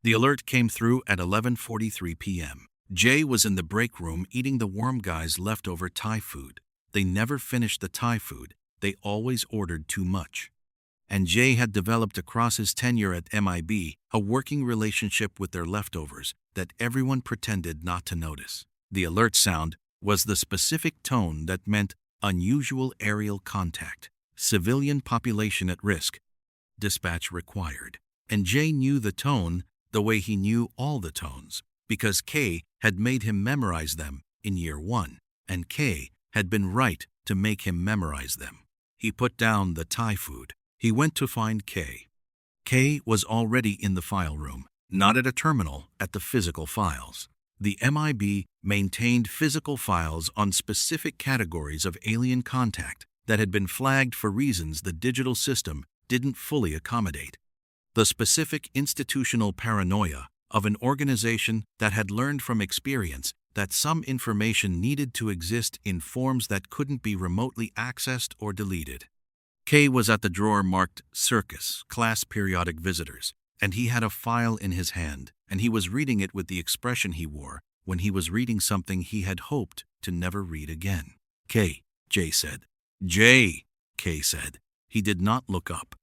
The alert came through at 11:43 p.m. Jay was in the break room eating the warm guy's leftover Thai food. They never finished the Thai food. They always ordered too much. And Jay had developed across his tenure at MIB a working relationship with their leftovers that everyone pretended not to notice. The alert sound was the specific tone that meant unusual aerial contact, civilian population at risk, dispatch required. And Jay knew the tone the way he knew all the tones, because K had made him memorize them in year 1, and K had been right to make him memorize them. He put down the Thai food. He went to find K. K was already in the file room, not at a terminal, at the physical files. The MIB maintained physical files on specific categories of alien contact that had been flagged for reasons the digital system didn't fully accommodate. The specific institutional paranoia of an organization that had learned from experience that some information needed to exist in forms that couldn't be remotely accessed or deleted. K was at the drawer marked CIRCUS CLASS Periodic Visitors, and he had a file in his hand, and he was reading it with the expression he wore when he was reading something he had hoped to never read again. K, Jay said. Jay, K said. He did not look up.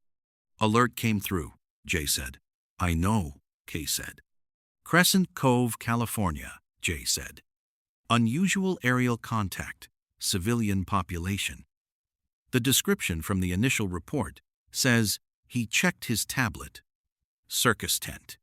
Alert came through, Jay said. I know, K said. Crescent Cove, California, Jay said. Unusual aerial contact, civilian population. The description from the initial report says he checked his tablet. Circus tent.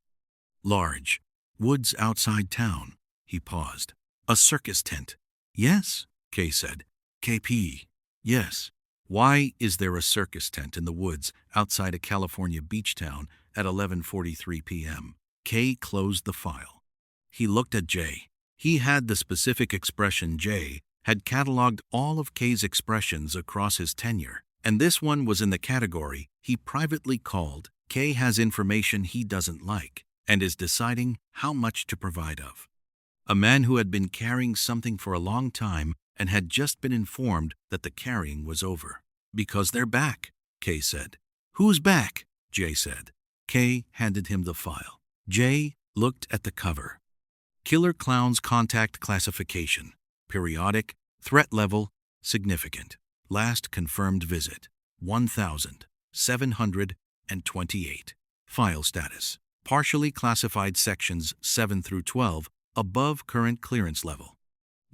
Large. Woods outside town. He paused. A circus tent. Yes, K said. KP. Yes. Why is there a circus tent in the woods outside a California beach town at 11:43 p.m.? K closed the file. He looked at Jay. He had the specific expression Jay had cataloged all of K's expressions across his tenure, and this one was in the category he privately called K has information he doesn't like and is deciding how much to provide of. A man who had been carrying something for a long time and had just been informed that the carrying was over. Because they're back, K said. Who's back? Jay said. K handed him the file. Jay looked at the cover. Killer Klowns Contact Classification. Periodic, threat level, significant. Last confirmed visit, 1,728. File status, partially classified sections 7 through 12, above current clearance level.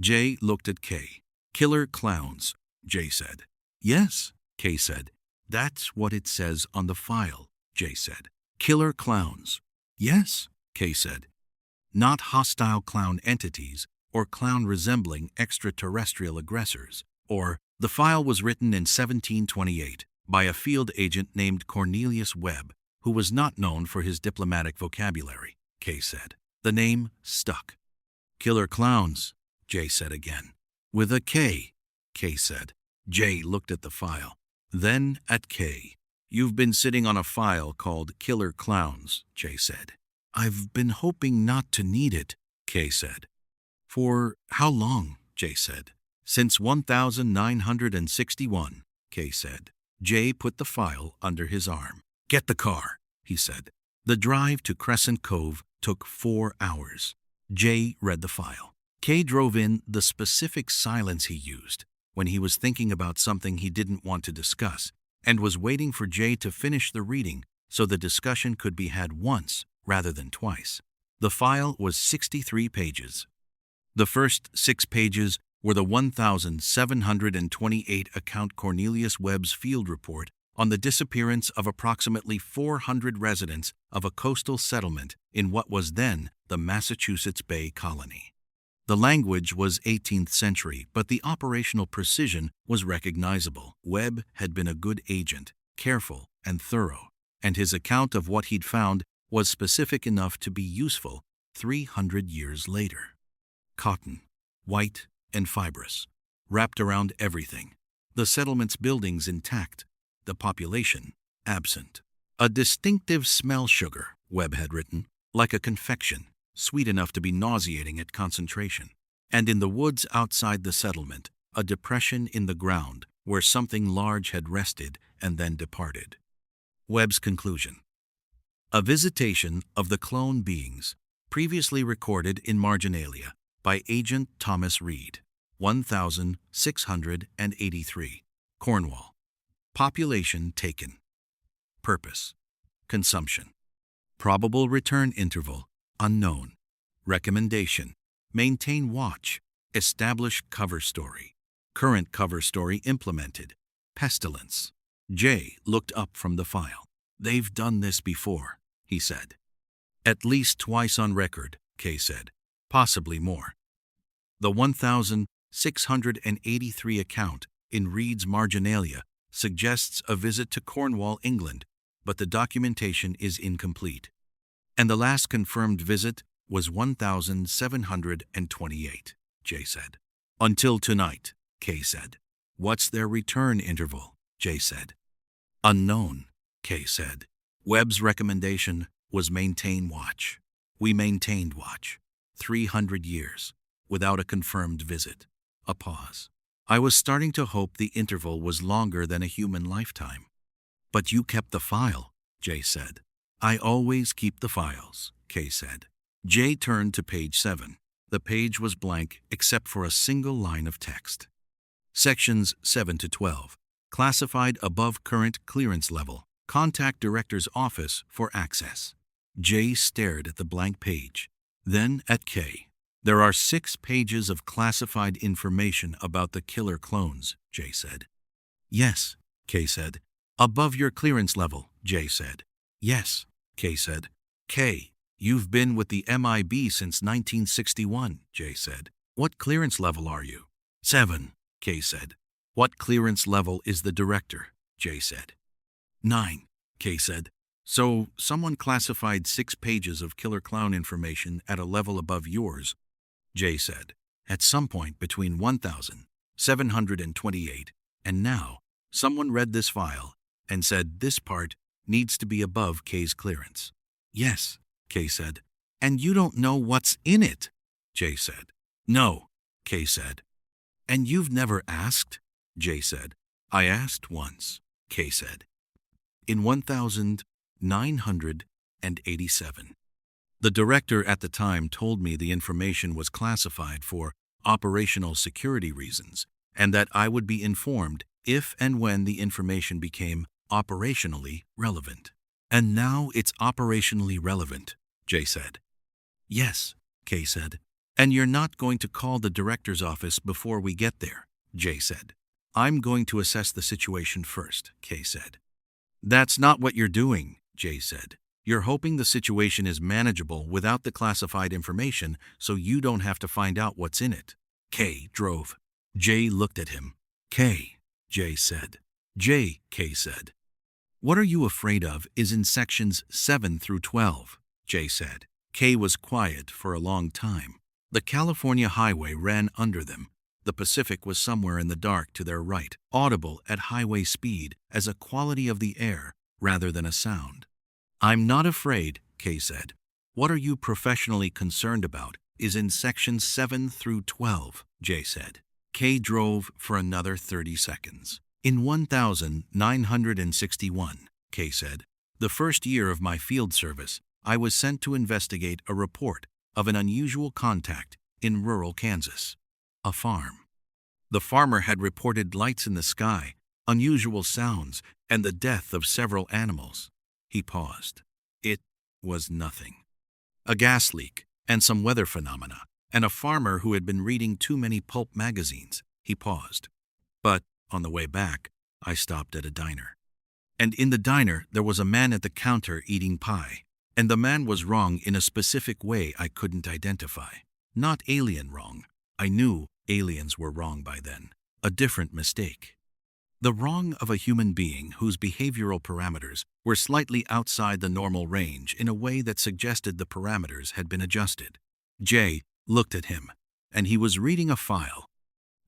Jay looked at K. Killer Klowns, Jay said. Yes, K said. That's what it says on the file, Jay said. Killer Klowns. Yes, K said. Not hostile clown entities or clown resembling extraterrestrial aggressors, or the file was written in 1728 by a field agent named Cornelius Webb, who was not known for his diplomatic vocabulary, K said. The name stuck. Killer Klowns, Jay said again. With a K, K said. Jay looked at the file, then at K. You've been sitting on a file called Killer Klowns, Jay said. I've been hoping not to need it, K said. For how long? Jay said. Since 1961, K said. Jay put the file under his arm. Get the car, he said. The drive to Crescent Cove took 4 hours. Jay read the file. K drove in the specific silence he used when he was thinking about something he didn't want to discuss and was waiting for Jay to finish the reading so the discussion could be had once rather than twice. The file was 63 pages. The first 6 pages were the 1,728 account Cornelius Webb's field report on the disappearance of approximately 400 residents of a coastal settlement in what was then the Massachusetts Bay Colony. The language was 18th century, but the operational precision was recognizable. Webb had been a good agent, careful and thorough, and his account of what he'd found was specific enough to be useful 300 years later. Cotton, white and fibrous, wrapped around everything. The settlement's buildings intact, the population absent. A distinctive smell sugar, Webb had written, like a confection, sweet enough to be nauseating at concentration. And in the woods outside the settlement, a depression in the ground where something large had rested and then departed. Webb's conclusion. A Visitation of the Clone Beings, previously recorded in Marginalia by Agent Thomas Reed, 1683, Cornwall. Population taken. Purpose: consumption. Probable return interval: unknown. Recommendation: maintain watch. Establish cover story. Current cover story implemented. Pestilence. Jay looked up from the file. "They've done this before," he said. "At least twice on record," Kay said. "Possibly more." The 1683 account in Reed's Marginalia suggests a visit to Cornwall, England, but the documentation is incomplete. And the last confirmed visit was 1728, Jay said. "Until tonight," Kay said. "What's their return interval?" Jay said. "Unknown," Kay said. Webb's recommendation was maintain watch. We maintained watch. 300 years, without a confirmed visit. A pause. "I was starting to hope the interval was longer than a human lifetime." "But you kept the file," Jay said. "I always keep the files," Kay said. Jay turned to page 7. The page was blank except for a single line of text. Sections 7 to 12. Classified above current clearance level. Contact Director's Office for access. Jay stared at the blank page, then at Kay. "There are 6 pages of classified information about the killer clones," Jay said. "Yes," Kay said. "Above your clearance level," Jay said. "Yes," Kay said. "Kay, you've been with the MIB since 1961, Jay said. "What clearance level are you?" 7, Kay said. "What clearance level is the director?" Jay said. 9, Kay said. "So someone classified 6 pages of killer clown information at a level above yours," Jay said. "At some point between 1728 and now, someone read this file and said this part needs to be above Kay's clearance." "Yes," Kay said. "And you don't know what's in it," Jay said. "No," Kay said. "And you've never asked?" Jay said. "I asked once," Kay said. "In 1987. The director at the time told me the information was classified for operational security reasons, and that I would be informed if and when the information became operationally relevant." "And now it's operationally relevant," Jay said. "Yes," Kay said. "And you're not going to call the director's office before we get there," Jay said. "I'm going to assess the situation first," Kay said. "That's not what you're doing," Jay said. "You're hoping the situation is manageable without the classified information so you don't have to find out what's in it." Kay drove. Jay looked at him. "Kay," Jay said. "Jay," Kay said. "What are you afraid of is in sections 7 through 12, Jay said. Kay was quiet for a long time. The California highway ran under them. The Pacific was somewhere in the dark to their right, audible at highway speed as a quality of the air rather than a sound. "I'm not afraid," Kay said. "What are you professionally concerned about is in sections 7 through 12, Jay said. Kay drove for another 30 seconds. "In 1961, Kay said, "the first year of my field service, I was sent to investigate a report of an unusual contact in rural Kansas. A farm. The farmer had reported lights in the sky, unusual sounds, and the death of several animals." He paused. "It was nothing. A gas leak and some weather phenomena, and a farmer who had been reading too many pulp magazines." He paused. "But on the way back, I stopped at a diner. And in the diner, there was a man at the counter eating pie. And the man was wrong in a specific way I couldn't identify. Not alien wrong. I knew aliens were wrong by then. A different mistake. The wrong of a human being whose behavioral parameters were slightly outside the normal range in a way that suggested the parameters had been adjusted." Jay looked at him, and he was reading a file.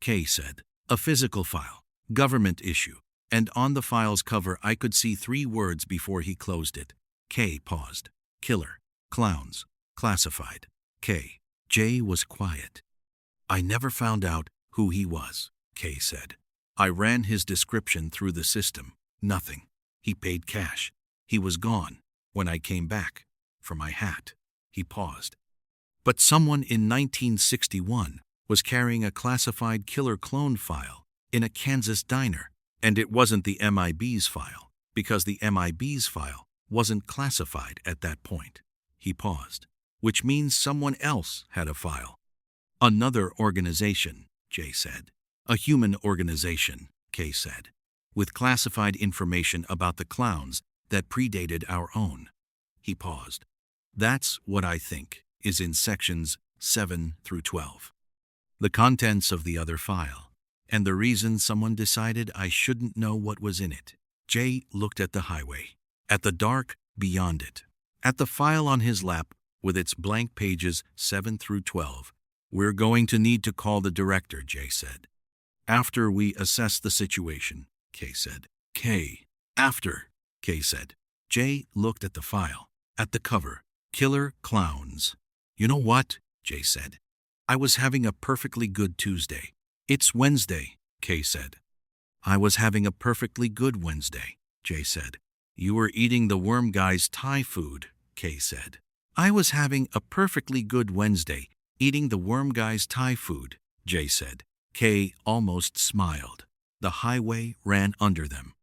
Kay said, "A physical file, government issue, and on the file's cover I could see 3 words before he closed it." Kay paused. "Killer, Clowns, classified." Kay. Jay was quiet. "I never found out who he was," Kay said. "I ran his description through the system. Nothing. He paid cash. He was gone. when I came back for my hat." He paused. "But someone in 1961 was carrying a classified killer clone file in a Kansas diner, and it wasn't the MIB's file, because the MIB's file wasn't classified at that point." He paused. "Which means someone else had a file." "Another organization," Jay said. "A human organization," Kay said, "with classified information about the clowns that predated our own." He paused. "That's what I think is in sections 7 through 12. The contents of the other file, and the reason someone decided I shouldn't know what was in it." Jay looked at the highway, at the dark beyond it, at the file on his lap with its blank pages 7 through 12. "We're going to need to call the director," Jay said. "After we assess the situation," Kay said. After," Kay said. Jay looked at the file, at the cover. "Killer Clowns." "You know what?" Jay said. "I was having a perfectly good Tuesday." "It's Wednesday," Kay said. "I was having a perfectly good Wednesday," Jay said. "You were eating the worm guy's Thai food," Kay said. "I was having a perfectly good Wednesday, eating the worm guy's Thai food," Jay said. Kay almost smiled. The highway ran under them.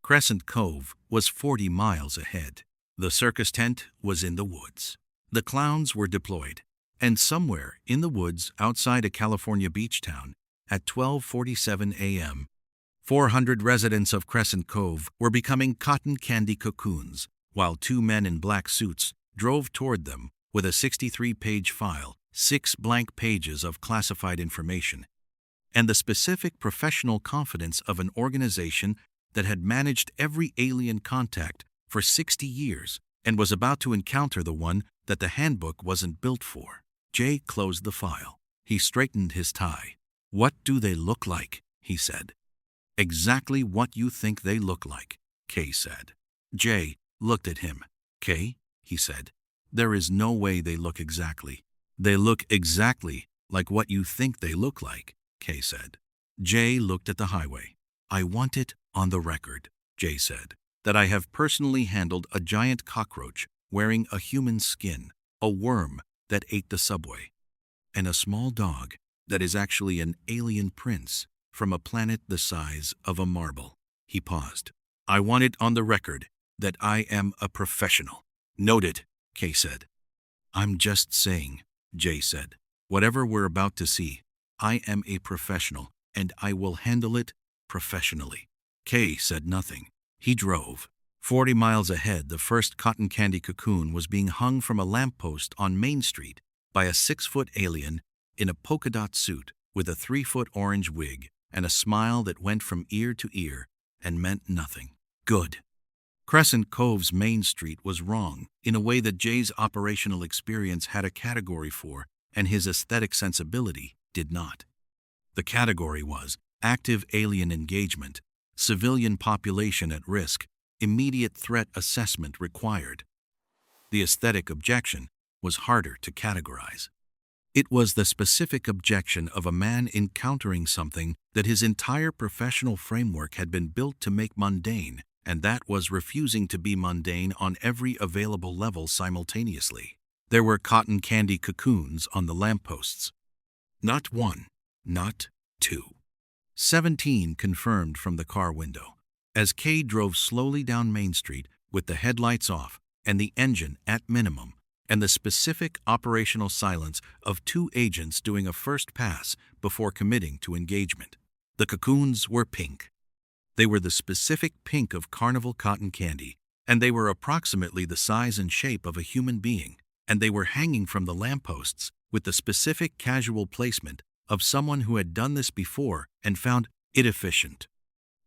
Crescent Cove was 40 miles ahead. The circus tent was in the woods. The clowns were deployed, and somewhere in the woods outside a California beach town at 12:47 a.m., 400 residents of Crescent Cove were becoming cotton candy cocoons, while two men in black suits drove toward them with a 63-page file, 6 blank pages of classified information, and the specific professional confidence of an organization that had managed every alien contact for 60 years and was about to encounter the one that the handbook wasn't built for. Jay closed the file. He straightened his tie. "What do they look like?" he said. "Exactly what you think they look like," Kay said. Jay looked at him. "Kay," he said, "there is no way they look exactly." "They look exactly like what you think they look like," Kay said. Jay looked at the highway. "I want it on the record," Jay said, "that I have personally handled a giant cockroach wearing a human skin, a worm that ate the subway, and a small dog that is actually an alien prince from a planet the size of a marble." He paused. "I want it on the record that I am a professional." "Noted," Kay said. "I'm just saying," Jay said. "Whatever we're about to see, I am a professional, and I will handle it professionally." Kay said nothing. He drove. 40 miles ahead, the first cotton candy cocoon was being hung from a lamppost on Main Street by a 6-foot alien in a polka dot suit with a 3-foot orange wig and a smile that went from ear to ear and meant nothing. Good. Crescent Cove's Main Street was wrong in a way that Jay's operational experience had a category for and his aesthetic sensibility did not. The category was active alien engagement, civilian population at risk, immediate threat assessment required. The aesthetic objection was harder to categorize. It was the specific objection of a man encountering something that his entire professional framework had been built to make mundane, and that was refusing to be mundane on every available level simultaneously. There were cotton candy cocoons on the lampposts. Not one, not two. 17 confirmed from the car window. As Kay drove slowly down Main Street with the headlights off and the engine at minimum, and the specific operational silence of 2 agents doing a first pass before committing to engagement. The cocoons were pink. They were the specific pink of carnival cotton candy, and they were approximately the size and shape of a human being, and they were hanging from the lampposts with the specific casual placement of someone who had done this before and found it efficient.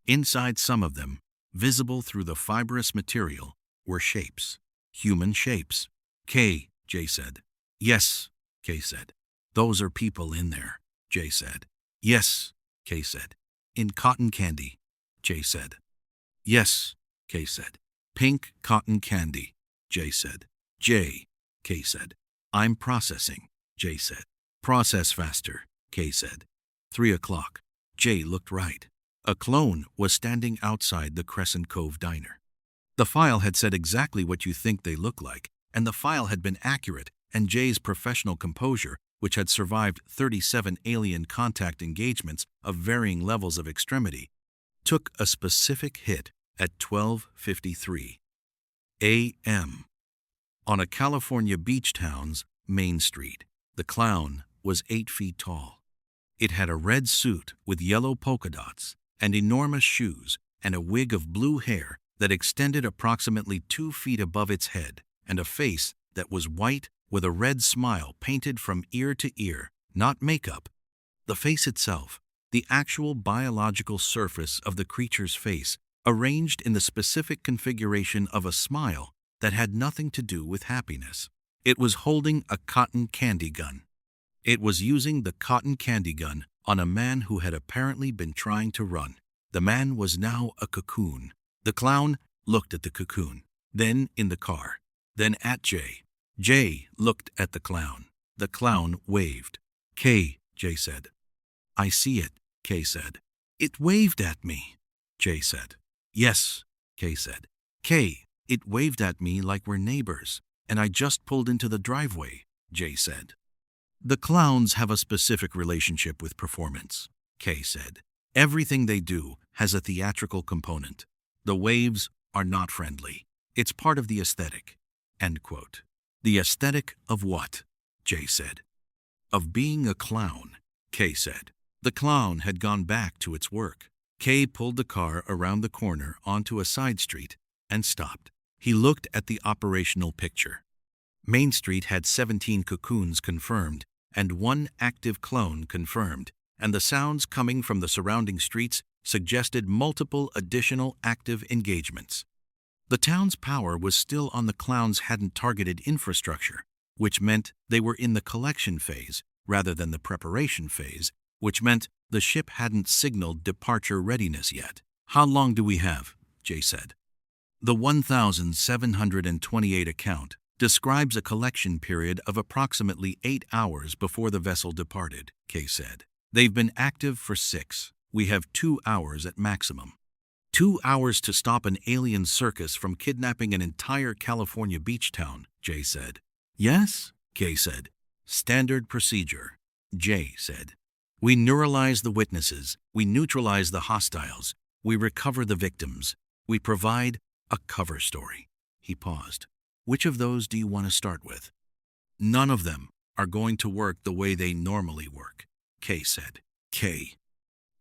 Inside some of them, visible through the fibrous material, were shapes. Human shapes. "Kay," Jay said. "Yes," Kay said. "Those are people in there," Jay said. "Yes," Kay said. "In cotton candy," Jay said. "Yes," Kay said. "Pink cotton candy," Jay said. "Jay," Kay said. "I'm processing," Jay said. "Process faster," Kay said. 3 o'clock. Jay looked right. A clone was standing outside the Crescent Cove diner. The file had said exactly what you think they look like, and the file had been accurate, and Jay's professional composure, which had survived 37 alien contact engagements of varying levels of extremity, took a specific hit at 12:53 a.m. on a California beach town's Main Street. The clown was 8 feet tall. It had a red suit with yellow polka dots and enormous shoes and a wig of blue hair that extended approximately 2 feet above its head, and a face that was white with a red smile painted from ear to ear, not makeup. The face itself, the actual biological surface of the creature's face, arranged in the specific configuration of a smile that had nothing to do with happiness. It was holding a cotton candy gun. It was using the cotton candy gun on a man who had apparently been trying to run. The man was now a cocoon. The clown looked at the cocoon, then in the car, then at Jay. Jay looked at the clown. The clown waved. "K," Jay said. "I see it," K said. "It waved at me," Jay said. "Yes," K said. "K, it waved at me like we're neighbors, and I just pulled into the driveway," Jay said. "The clowns have a specific relationship with performance," K said. "Everything they do has a theatrical component. The waves are not friendly. It's part of the aesthetic." End quote. "The aesthetic of what?" Jay said. "Of being a clown," K said. The clown had gone back to its work. K pulled the car around the corner onto a side street and stopped. He looked at the operational picture. Main Street had 17 cocoons confirmed and 1 active clone confirmed, and the sounds coming from the surrounding streets suggested multiple additional active engagements. The town's power was still on. The clowns hadn't targeted infrastructure, which meant they were in the collection phase rather than the preparation phase, which meant the ship hadn't signaled departure readiness yet. "How long do we have?" Jay said. "The 1728 account describes a collection period of approximately 8 hours before the vessel departed," Kay said. "They've been active for 6. We have 2 hours at maximum." 2 hours to stop an alien circus from kidnapping an entire California beach town, Jay said. "Yes," Kay said. "Standard procedure," Jay said. "We neuralize the witnesses, we neutralize the hostiles, we recover the victims, we provide a cover story." He paused. "Which of those do you want to start with?" "None of them are going to work the way they normally work," Kay said. "Kay."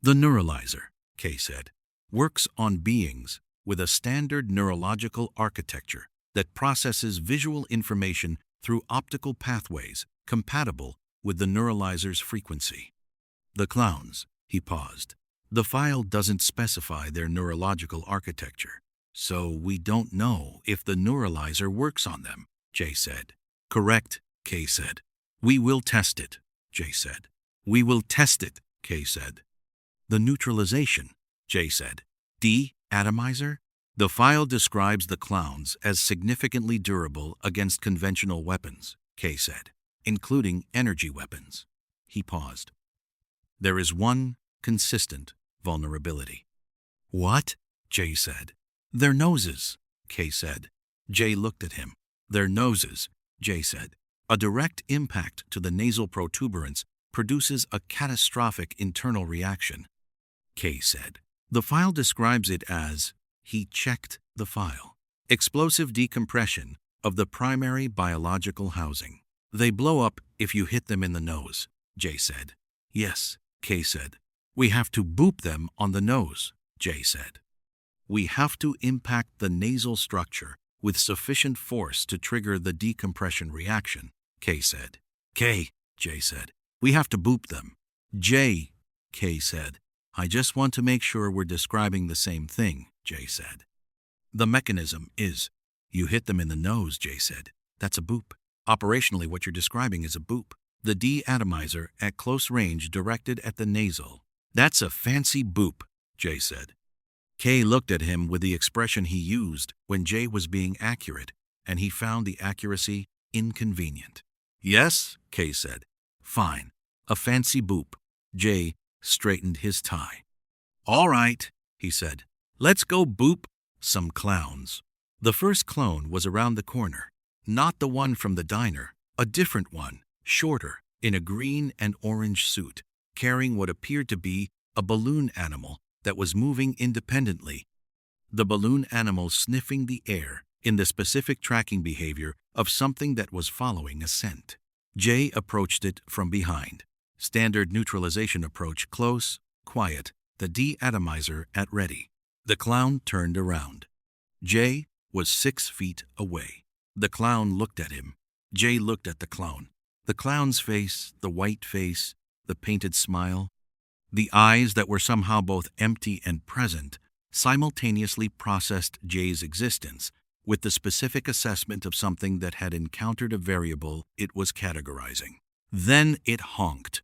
"The neuralizer," Kay said, "works on beings with a standard neurological architecture that processes visual information through optical pathways compatible with the neuralizer's frequency." "The clowns," he paused. "The file doesn't specify their neurological architecture, so we don't know if the neuralizer works on them," Jay said. "Correct," Kay said. "We will test it," Jay said. "We will test it," Kay said. "The neutralization," Jay said. "De-atomizer?" "The file describes the clowns as significantly durable against conventional weapons," Kay said, "including energy weapons." He paused. "There is one consistent vulnerability." "What?" Jay said. "Their noses," Kay said. Jay looked at him. "Their noses," Jay said. "A direct impact to the nasal protuberance produces a catastrophic internal reaction," Kay said. "The file describes it as," he checked the file, "explosive decompression of the primary biological housing. They blow up if you hit them in the nose," Jay said. "Yes," Kay said. "We have to boop them on the nose," Jay said. "We have to impact the nasal structure with sufficient force to trigger the decompression reaction," Kay said. "Kay," Jay said. "We have to boop them." "Jay," Kay said. "I just want to make sure we're describing the same thing," Jay said. "The mechanism is, you hit them in the nose," Jay said. "That's a boop. Operationally, what you're describing is a boop. The de-atomizer at close range directed at the nasal. That's a fancy boop," Jay said. Kay looked at him with the expression he used when Jay was being accurate, and he found the accuracy inconvenient. "Yes," Kay said. "Fine. A fancy boop." Jay straightened his tie. "All right," he said. "Let's go boop some clowns." The first clone was around the corner. Not the one from the diner, a different one, shorter, in a green and orange suit, carrying what appeared to be a balloon animal that was moving independently. The balloon animal sniffing the air in the specific tracking behavior of something that was following a scent. Jay approached it from behind. Standard neutralization approach: close, quiet, the de-atomizer at ready. The clown turned around. Jay was 6 feet away. The clown looked at him. Jay looked at the clown. The clown's face, the white face, the painted smile, the eyes that were somehow both empty and present, simultaneously processed Jay's existence with the specific assessment of something that had encountered a variable it was categorizing. Then it honked.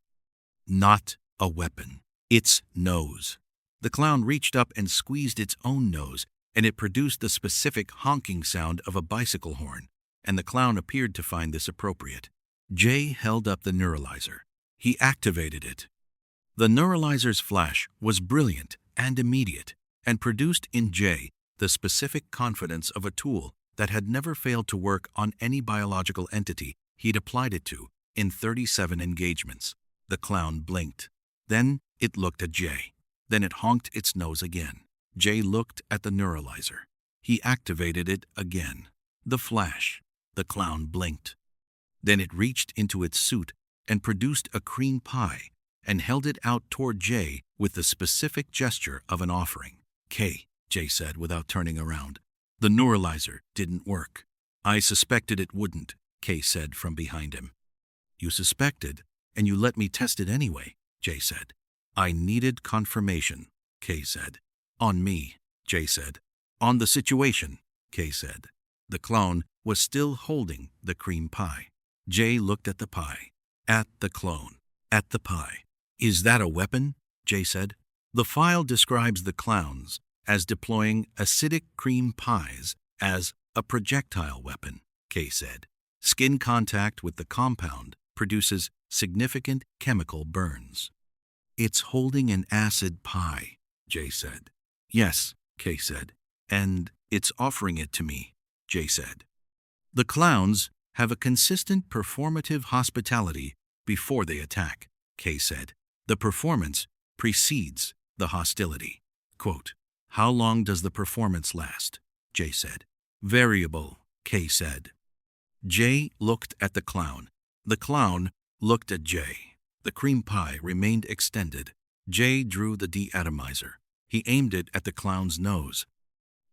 Not a weapon. Its nose. The clown reached up and squeezed its own nose, and it produced the specific honking sound of a bicycle horn, and the clown appeared to find this appropriate. Jay held up the neuralizer. He activated it. The neuralizer's flash was brilliant and immediate, and produced in Jay the specific confidence of a tool that had never failed to work on any biological entity he'd applied it to in 37 engagements. The clown blinked. Then it looked at Jay. Then it honked its nose again. Jay looked at the neuralizer. He activated it again. The flash. The clown blinked. Then it reached into its suit and produced a cream pie and held it out toward Jay with the specific gesture of an offering. "K," Jay said without turning around. "The neuralizer didn't work." "I suspected it wouldn't," K said from behind him. "You suspected, and you let me test it anyway," Jay said. "I needed confirmation," K said. "On me," Jay said. "On the situation," K said. The clone was still holding the cream pie. Jay looked at the pie, at the clone, at the pie. "Is that a weapon?" Jay said. The file describes the clowns as deploying acidic cream pies as a projectile weapon, K said. Skin contact with the compound produces significant chemical burns. "It's holding an acid pie," Jay said. "Yes," K said. "And it's offering it to me," Jay said. The clowns have a consistent performative hospitality before they attack, K said. The performance precedes the hostility. Quote, "How long does the performance last?" Jay said. "Variable," K said. Jay looked at the clown. The clown looked at Jay. The cream pie remained extended. Jay drew the de-atomizer. He aimed it at the clown's nose.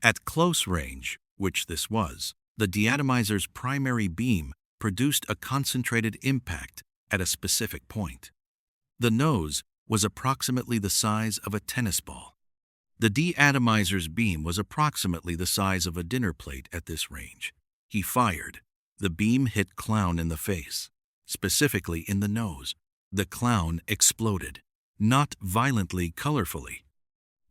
At close range, which this was, the de-atomizer's primary beam produced a concentrated impact at a specific point. The nose was approximately the size of a tennis ball. The de-atomizer's beam was approximately the size of a dinner plate at this range. He fired. The beam hit clown in the face, specifically in the nose. The clown exploded, not violently, colorfully.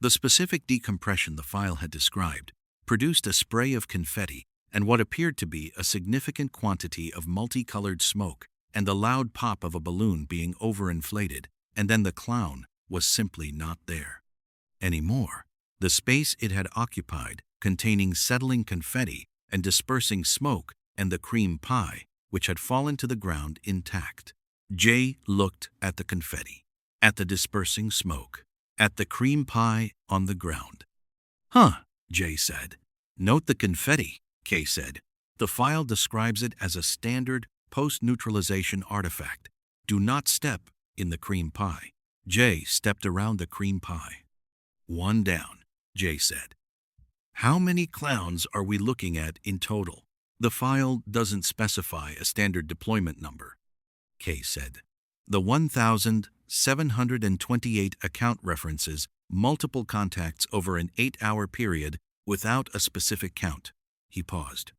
The specific decompression the file had described produced a spray of confetti and what appeared to be a significant quantity of multicolored smoke and the loud pop of a balloon being overinflated, and then the clown was simply not there anymore. The space it had occupied, containing settling confetti and dispersing smoke, and the cream pie, which had fallen to the ground intact. Jay looked at the confetti, at the dispersing smoke, at the cream pie on the ground. "Huh," Jay said. "Note the confetti," K said. The file describes it as a standard post-neutralization artifact. Do not step in the cream pie. Jay stepped around the cream pie. "One down," Jay said. "How many clowns are we looking at in total?" The file doesn't specify a standard deployment number, K said. The 1,728 account references multiple contacts over an 8-hour period without a specific count. He paused.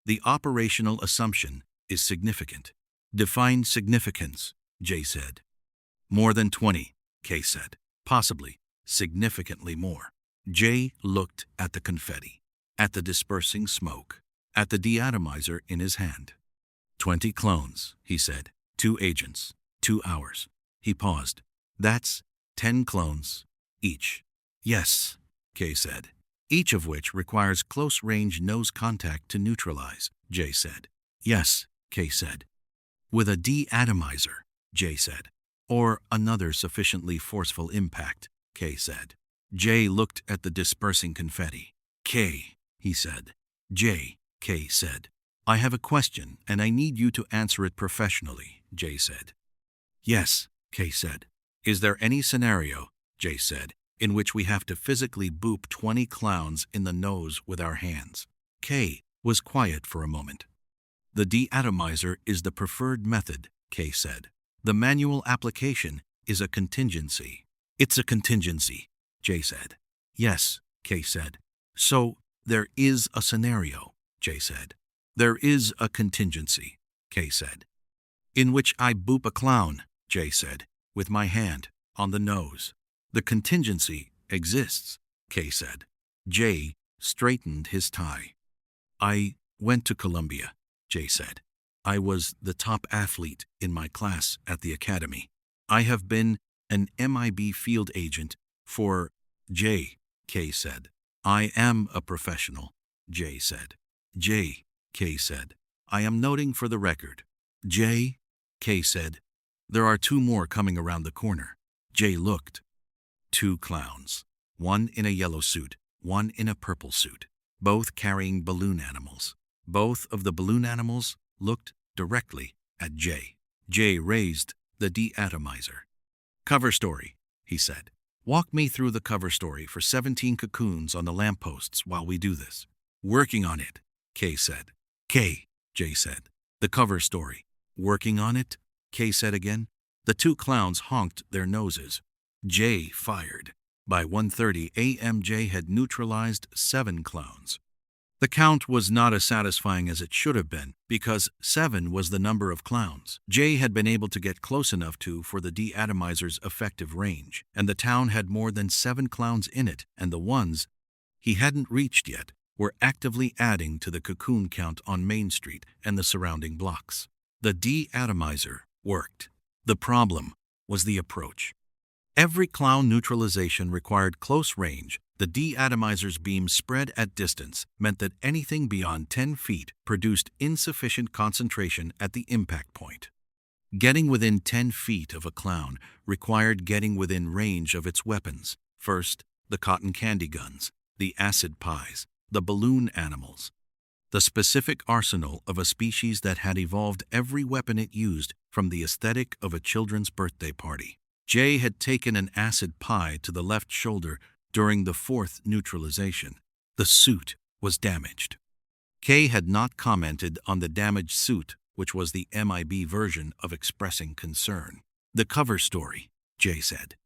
The operational assumption is significant. Define significance, Jay said. More than 20, K said. Possibly, significantly more. Jay looked at the confetti, at the dispersing smoke, at the de-atomizer in his hand. 20 clones, he said. 2 agents, 2 hours. He paused. That's 10 clones each. Yes, Kay said. each of which requires close-range nose contact to neutralize, Jay said. Yes, Kay said. With a de-atomizer, Jay said. Or another sufficiently forceful impact, Kay said. Jay looked at the dispersing confetti. Kay, he said. Jay, Kay said. I have a question, and I need you to answer it professionally, Jay said. Yes, Kay said. Is there any scenario, Jay said, in which we have to physically boop 20 clowns in the nose with our hands? Kay was quiet for a moment. The de-atomizer is the preferred method, Kay said. The manual application is a contingency. It's a contingency, Jay said. Yes, Kay said. So, there is a scenario, Jay said. There is a contingency, Kay said. In which I boop a clown, Jay said, with my hand on the nose. The contingency exists, Kay said. Jay straightened his tie. I went to Columbia, Jay said. I was the top athlete in my class at the academy. I have been an MIB field agent for Jay, Kay said. I am a professional, Jay said. Jay, Kay said. I am noting for the record. Jay, Kay said. There are 2 more coming around the corner. Jay looked. 2 clowns. One in a yellow suit, one in a purple suit, both carrying balloon animals. Both of the balloon animals looked directly at Jay. Jay raised the de-atomizer. Cover story, he said. Walk me through the cover story for 17 cocoons on the lampposts while we do this. Working on it, Kay said. Kay, Jay said. The cover story. Working on it, Kay said again. The 2 clowns honked their noses. Jay fired. By 1:30 a.m. Jay had neutralized 7 clowns. The count was not as satisfying as it should have been, because 7 was the number of clowns Jay had been able to get close enough to for the de-atomizer's effective range, and the town had more than 7 clowns in it, and the ones he hadn't reached yet were actively adding to the cocoon count on Main Street and the surrounding blocks. The de-atomizer worked. The problem was the approach. Every clown neutralization required close range. The de-atomizer's beam spread at distance meant that anything beyond 10 feet produced insufficient concentration at the impact point. Getting within 10 feet of a clown required getting within range of its weapons. First, the cotton candy guns, the acid pies, the balloon animals. The specific arsenal of a species that had evolved every weapon it used from the aesthetic of a children's birthday party. Jay had taken an acid pie to the left shoulder during the 4th neutralization. The suit was damaged. Kay had not commented on the damaged suit, which was the MIB version of expressing concern. The cover story, Jay said.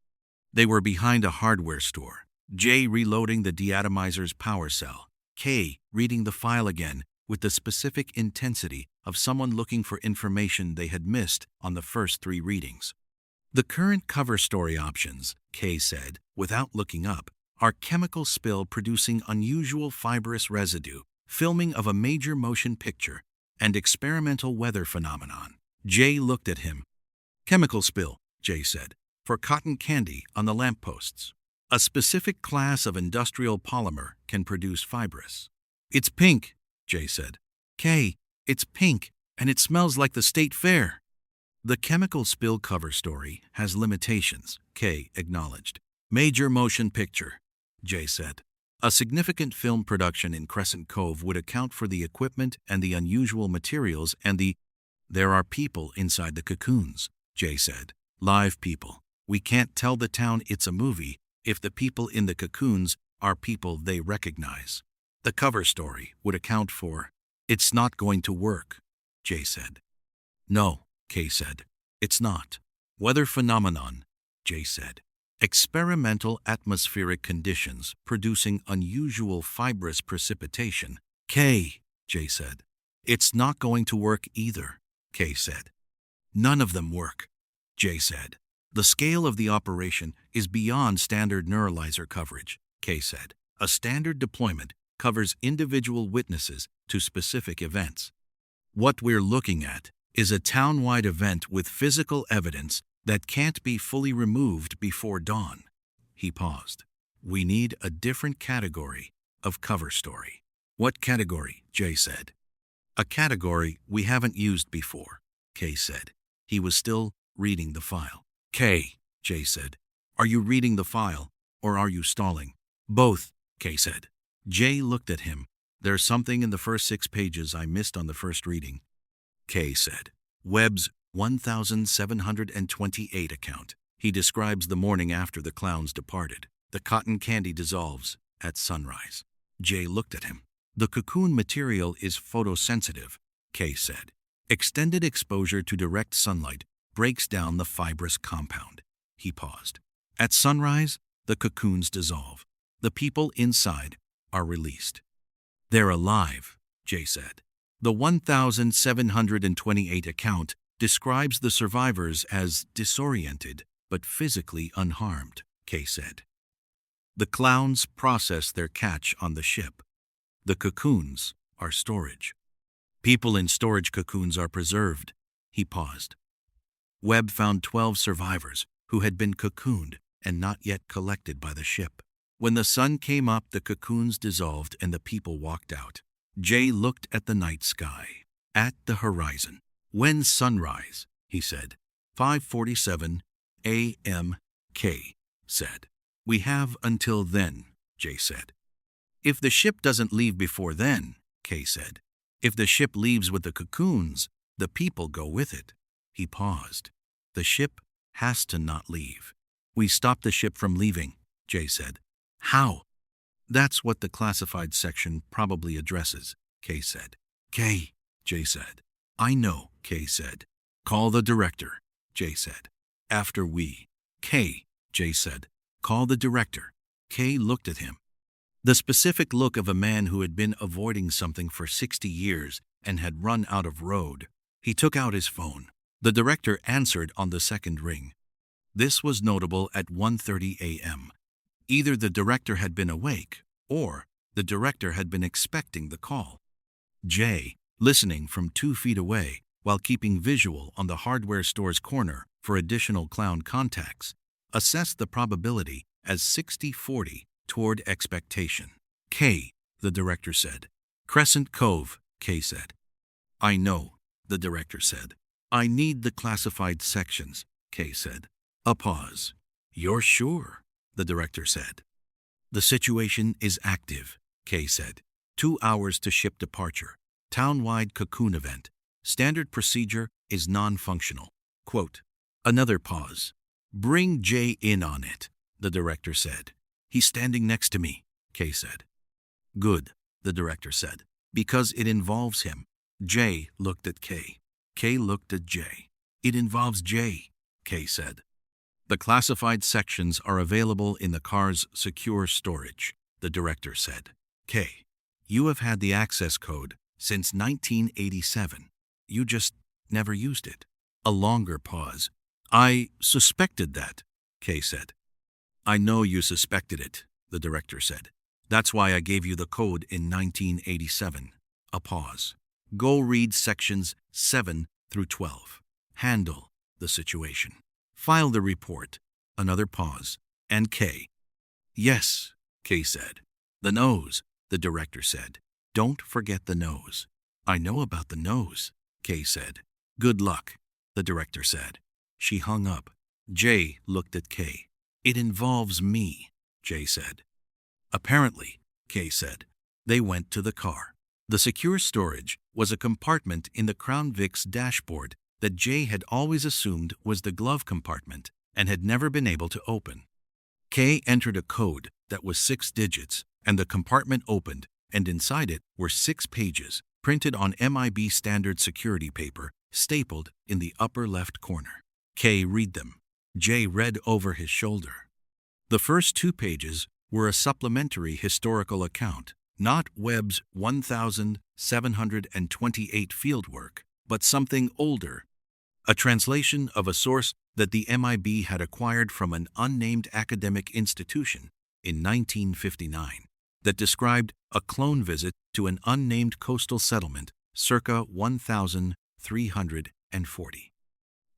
They were behind a hardware store. Jay reloading the de-atomizer's power cell. Kay reading the file again with the specific intensity of someone looking for information they had missed on the first 3 readings. The current cover story options, Kay said, without looking up, are chemical spill producing unusual fibrous residue, filming of a major motion picture, and experimental weather phenomenon. Jay looked at him. Chemical spill, Jay said, for cotton candy on the lampposts. A specific class of industrial polymer can produce fibrous. It's pink, Jay said. Kay, it's pink, and it smells like the state fair. The chemical spill cover story has limitations, Kay acknowledged. Major motion picture, Jay said. A significant film production in Crescent Cove would account for the equipment and the unusual materials and There are people inside the cocoons, Jay said. Live people. We can't tell the town it's a movie if the people in the cocoons are people they recognize. The cover story would account for. It's not going to work, Jay said. No, Kay said. It's not. Weather phenomenon, Jay said. Experimental atmospheric conditions producing unusual fibrous precipitation. Kay, Jay said. It's not going to work either, Kay said. None of them work, Jay said. The scale of the operation is beyond standard neuralizer coverage, Kay said. A standard deployment covers individual witnesses to specific events. What we're looking at is a town-wide event with physical evidence that can't be fully removed before dawn. He paused. We need a different category of cover story. What category? Jay said. A category we haven't used before, Kay said. He was still reading the file. Kay, Jay said, are you reading the file, or are you stalling? Both, Kay said. Jay looked at him. There's something in the first 6 pages I missed on the first reading, Kay said. Webb's 1728 account. He describes the morning after the clowns departed. The cotton candy dissolves at sunrise. Jay looked at him. The cocoon material is photosensitive, Kay said. Extended exposure to direct sunlight breaks down the fibrous compound. He paused. At sunrise, the cocoons dissolve. The people inside are released. They're alive, Jay said. The 1728 account describes the survivors as disoriented but physically unharmed, Kay said. The clowns process their catch on the ship. The cocoons are storage. People in storage cocoons are preserved. He paused. Webb found 12 survivors who had been cocooned and not yet collected by the ship. When the sun came up, the cocoons dissolved and the people walked out. Jay looked at the night sky, at the horizon. When sunrise, he said. 5:47 a.m., Kay said. We have until then, Jay said. If the ship doesn't leave before then, Kay said. If the ship leaves with the cocoons, the people go with it. He paused. The ship has to not leave. We stop the ship from leaving, Jay said. How? That's what the classified section probably addresses, Kay said. Kay, Jay said. I know, Kay said. Call the director, Jay said. After we. Kay, Jay said. Call the director. Kay looked at him. The specific look of a man who had been avoiding something for 60 years and had run out of road. He took out his phone. The director answered on the second ring. This was notable at 1:30 a.m. Either the director had been awake, or the director had been expecting the call. Jay, listening from 2 feet away while keeping visual on the hardware store's corner for additional clown contacts, assessed the probability as 60-40 toward expectation. Kay, the director said. Crescent Cove, Kay said. I know, the director said. I need the classified sections, Kay said. A pause. You're sure? The director said. The situation is active, Kay said. 2 hours to ship departure. Town-wide cocoon event. Standard procedure is non-functional. Quote. Another pause. Bring Jay in on it, the director said. He's standing next to me, Kay said. Good, the director said, because it involves him. Jay looked at Kay. Kay looked at Jay. It involves Jay, Kay said. The classified sections are available in the car's secure storage, the director said. Kay, you have had the access code since 1987. You just never used it. A longer pause. I suspected that, Kay said. I know you suspected it, the director said. That's why I gave you the code in 1987. A pause. Go read sections 7 through 12. Handle the situation. File the report. Another pause. And Kay. Yes, Kay said. The nose, the director said. Don't forget the nose. I know about the nose, Kay said. Good luck, the director said. She hung up. Jay looked at Kay. It involves me, Jay said. Apparently, Kay said. They went to the car. The secure storage was a compartment in the Crown Vic's dashboard that Jay had always assumed was the glove compartment and had never been able to open. Kay entered a code that was 6 digits, and the compartment opened, and inside it were 6 pages printed on MIB standard security paper stapled in the upper left corner. Kay read them. Jay read over his shoulder. The first 2 pages were a supplementary historical account, not Webb's 1728 fieldwork, but something older, a translation of a source that the MIB had acquired from an unnamed academic institution in 1959 that described a clone visit to an unnamed coastal settlement circa 1340.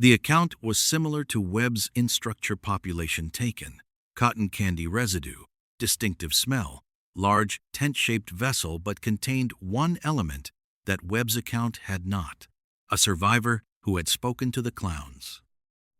The account was similar to Webb's in-structure population taken, cotton candy residue, distinctive smell, large, tent-shaped vessel but contained one element that Webb's account had not: a survivor who had spoken to the clowns.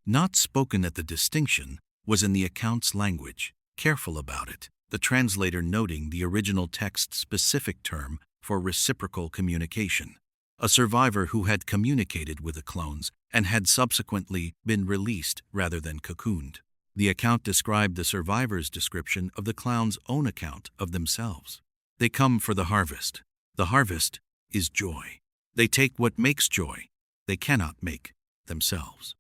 Not spoken at the distinction was in the account's language, careful about it, the translator noting the original text's specific term for reciprocal communication. A survivor who had communicated with the clones and had subsequently been released rather than cocooned. The account described the survivor's description of the clown's own account of themselves. They come for the harvest. The harvest is joy. They take what makes joy. They cannot make themselves.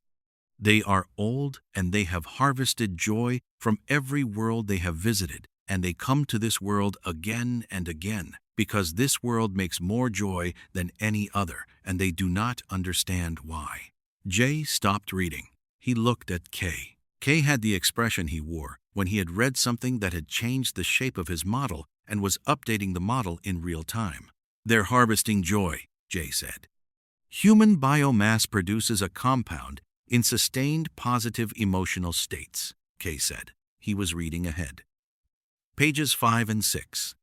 They are old and they have harvested joy from every world they have visited, and they come to this world again and again, because this world makes more joy than any other, and they do not understand why. Jay stopped reading. He looked at Kay. Kay had the expression he wore when he had read something that had changed the shape of his model and was updating the model in real time. "They're harvesting joy," Jay said. "Human biomass produces a compound in sustained positive emotional states," Kay said. He was reading ahead. Pages 5 and 6.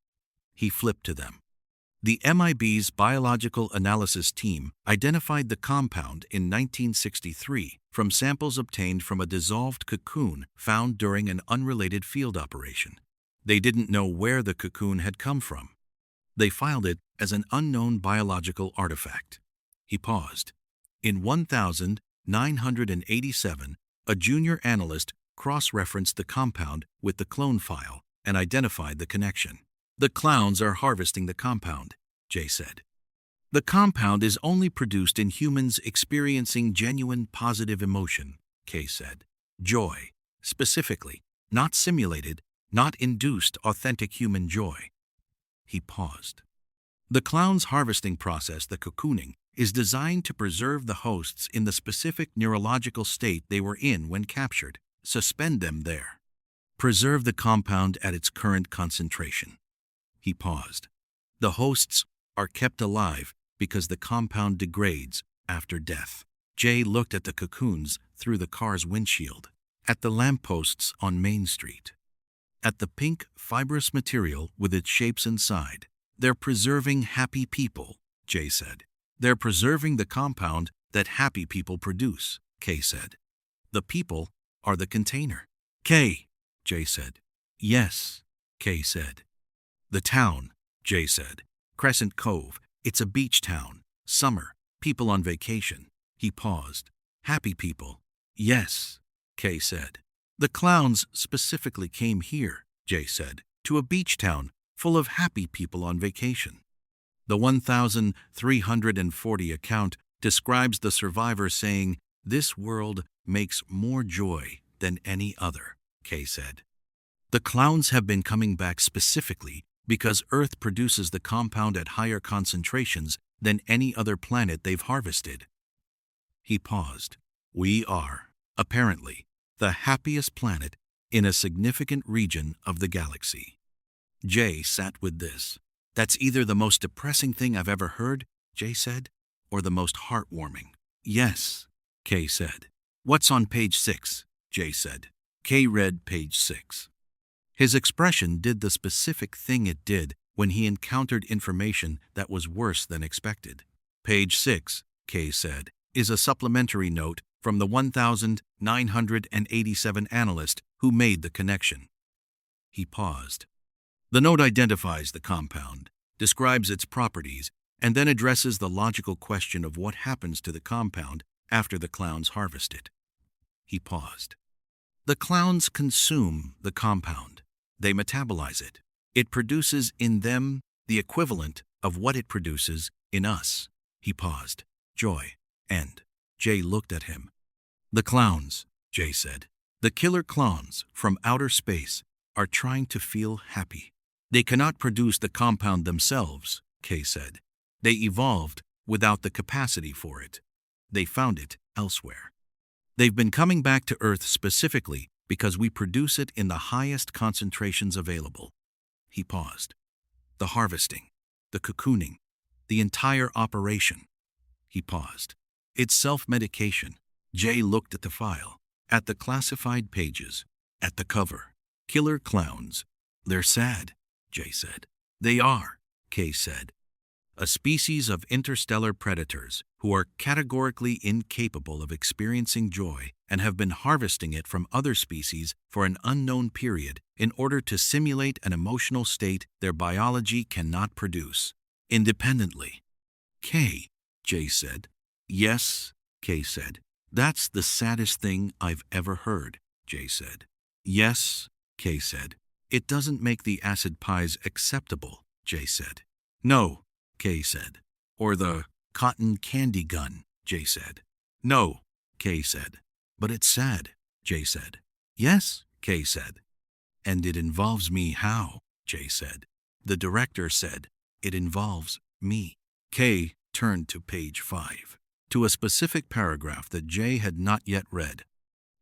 He flipped to them. The MIB's biological analysis team identified the compound in 1963 from samples obtained from a dissolved cocoon found during an unrelated field operation. They didn't know where the cocoon had come from. They filed it as an unknown biological artifact. He paused. In 1987, a junior analyst cross-referenced the compound with the clone file and identified the connection. "The clowns are harvesting the compound," Jay said. "The compound is only produced in humans experiencing genuine positive emotion," Kay said. "Joy, specifically, not simulated, not induced authentic human joy." He paused. "The clown's harvesting process, the cocooning, is designed to preserve the hosts in the specific neurological state they were in when captured, suspend them there. Preserve the compound at its current concentration." He paused. "The hosts are kept alive because the compound degrades after death." Jay looked at the cocoons through the car's windshield, at the lampposts on Main Street, at the pink, fibrous material with its shapes inside. "They're preserving happy people," Jay said. "They're preserving the compound that happy people produce," Kay said. "The people are the container." "Kay," Jay said. "Yes," Kay said. "The town," Jay said. "Crescent Cove. It's a beach town. Summer. People on vacation." He paused. "Happy people." "Yes," Kay said. "The clowns specifically came here," Jay said, "to a beach town full of happy people on vacation." The 1340 account describes the survivor saying, "This world makes more joy than any other," Kay said. "The clowns have been coming back specifically because Earth produces the compound at higher concentrations than any other planet they've harvested." He paused. "We are, apparently, the happiest planet in a significant region of the galaxy." Jay sat with this. "That's either the most depressing thing I've ever heard," Jay said, "or the most heartwarming." "Yes," Kay said. "What's on page 6?" Jay said. Kay read page 6. His expression did the specific thing it did when he encountered information that was worse than expected. "Page 6, Kay said, "is a supplementary note from the 1987 analyst who made the connection." He paused. "The note identifies the compound, describes its properties, and then addresses the logical question of what happens to the compound after the clowns harvest it." He paused. "The clowns consume the compound. They metabolize it. It produces in them the equivalent of what it produces in us." He paused. "Joy." And Jay looked at him. "The clowns," Jay said, "the killer clowns from outer space are trying to feel happy. They cannot produce the compound themselves," Kay said. "They evolved without the capacity for it. They found it elsewhere. They've been coming back to Earth specifically because we produce it in the highest concentrations available." He paused. "The harvesting, the cocooning, the entire operation." He paused. "It's self-medication." Jay looked at the file, at the classified pages, at the cover. "Killer Clowns. They're sad. Jay said. They are, Kay said. A species of interstellar predators who are categorically incapable of experiencing joy and have been harvesting it from other species for an unknown period in order to simulate an emotional state their biology cannot produce independently. Kay, Jay said. Yes, Kay said. That's the saddest thing I've ever heard, Jay said. Yes, Kay said. It doesn't make the acid pies acceptable, Jay said. No, Kay said. Or the cotton candy gun, Jay said. No, Kay said. But it's sad, Jay said. Yes, Kay said. And it involves me how, Jay said. The director said, it involves me. Kay turned to page 5, to a specific paragraph that Jay had not yet read.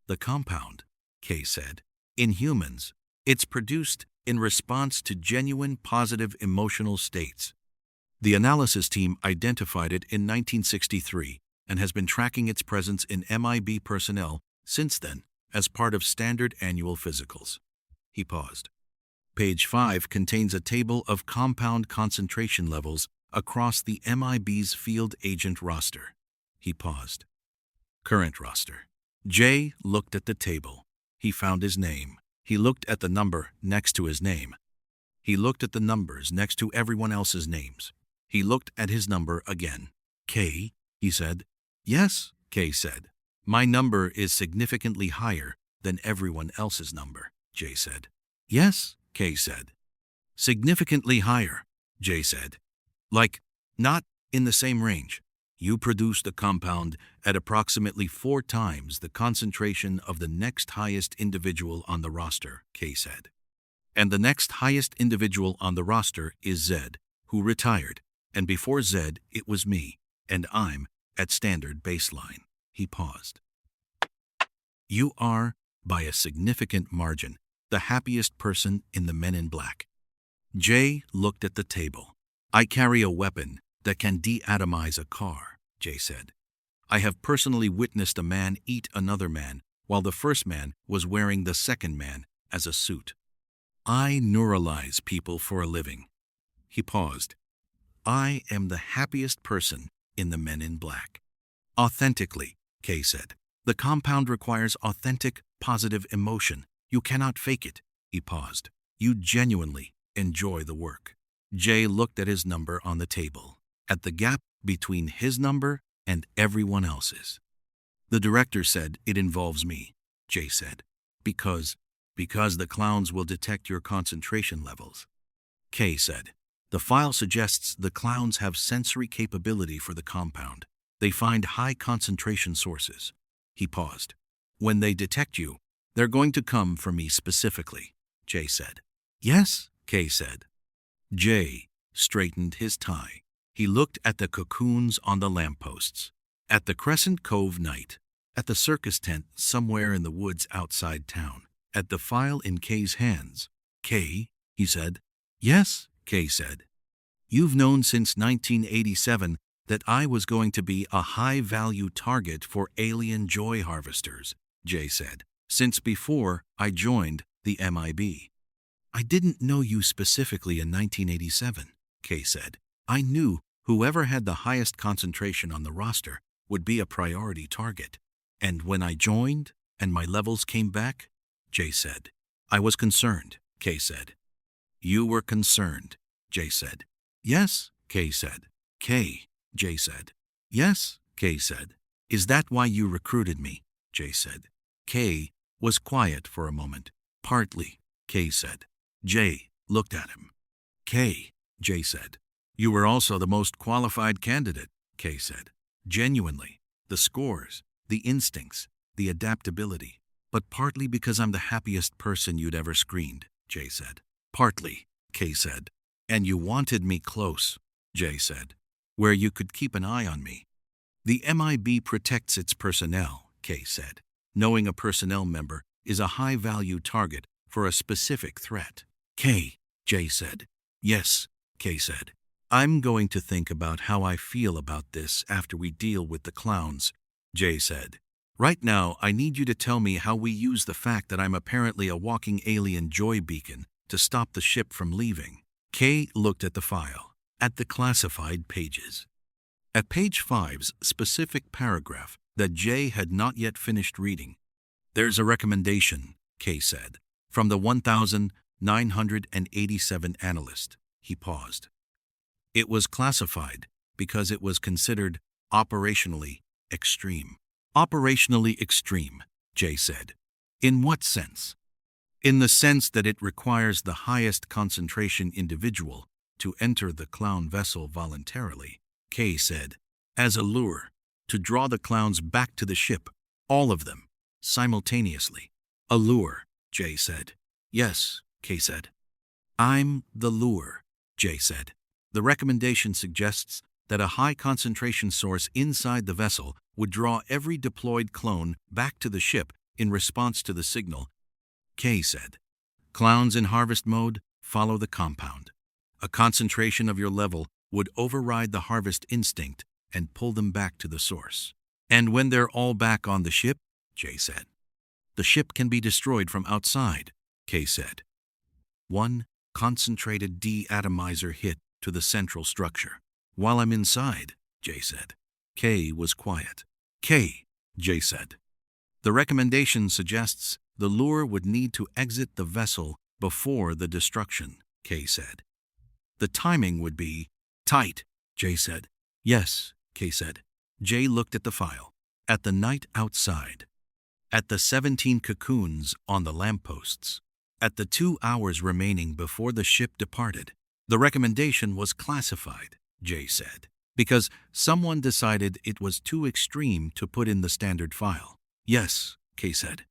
The compound, Kay said, in humans, it's produced in response to genuine positive emotional states. The analysis team identified it in 1963 and has been tracking its presence in MIB personnel since then as part of standard annual physicals. He paused. Page 5 contains a table of compound concentration levels across the MIB's field agent roster. He paused. Current roster. Jay looked at the table. He found his name. He looked at the number next to his name. He looked at the numbers next to everyone else's names. He looked at his number again. Kay, he said. Yes, Kay said. My number is significantly higher than everyone else's number, Jay said. Yes, Kay said. Significantly higher, Jay said. Like, not in the same range. You produce the compound at approximately 4 times the concentration of the next highest individual on the roster, Kay said. And the next highest individual on the roster is Zed, who retired. And before Zed, it was me, and I'm at standard baseline. He paused. You are, by a significant margin, the happiest person in the Men in Black. Jay looked at the table. I carry a weapon that can deatomize a car, Jay said. I have personally witnessed a man eat another man while the first man was wearing the second man as a suit. I neuralize people for a living. He paused. I am the happiest person in the Men in Black. Authentically, Kay said. The compound requires authentic, positive emotion. You cannot fake it. He paused. You genuinely enjoy the work. Jay looked at his number on the table, at the gap between his number and everyone else's. The director said, it involves me, Jay said, because the clowns will detect your concentration levels. Kay said, the file suggests the clowns have sensory capability for the compound. They find high concentration sources. He paused. When they detect you, they're going to come for me specifically, Jay said. Yes, Kay said. Jay straightened his tie. He looked at the cocoons on the lampposts, at the Crescent Cove night, at the circus tent somewhere in the woods outside town, at the file in Kay's hands. Kay, he said. Yes, Kay said. You've known since 1987 that I was going to be a high-value target for alien joy harvesters, Jay said, since before I joined the MIB. I didn't know you specifically in 1987, Kay said. I knew whoever had the highest concentration on the roster would be a priority target. And when I joined and my levels came back, Jay said, I was concerned, Kay said. You were concerned, Jay said. Yes, Kay said. Kay, Jay said. Yes, Kay said. Is that why you recruited me? Jay said. Kay was quiet for a moment. Partly, Kay said. Jay looked at him. Kay, Jay said. You were also the most qualified candidate, Kay said. Genuinely, the scores, the instincts, the adaptability. But partly because I'm the happiest person you'd ever screened, Jay said. Partly, Kay said. And you wanted me close, Jay said, where you could keep an eye on me. The MIB protects its personnel, Kay said. Knowing a personnel member is a high-value target for a specific threat. Kay, Jay said. Yes, Kay said. I'm going to think about how I feel about this after we deal with the clowns, Jay said. Right now, I need you to tell me how we use the fact that I'm apparently a walking alien joy beacon to stop the ship from leaving. K looked at the file, at the classified pages. At page 5's specific paragraph that J had not yet finished reading. "There's a recommendation," K said, "from the 1,987 analyst." He paused. It was classified because it was considered operationally extreme. Operationally extreme, J said. In what sense? In the sense that it requires the highest concentration individual to enter the clown vessel voluntarily, K said, as a lure, to draw the clowns back to the ship, all of them, simultaneously. A lure, J said. Yes, K said. I'm the lure, J said. The recommendation suggests that a high concentration source inside the vessel would draw every deployed clone back to the ship in response to the signal. K said, "Clowns in harvest mode follow the compound. A concentration of your level would override the harvest instinct and pull them back to the source. And when they're all back on the ship," J said, "the ship can be destroyed from outside," K said. One concentrated de-atomizer hit to the central structure. "While I'm inside," J said. K was quiet. "K," J said. "The recommendation suggests the lure would need to exit the vessel before the destruction," K said. "The timing would be tight," J said. "Yes," K said. J looked at the file, at the night outside, at the 17 cocoons on the lampposts, at the 2 hours remaining before the ship departed. The recommendation was classified, J said, because someone decided it was too extreme to put in the standard file. Yes, K said.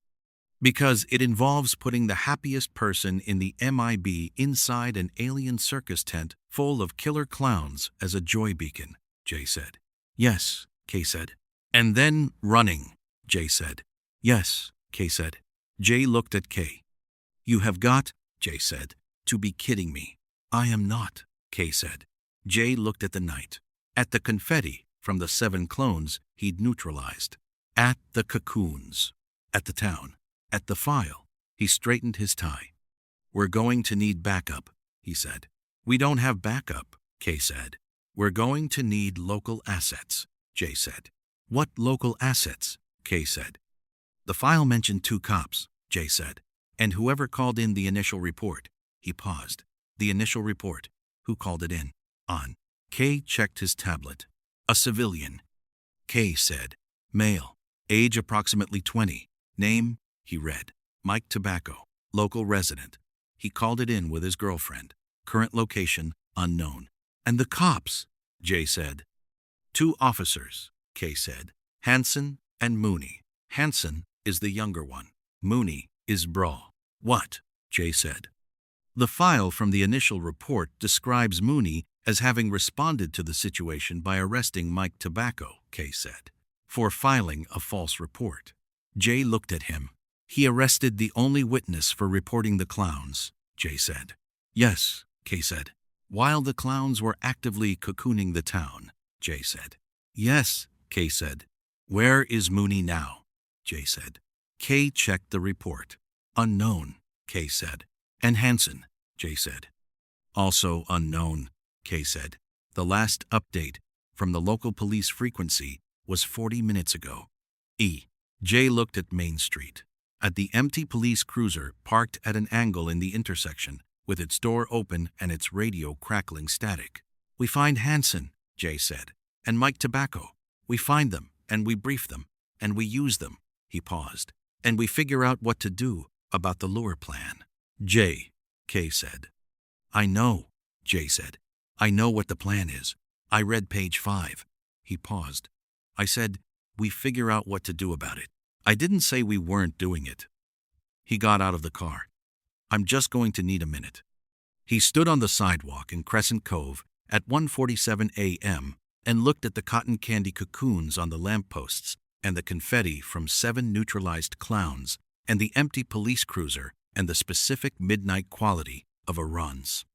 Because it involves putting the happiest person in the MIB inside an alien circus tent full of killer clowns as a joy beacon, J said. Yes, K said. And then running, J said. Yes, K said. J looked at K. You have got, J said, to be kidding me. I am not, K said. J looked at the night, at the confetti from the 7 clones he'd neutralized, at the cocoons, at the town, at the file. He straightened his tie. We're going to need backup, he said. We don't have backup, K said. We're going to need local assets, J said. What local assets? K said. The file mentioned 2 cops, J said, and whoever called in the initial report. He paused. The initial report. Who called it in? On. K checked his tablet. A civilian. K said. Male. Age approximately 20. Name, he read. Mike Tobacco. Local resident. He called it in with his girlfriend. Current location, unknown. And the cops, J said. 2 officers, K said. Hansen and Mooney. Hansen is the younger one. Mooney is Brawl. What? J said. The file from the initial report describes Mooney as having responded to the situation by arresting Mike Tobacco, K said, for filing a false report. J looked at him. He arrested the only witness for reporting the clowns, J said. Yes, K said. While the clowns were actively cocooning the town, J said. Yes, K said. Where is Mooney now? J said. K checked the report. Unknown, K said. And Hansen, J said. Also unknown, K said. The last update from the local police frequency was 40 minutes ago. J looked at Main Street, at the empty police cruiser parked at an angle in the intersection, with its door open and its radio crackling static. We find Hansen, J said, and Mike Tobacco. We find them, and we brief them, and we use them. He paused. And we figure out what to do about the lure plan. J, K said. I know, J said. I know what the plan is. I read page 5. He paused. I said, we figure out what to do about it. I didn't say we weren't doing it. He got out of the car. I'm just going to need a minute. He stood on the sidewalk in Crescent Cove at 1:47 a.m. and looked at the cotton candy cocoons on the lampposts and the confetti from 7 neutralized clowns and the empty police cruiser and the specific midnight quality of a runs.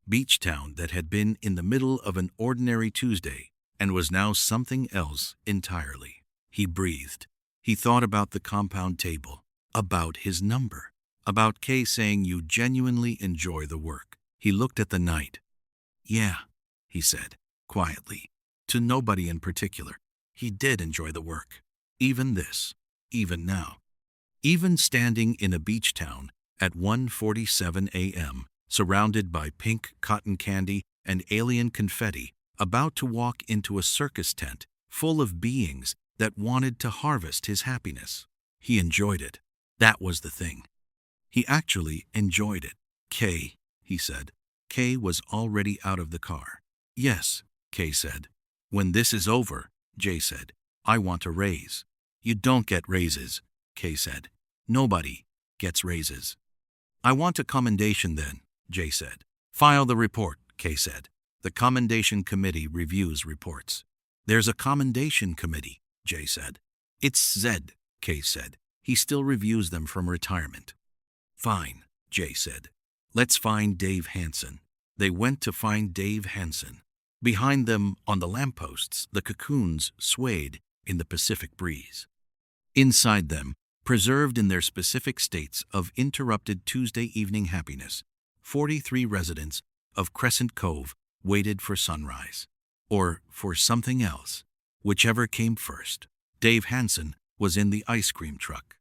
Beach town that had been in the middle of an ordinary Tuesday and was now something else entirely. He breathed. He thought about the compound table, about his number. About Kay saying you genuinely enjoy the work. He looked at the night. Yeah, he said, quietly, to nobody in particular. He did enjoy the work. Even this, even now. Even standing in a beach town at 1:47 a.m., surrounded by pink cotton candy and alien confetti, about to walk into a circus tent full of beings that wanted to harvest his happiness. He enjoyed it. That was the thing. He actually enjoyed it. Kay, he said. Kay was already out of the car. Yes, Kay said. When this is over, Jay said, I want a raise. You don't get raises, Kay said. Nobody gets raises. I want a commendation then, Jay said. File the report, Kay said. The commendation committee reviews reports. There's a commendation committee, Jay said. It's Zed, Kay said. He still reviews them from retirement. Fine, Jay said. Let's find Dave Hansen. They went to find Dave Hansen. Behind them, on the lampposts, the cocoons swayed in the Pacific breeze. Inside them, preserved in their specific states of interrupted Tuesday evening happiness, 43 residents of Crescent Cove waited for sunrise. Or for something else, whichever came first. Dave Hansen was in the ice cream truck.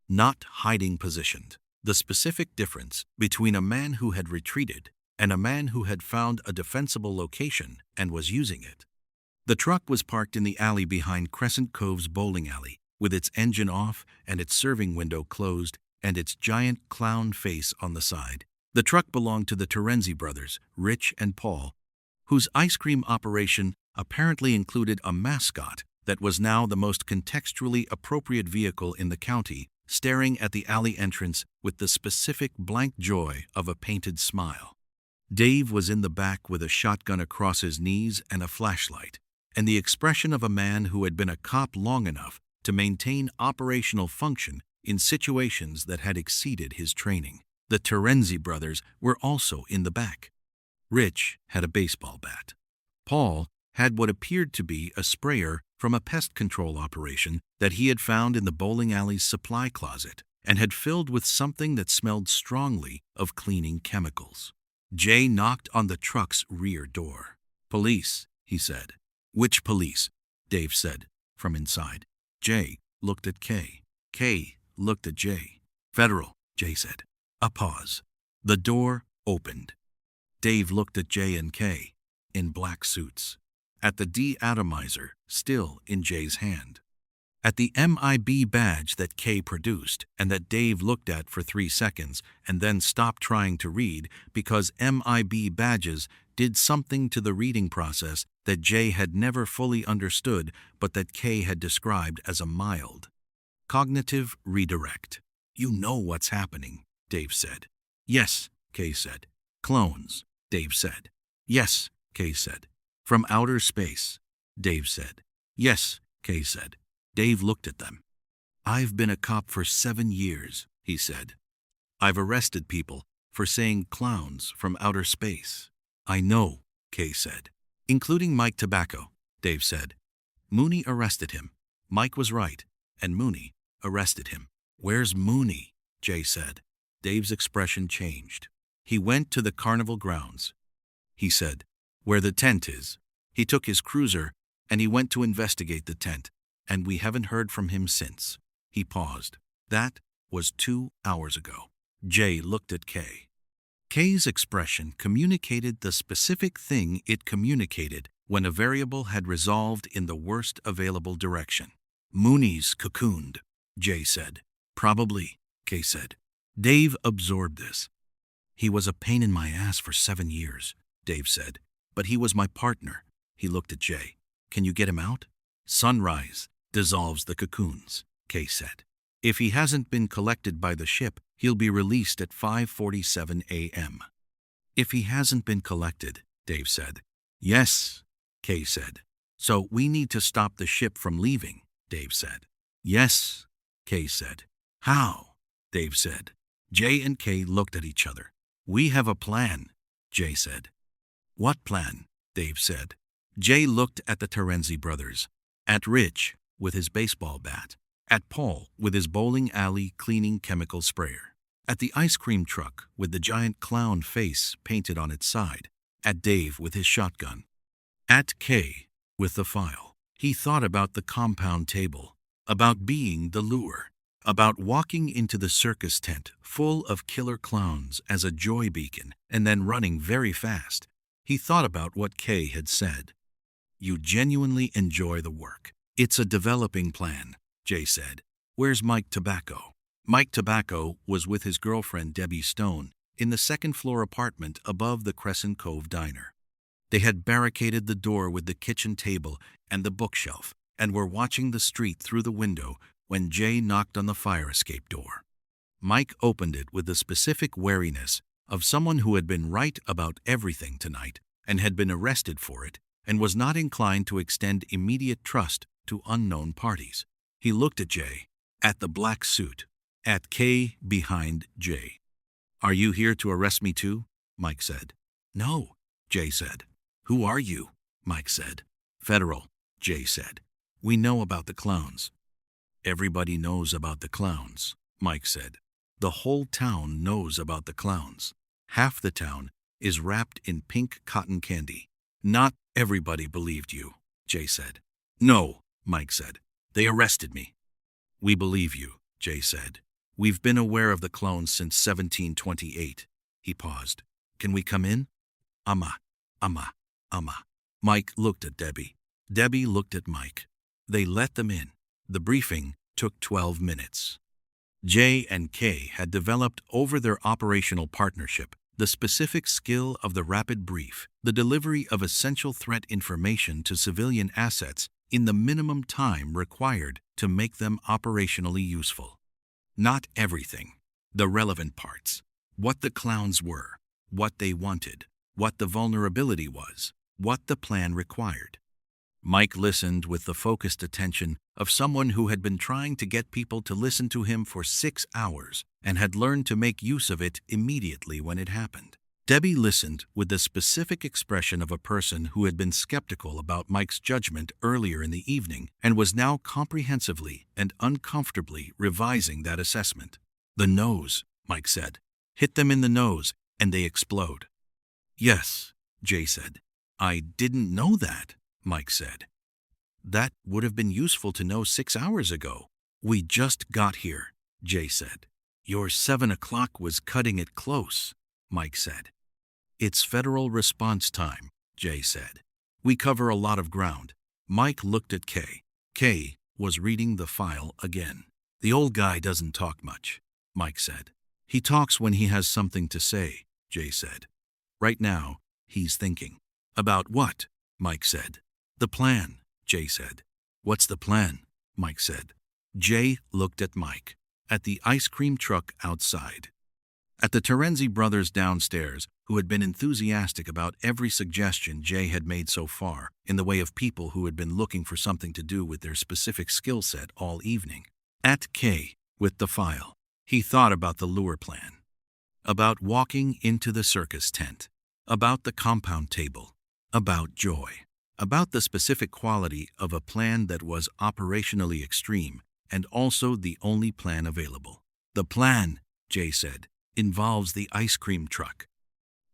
Not hiding positioned. The specific difference between a man who had retreated and a man who had found a defensible location and was using it. The truck was parked in the alley behind Crescent Cove's bowling alley, with its engine off and its serving window closed and its giant clown face on the side. The truck belonged to the Terenzi brothers, Rich and Paul, whose ice cream operation apparently included a mascot that was now the most contextually appropriate vehicle in the county, staring at the alley entrance with the specific blank joy of a painted smile. Dave was in the back with a shotgun across his knees and a flashlight, and the expression of a man who had been a cop long enough to maintain operational function in situations that had exceeded his training. The Terenzi brothers were also in the back. Rich had a baseball bat. Paul had what appeared to be a sprayer from a pest control operation that he had found in the bowling alley's supply closet and had filled with something that smelled strongly of cleaning chemicals. Jay knocked on the truck's rear door. Police, he said. Which police? Dave said, from inside. Jay looked at Kay. Kay looked at Jay. Federal, Jay said. A pause. The door opened. Dave looked at Jay and Kay, in black suits, at the de-atomizer still in Jay's hand, at the MIB badge that Kay produced and that Dave looked at for 3 seconds and then stopped trying to read because MIB badges did something to the reading process that Jay had never fully understood but that Kay had described as a mild cognitive redirect. You know what's happening, Dave said. Yes, Kay said. Clones, Dave said. Yes, Kay said. From outer space, Dave said. Yes, Kay said. Dave looked at them. I've been a cop for 7 years, he said. I've arrested people for saying clowns from outer space. I know, Kay said. Including Mike Tobacco, Dave said. Mooney arrested him. Mike was right, and Mooney arrested him. Where's Mooney? Jay said. Dave's expression changed. He went to the carnival grounds. He said, where the tent is. He took his cruiser, and he went to investigate the tent, and we haven't heard from him since. He paused. That was 2 hours ago. Jay looked at Kay. Kay's expression communicated the specific thing it communicated when a variable had resolved in the worst available direction. Mooney's cocooned, Jay said. Probably, Kay said. Dave absorbed this. He was a pain in my ass for 7 years, Dave said. But he was my partner. He looked at Jay. Can you get him out? Sunrise dissolves the cocoons, Kay said. If he hasn't been collected by the ship, he'll be released at 5:47 a.m. If he hasn't been collected, Dave said. Yes, Kay said. So we need to stop the ship from leaving, Dave said. Yes, Kay said. How? Dave said. Jay and Kay looked at each other. We have a plan, Jay said. What plan? Dave said. Jay looked at the Terenzi brothers, at Rich with his baseball bat, at Paul with his bowling alley cleaning chemical sprayer. At the ice cream truck with the giant clown face painted on its side. At Dave with his shotgun. At Kay with the file. He thought about the compound table, about being the lure, about walking into the circus tent full of killer clowns as a joy beacon and then running very fast. He thought about what Kay had said. You genuinely enjoy the work. It's a developing plan, Jay said. Where's Mike Tobacco? Mike Tobacco was with his girlfriend Debbie Stone in the second-floor apartment above the Crescent Cove diner. They had barricaded the door with the kitchen table and the bookshelf and were watching the street through the window when Jay knocked on the fire escape door. Mike opened it with the specific wariness of someone who had been right about everything tonight and had been arrested for it and was not inclined to extend immediate trust to unknown parties. He looked at Jay, at the black suit, at Kay behind Jay. Are you here to arrest me too? Mike said. No, Jay said. Who are you? Mike said. Federal, Jay said. We know about the clowns. Everybody knows about the clowns, Mike said. The whole town knows about the clowns. Half the town is wrapped in pink cotton candy. Not everybody believed you, Jay said. No, Mike said. They arrested me. We believe you, Jay said. We've been aware of the clones since 1728. He paused. Can we come in? Amma. Mike looked at Debbie. Debbie looked at Mike. They let them in. The briefing took 12 minutes. Jay and Kay had developed over their operational partnership the specific skill of the rapid brief, the delivery of essential threat information to civilian assets in the minimum time required to make them operationally useful. Not everything, the relevant parts, what the clowns were, what they wanted, what the vulnerability was, what the plan required. Mike listened with the focused attention of someone who had been trying to get people to listen to him for 6 hours and had learned to make use of it immediately when it happened. Debbie listened with the specific expression of a person who had been skeptical about Mike's judgment earlier in the evening and was now comprehensively and uncomfortably revising that assessment. The nose, Mike said. Hit them in the nose and they explode. Yes, Jay said. I didn't know that, Mike said. That would have been useful to know 6 hours ago. We just got here, Jay said. Your 7 o'clock was cutting it close, Mike said. It's federal response time, Jay said. We cover a lot of ground. Mike looked at Kay. Kay was reading the file again. The old guy doesn't talk much, Mike said. He talks when he has something to say, Jay said. Right now, he's thinking. About what? Mike said. The plan, Jay said. What's the plan? Mike said. Jay looked at Mike, at the ice cream truck outside, at the Terenzi brothers downstairs, who had been enthusiastic about every suggestion Jay had made so far in the way of people who had been looking for something to do with their specific skill set all evening. At Kay, with the file, he thought about the lure plan, about walking into the circus tent, about the compound table, about joy, about the specific quality of a plan that was operationally extreme and also the only plan available. The plan, Jay said, involves the ice cream truck.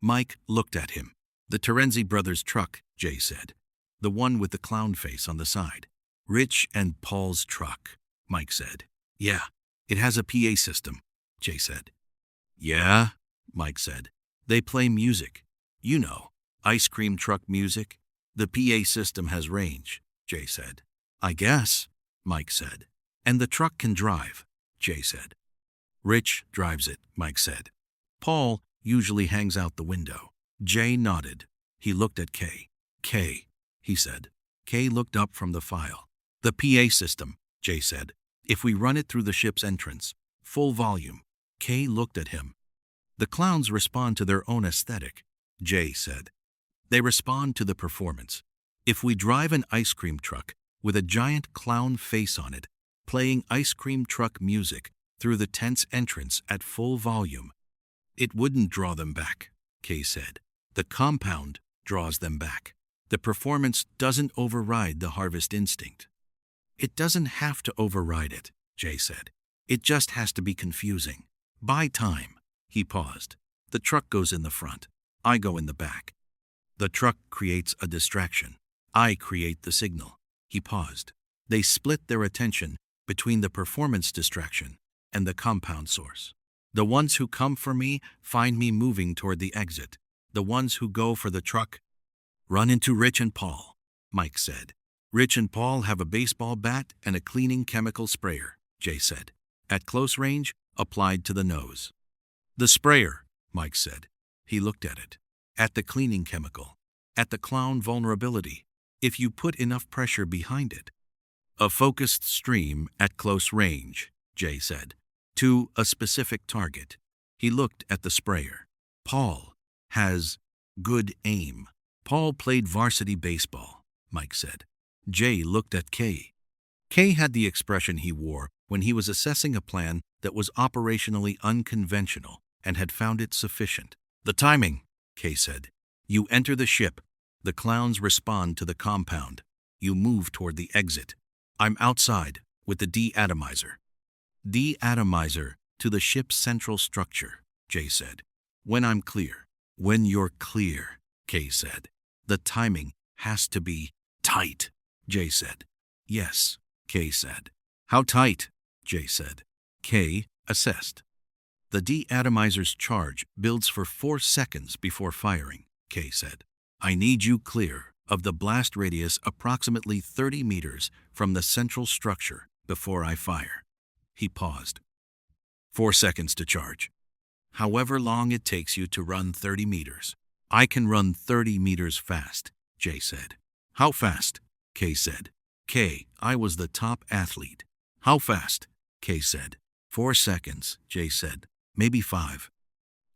Mike looked at him. The Terenzi brothers' truck, Jay said. The one with the clown face on the side. Rich and Paul's truck, Mike said. Yeah, it has a PA system, Jay said. Yeah, Mike said. They play music. You know, ice cream truck music. The PA system has range, Jay said. I guess, Mike said. And the truck can drive, Jay said. Rich drives it, Mike said. Paul usually hangs out the window. Jay nodded. He looked at Kay. Kay, he said. Kay looked up from the file. The PA system, Jay said. If we run it through the ship's entrance, full volume. Kay looked at him. The clowns respond to their own aesthetic, Jay said. They respond to the performance. If we drive an ice cream truck with a giant clown face on it, playing ice cream truck music through the tent's entrance at full volume, it wouldn't draw them back, Kay said. The compound draws them back. The performance doesn't override the harvest instinct. It doesn't have to override it, Jay said. It just has to be confusing. Buy time. He paused. The truck goes in the front. I go in the back. The truck creates a distraction. I create the signal. He paused. They split their attention between the performance distraction and the compound source. The ones who come for me find me moving toward the exit. The ones who go for the truck run into Rich and Paul, Mike said. Rich and Paul have a baseball bat and a cleaning chemical sprayer, Jay said. At close range, applied to the nose. The sprayer, Mike said. He looked at it. At the cleaning chemical. At the clown vulnerability. If you put enough pressure behind it. A focused stream at close range, Jay said. To a specific target. He looked at the sprayer. Paul has good aim. Paul played varsity baseball, Mike said. Jay looked at Kay. Kay had the expression he wore when he was assessing a plan that was operationally unconventional and had found it sufficient. The timing, Kay said. You enter the ship. The clowns respond to the compound. You move toward the exit. I'm outside with the de-atomizer. De-atomizer to the ship's central structure, Jay said. When I'm clear. When you're clear, Kay said. The timing has to be tight, Jay said. Yes, Kay said. How tight? Jay said. Kay assessed. The de-atomizer's charge builds for 4 seconds before firing, Kay said. I need you clear of the blast radius approximately 30 meters from the central structure before I fire. He paused. 4 seconds to charge. However long it takes you to run 30 meters. I can run 30 meters fast, Jay said. How fast? Kay said. Kay, I was the top athlete. How fast? Kay said. 4 seconds, Jay said. Maybe 5.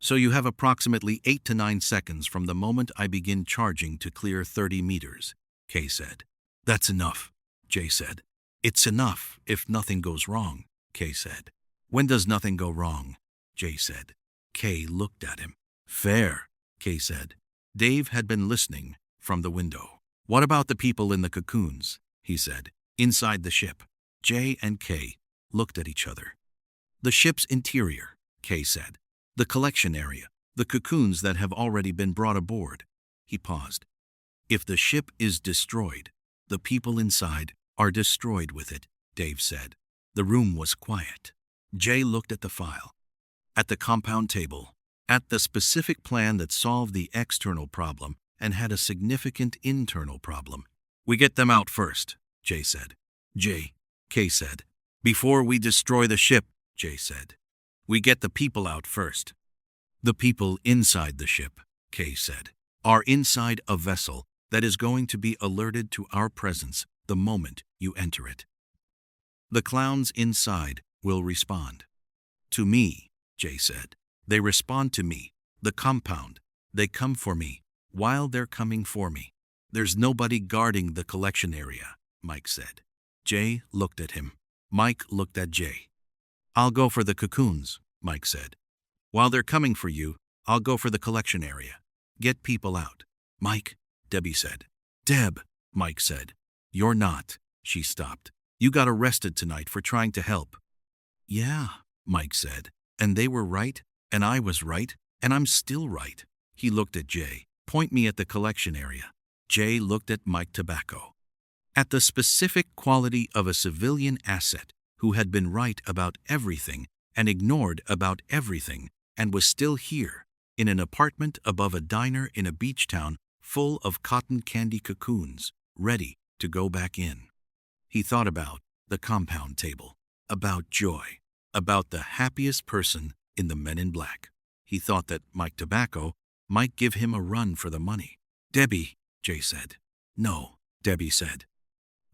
So you have approximately 8 to 9 seconds from the moment I begin charging to clear 30 meters, Kay said. That's enough, Jay said. It's enough if nothing goes wrong, Kay said. When does nothing go wrong? Jay said. Kay looked at him. Fair, Kay said. Dave had been listening from the window. What about the people in the cocoons? He said. Inside the ship. Jay and Kay looked at each other. The ship's interior, Kay said. The collection area. The cocoons that have already been brought aboard. He paused. If the ship is destroyed, the people inside are destroyed with it, Dave said. The room was quiet. Jay looked at the file. At the compound table. At the specific plan that solved the external problem and had a significant internal problem. We get them out first, Jay said. Jay, Kay said. Before we destroy the ship, Jay said. We get the people out first. The people inside the ship, Kay said, are inside a vessel that is going to be alerted to our presence the moment you enter it. The clowns inside will respond. To me, Jay said. They respond to me, the compound. They come for me, while they're coming for me. There's nobody guarding the collection area, Mike said. Jay looked at him. Mike looked at Jay. I'll go for the cocoons, Mike said. While they're coming for you, I'll go for the collection area. Get people out. Mike, Debbie said. Deb, Mike said. You're not. She stopped. You got arrested tonight for trying to help. Yeah, Mike said. And they were right, and I was right, and I'm still right. He looked at Jay. Point me at the collection area. Jay looked at Mike Tobacco. At the specific quality of a civilian asset who had been right about everything and ignored about everything and was still here, in an apartment above a diner in a beach town full of cotton candy cocoons, ready to go back in. He thought about the compound table, about Joy, about the happiest person in the Men in Black. He thought that Mike Tobacco might give him a run for the money. Debbie, Jay said. No, Debbie said.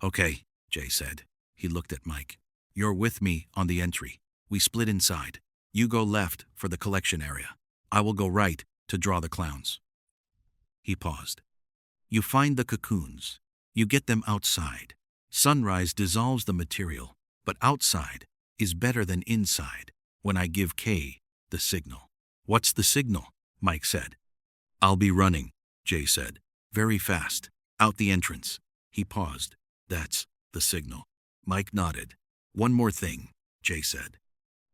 Okay, Jay said. He looked at Mike. You're with me on the entry. We split inside. You go left for the collection area. I will go right to draw the clowns. He paused. You find the cocoons. You get them outside. Sunrise dissolves the material, but outside is better than inside when I give Kay the signal. What's the signal? Mike said. I'll be running, Jay said. Very fast. Out the entrance. He paused. That's the signal. Mike nodded. One more thing, Jay said.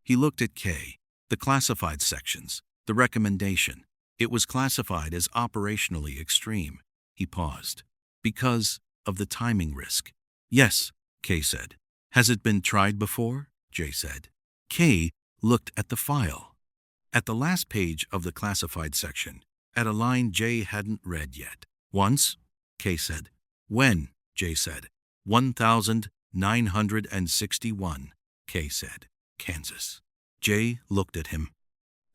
He looked at Kay. The classified sections. The recommendation. It was classified as operationally extreme. He paused. Because of the timing risk. Yes, Kay said. Has it been tried before? Jay said. Kay looked at the file. At the last page of the classified section, at a line Jay hadn't read yet. Once, Kay said. When? Jay said. 1961, Kay said. Kansas. Jay looked at him.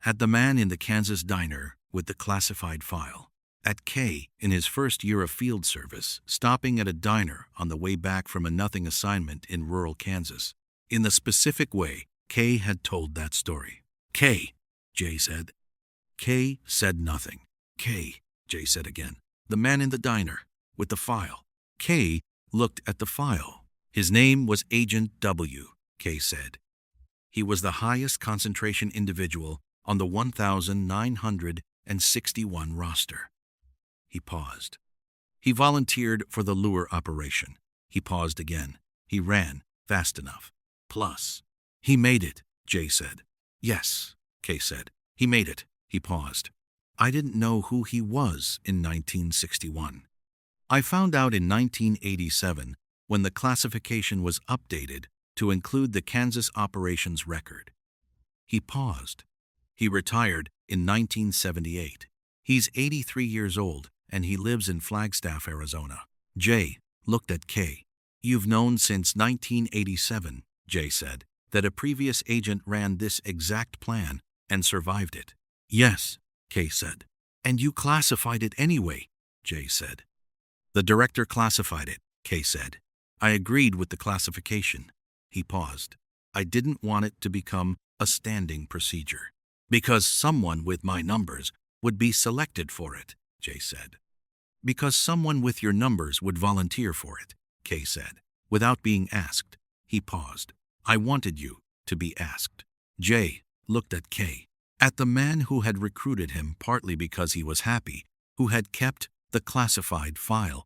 At the man in the Kansas diner with the classified file. At Kay in his first year of field service, stopping at a diner on the way back from a nothing assignment in rural Kansas. In the specific way Kay had told that story. Kay, Jay said. Kay said nothing. Kay, Jay said again. The man in the diner with the file. Kay looked at the file. His name was Agent W, Kay said. He was the highest concentration individual on the 1961 roster. He paused. He volunteered for the lure operation. He paused again. He ran fast enough. Plus, he made it, Jay said. Yes, Kay said. He made it. He paused. I didn't know who he was in 1961. I found out in 1987 when the classification was updated to include the Kansas operations record. He paused. He retired in 1978. He's 83 years old and he lives in Flagstaff, Arizona. Jay looked at Kay. You've known since 1987, Jay said, that a previous agent ran this exact plan and survived it. Yes, Kay said. And you classified it anyway, Jay said. The director classified it, Kay said. I agreed with the classification. He paused. I didn't want it to become a standing procedure. Because someone with my numbers would be selected for it, Jay said. Because someone with your numbers would volunteer for it, Kay said. Without being asked, he paused. I wanted you to be asked. Jay looked at Kay. At the man who had recruited him partly because he was happy, who had kept the classified file,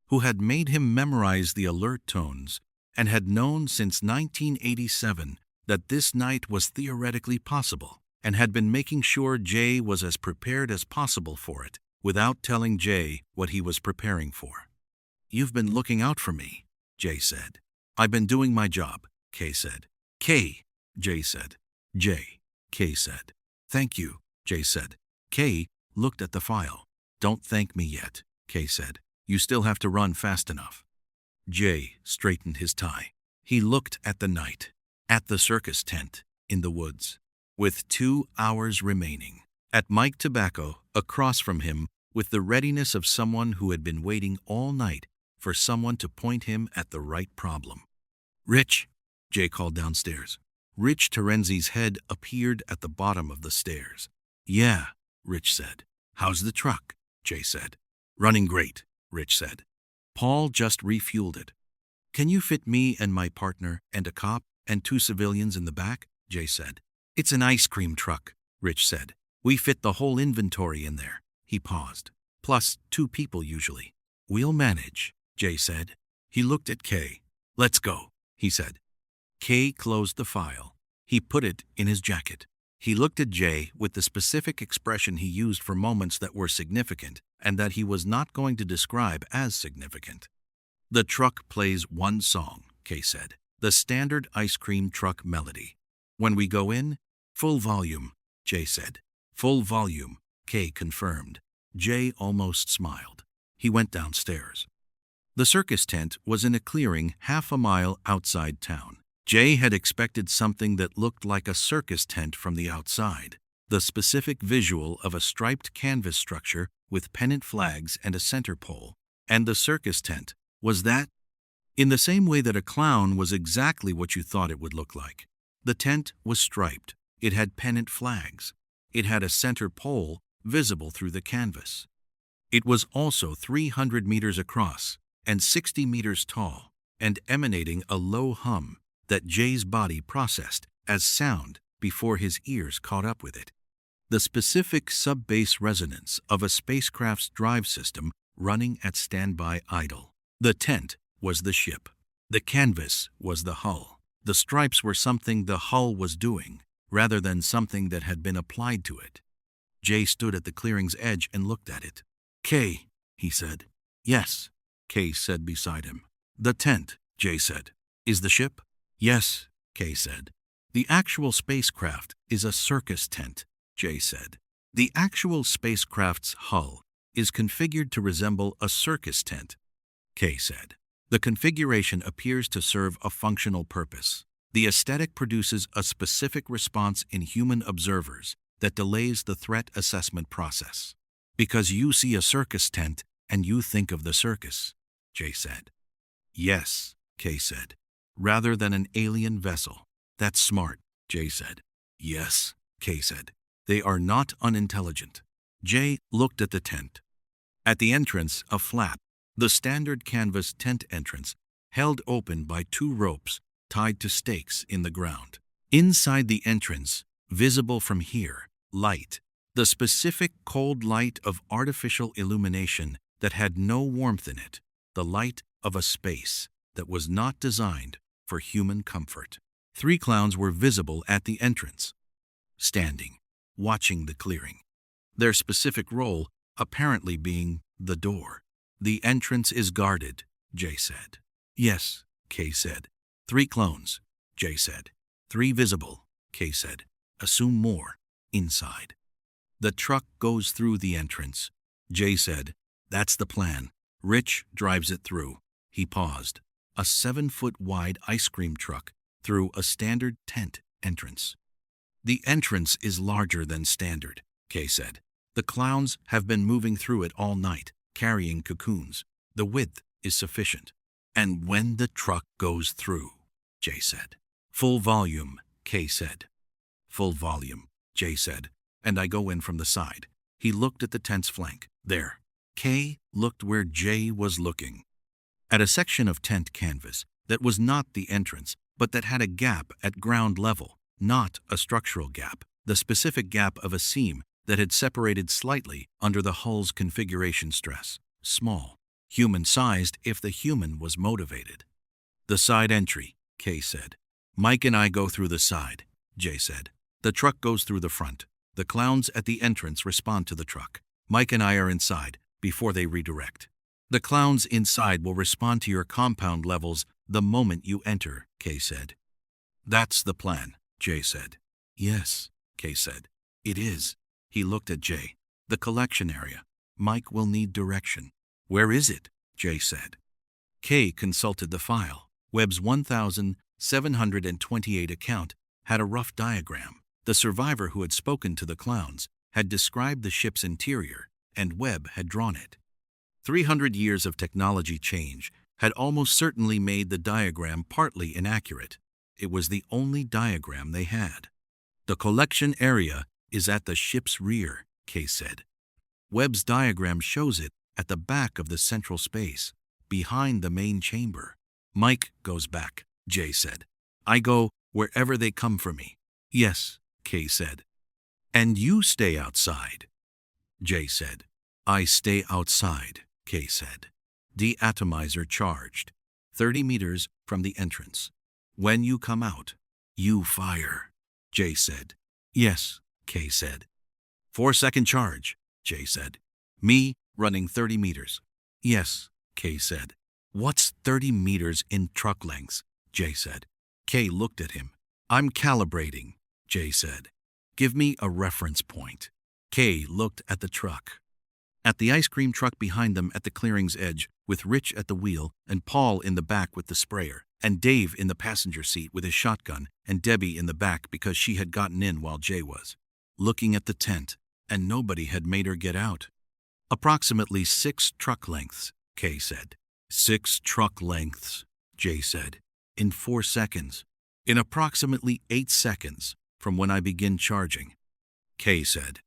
who had made him memorize the alert tones, and had known since 1987 that this night was theoretically possible, and had been making sure Jay was as prepared as possible for it, without telling Jay what he was preparing for. You've been looking out for me, Jay said. I've been doing my job, Kay said. Kay, Jay said. Jay, Kay said. Thank you, Jay said. Kay looked at the file. Don't thank me yet, Kay said. You still have to run fast enough. Jay straightened his tie. He looked at the night, at the circus tent in the woods, with 2 hours remaining, at Mike Tobacco across from him with the readiness of someone who had been waiting all night for someone to point him at the right problem. Rich, Jay called downstairs. Rich Terenzi's head appeared at the bottom of the stairs. Yeah, Rich said. How's the truck? Jay said. Running great, Rich said. Paul just refueled it. Can you fit me and my partner and a cop and 2 civilians in the back? Jay said. It's an ice cream truck, Rich said. We fit the whole inventory in there. He paused. Plus 2 people usually. We'll manage, Jay said. He looked at Kay. Let's go, he said. Kay closed the file. He put it in his jacket. He looked at Jay with the specific expression he used for moments that were significant and that he was not going to describe as significant. The truck plays one song, Kay said. The standard ice cream truck melody. When we go in, full volume, Jay said. Full volume, Kay confirmed. Jay almost smiled. He went downstairs. The circus tent was in a clearing half a mile outside town. Jay had expected something that looked like a circus tent from the outside. The specific visual of a striped canvas structure with pennant flags and a center pole. And the circus tent was that. In the same way that a clown was exactly what you thought it would look like. The tent was striped. It had pennant flags. It had a center pole visible through the canvas. It was also 300 meters across and 60 meters tall and emanating a low hum that Jay's body processed as sound before his ears caught up with it. The specific sub-bass resonance of a spacecraft's drive system running at standby idle. The tent was the ship. The canvas was the hull. The stripes were something the hull was doing. rather than something that had been applied to it. Jay stood at the clearing's edge and looked at it. "Kay," he said. "Yes," Kay said beside him. "The tent," Jay said. "Is the ship?" "Yes," Kay said. "The actual spacecraft is a circus tent," Jay said. "The actual spacecraft's hull is configured to resemble a circus tent," Kay said. "The configuration appears to serve a functional purpose. The aesthetic produces a specific response in human observers that delays the threat assessment process. Because you see a circus tent and you think of the circus," Jay said. "Yes," Kay said. "Rather than an alien vessel." "That's smart," Jay said. "Yes," Kay said. "They are not unintelligent." Jay looked at the tent. At the entrance, a flap, the standard canvas tent entrance, held open by 2 ropes tied to stakes in the ground. Inside the entrance, visible from here, light, the specific cold light of artificial illumination that had no warmth in it, the light of a space that was not designed for human comfort. 3 clowns were visible at the entrance, standing, watching the clearing. Their specific role apparently being the door. "The entrance is guarded," Jay said. "Yes," Kay said. 3 clones, Jay said. 3 visible, Kay said. "Assume more, inside." "The truck goes through the entrance," Jay said. "That's the plan. Rich drives it through." He paused. "A 7-foot wide ice cream truck through a standard tent entrance." "The entrance is larger than standard," Kay said. "The clowns have been moving through it all night, carrying cocoons. The width is sufficient." "And when the truck goes through," Jay said. "Full volume," Kay said. "Full volume," Jay said, "and I go in from the side." He looked at the tent's flank. "There." Kay looked where Jay was looking. At a section of tent canvas that was not the entrance, but that had a gap at ground level, not a structural gap, the specific gap of a seam that had separated slightly under the hull's configuration stress. Small. Human-sized if the human was motivated. "The side entry," Kay said. "Mike and I go through the side," Jay said. "The truck goes through the front. The clowns at the entrance respond to the truck. Mike and I are inside before they redirect. The clowns inside will respond to your compound levels the moment you enter," Kay said. "That's the plan," Jay said. "Yes," Kay said. "It is." He looked at Jay. "The collection area. Mike will need direction." "Where is it?" Jay said. Kay consulted the file. Webb's 1728 account had a rough diagram. The survivor who had spoken to the clowns had described the ship's interior, and Webb had drawn it. 300 years of technology change had almost certainly made the diagram partly inaccurate. It was the only diagram they had. "The collection area is at the ship's rear," Kay said. "Webb's diagram shows it at the back of the central space, behind the main chamber." "Mike goes back," Jay said. "I go wherever they come for me." "Yes," Kay said. "And you stay outside," Jay said. "I stay outside," Kay said. "Deatomizer charged, 30 meters from the entrance. When you come out, you fire," Jay said. "Yes," Kay said. 4-second charge," Jay said. "Me running 30 meters. "Yes," Kay said. "What's 30 meters in truck lengths?" Jay said. Kay looked at him. "I'm calibrating," Jay said. "Give me a reference point." Kay looked at the truck. At the ice cream truck behind them at the clearing's edge, with Rich at the wheel and Paul in the back with the sprayer, and Dave in the passenger seat with his shotgun, and Debbie in the back because she had gotten in while Jay was. Looking at the tent, and nobody had made her get out. "Approximately 6 truck lengths," Kay said. 6 truck lengths," Jay said. "In 4 seconds. In approximately 8 seconds from when I begin charging," Kay said.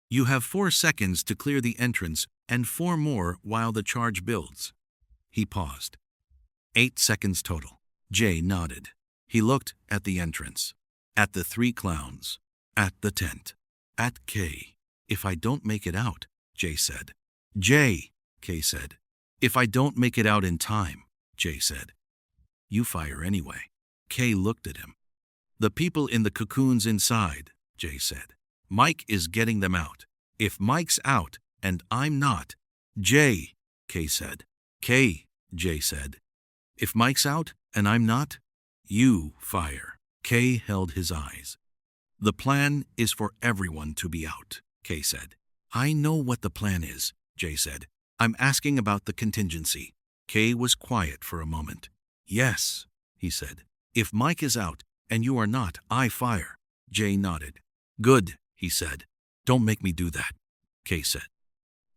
"You have 4 seconds to clear the entrance and 4 more while the charge builds." He paused. 8 seconds total. Jay nodded. He looked at the entrance, at the 3 clowns, at the tent, at Kay. "If I don't make it out," Jay said. "Jay," Kay said. "If I don't make it out in time," Jay said. "You fire anyway." Kay looked at him. The people in the cocoons inside, Jay said. Mike is getting them out. If Mike's out and I'm not, Jay, Kay said. Kay, Jay said. If Mike's out and I'm not, you fire. Kay held his eyes. The plan is for everyone to be out, Kay said. I know what the plan is, Jay said. I'm asking about the contingency. Kay was quiet for a moment. Yes, he said. If Mike is out and you are not, I fire. Jay nodded. Good, he said. Don't make me do that, Kay said.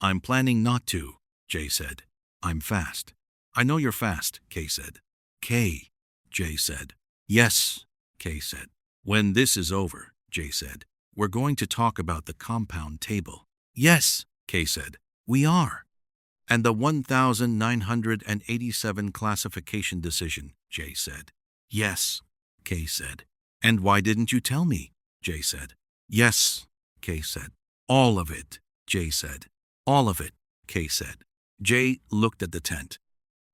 I'm planning not to, Jay said. I'm fast. I know you're fast, Kay said. Kay, Jay said. Yes, Kay said. When this is over, Jay said, we're going to talk about the compound table. Yes, Kay said. We are. And the 1987 classification decision, Jay said. Yes, Kay said. And why didn't you tell me? Jay said. Yes, Kay said. All of it, Jay said. All of it, Kay said. Jay looked at the tent.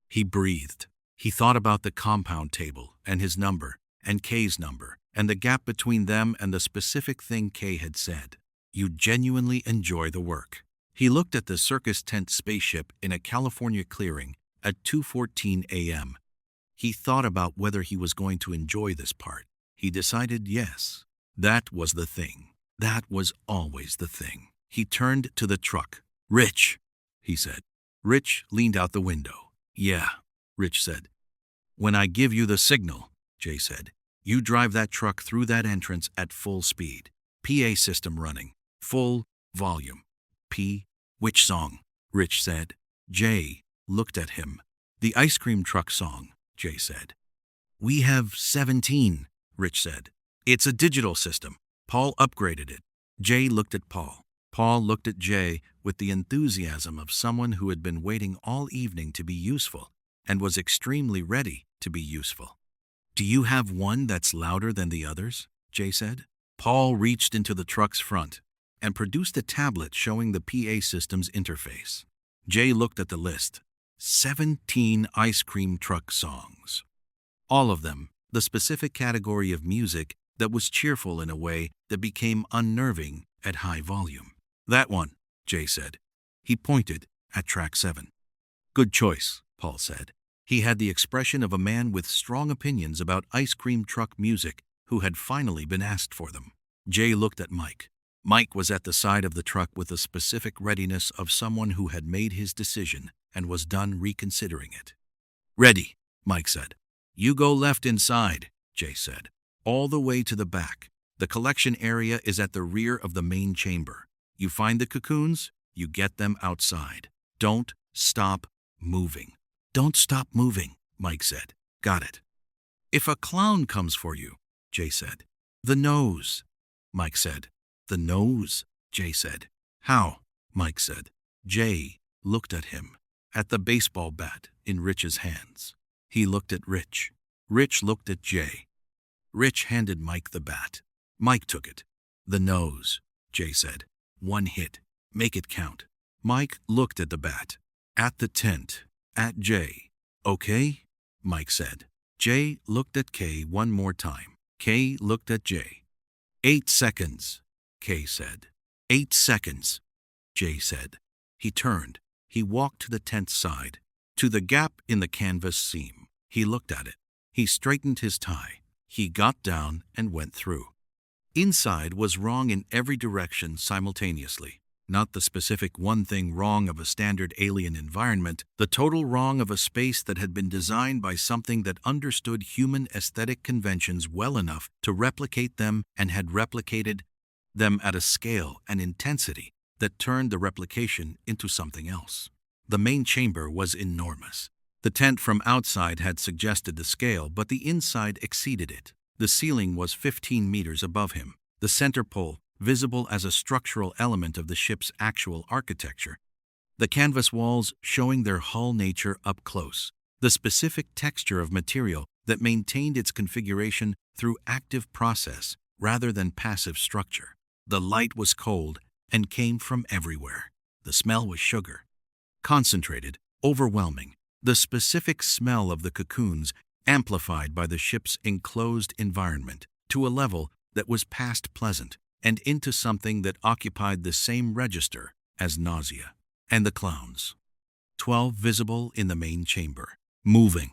He breathed. He thought about the compound table and his number and Kay's number and the gap between them and the specific thing Kay had said. You genuinely enjoy the work. He looked at the circus tent spaceship in a California clearing at 2:14 a.m. He thought about whether he was going to enjoy this part. He decided yes. That was the thing. That was always the thing. He turned to the truck. Rich, he said. Rich leaned out the window. Yeah, Rich said. When I give you the signal, Jay said, you drive that truck through that entrance at full speed. PA system running. Full volume. Which song? Rich said. Jay looked at him. The ice cream truck song, Jay said. We have 17, Rich said. It's a digital system. Paul upgraded it. Jay looked at Paul. Paul looked at Jay with the enthusiasm of someone who had been waiting all evening to be useful and was extremely ready to be useful. Do you have one that's louder than the others? Jay said. Paul reached into the truck's front and produced a tablet showing the PA system's interface. Jay looked at the list. 17 ice cream truck songs. All of them, the specific category of music that was cheerful in a way that became unnerving at high volume. That one, Jay said. He pointed at track 7. Good choice, Paul said. He had the expression of a man with strong opinions about ice cream truck music who had finally been asked for them. Jay looked at Mike. Mike was at the side of the truck with the specific readiness of someone who had made his decision and was done reconsidering it. Ready, Mike said. You go left inside, Jay said. All the way to the back. The collection area is at the rear of the main chamber. You find the cocoons, you get them outside. Don't stop moving. Don't stop moving, Mike said. Got it. If a clown comes for you, Jay said. The nose, Mike said. The nose, Jay said. How? Mike said. Jay looked at him, at the baseball bat in Rich's hands. He looked at Rich. Rich looked at Jay. Rich handed Mike the bat. Mike took it. The nose, Jay said. 1 hit. Make it count. Mike looked at the bat, at the tent, at Jay. Okay? Mike said. Jay looked at Kay one more time. Kay looked at Jay. 8 seconds, Kay said. 8 seconds, Jay said. He turned. He walked to the tent side, to the gap in the canvas seam. He looked at it. He straightened his tie. He got down and went through. Inside was wrong in every direction simultaneously. Not the specific one thing wrong of a standard alien environment, the total wrong of a space that had been designed by something that understood human aesthetic conventions well enough to replicate them and had replicated them at a scale and intensity that turned the replication into something else. The main chamber was enormous. The tent from outside had suggested the scale, but the inside exceeded it. The ceiling was 15 meters above him. The center pole, visible as a structural element of the ship's actual architecture. The canvas walls showing their hull nature up close. The specific texture of material that maintained its configuration through active process rather than passive structure. The light was cold and came from everywhere. The smell was sugar. Concentrated, overwhelming. The specific smell of the cocoons amplified by the ship's enclosed environment. to a level that was past pleasant, and into something that occupied the same register as nausea. And the clowns. 12 visible in the main chamber, moving,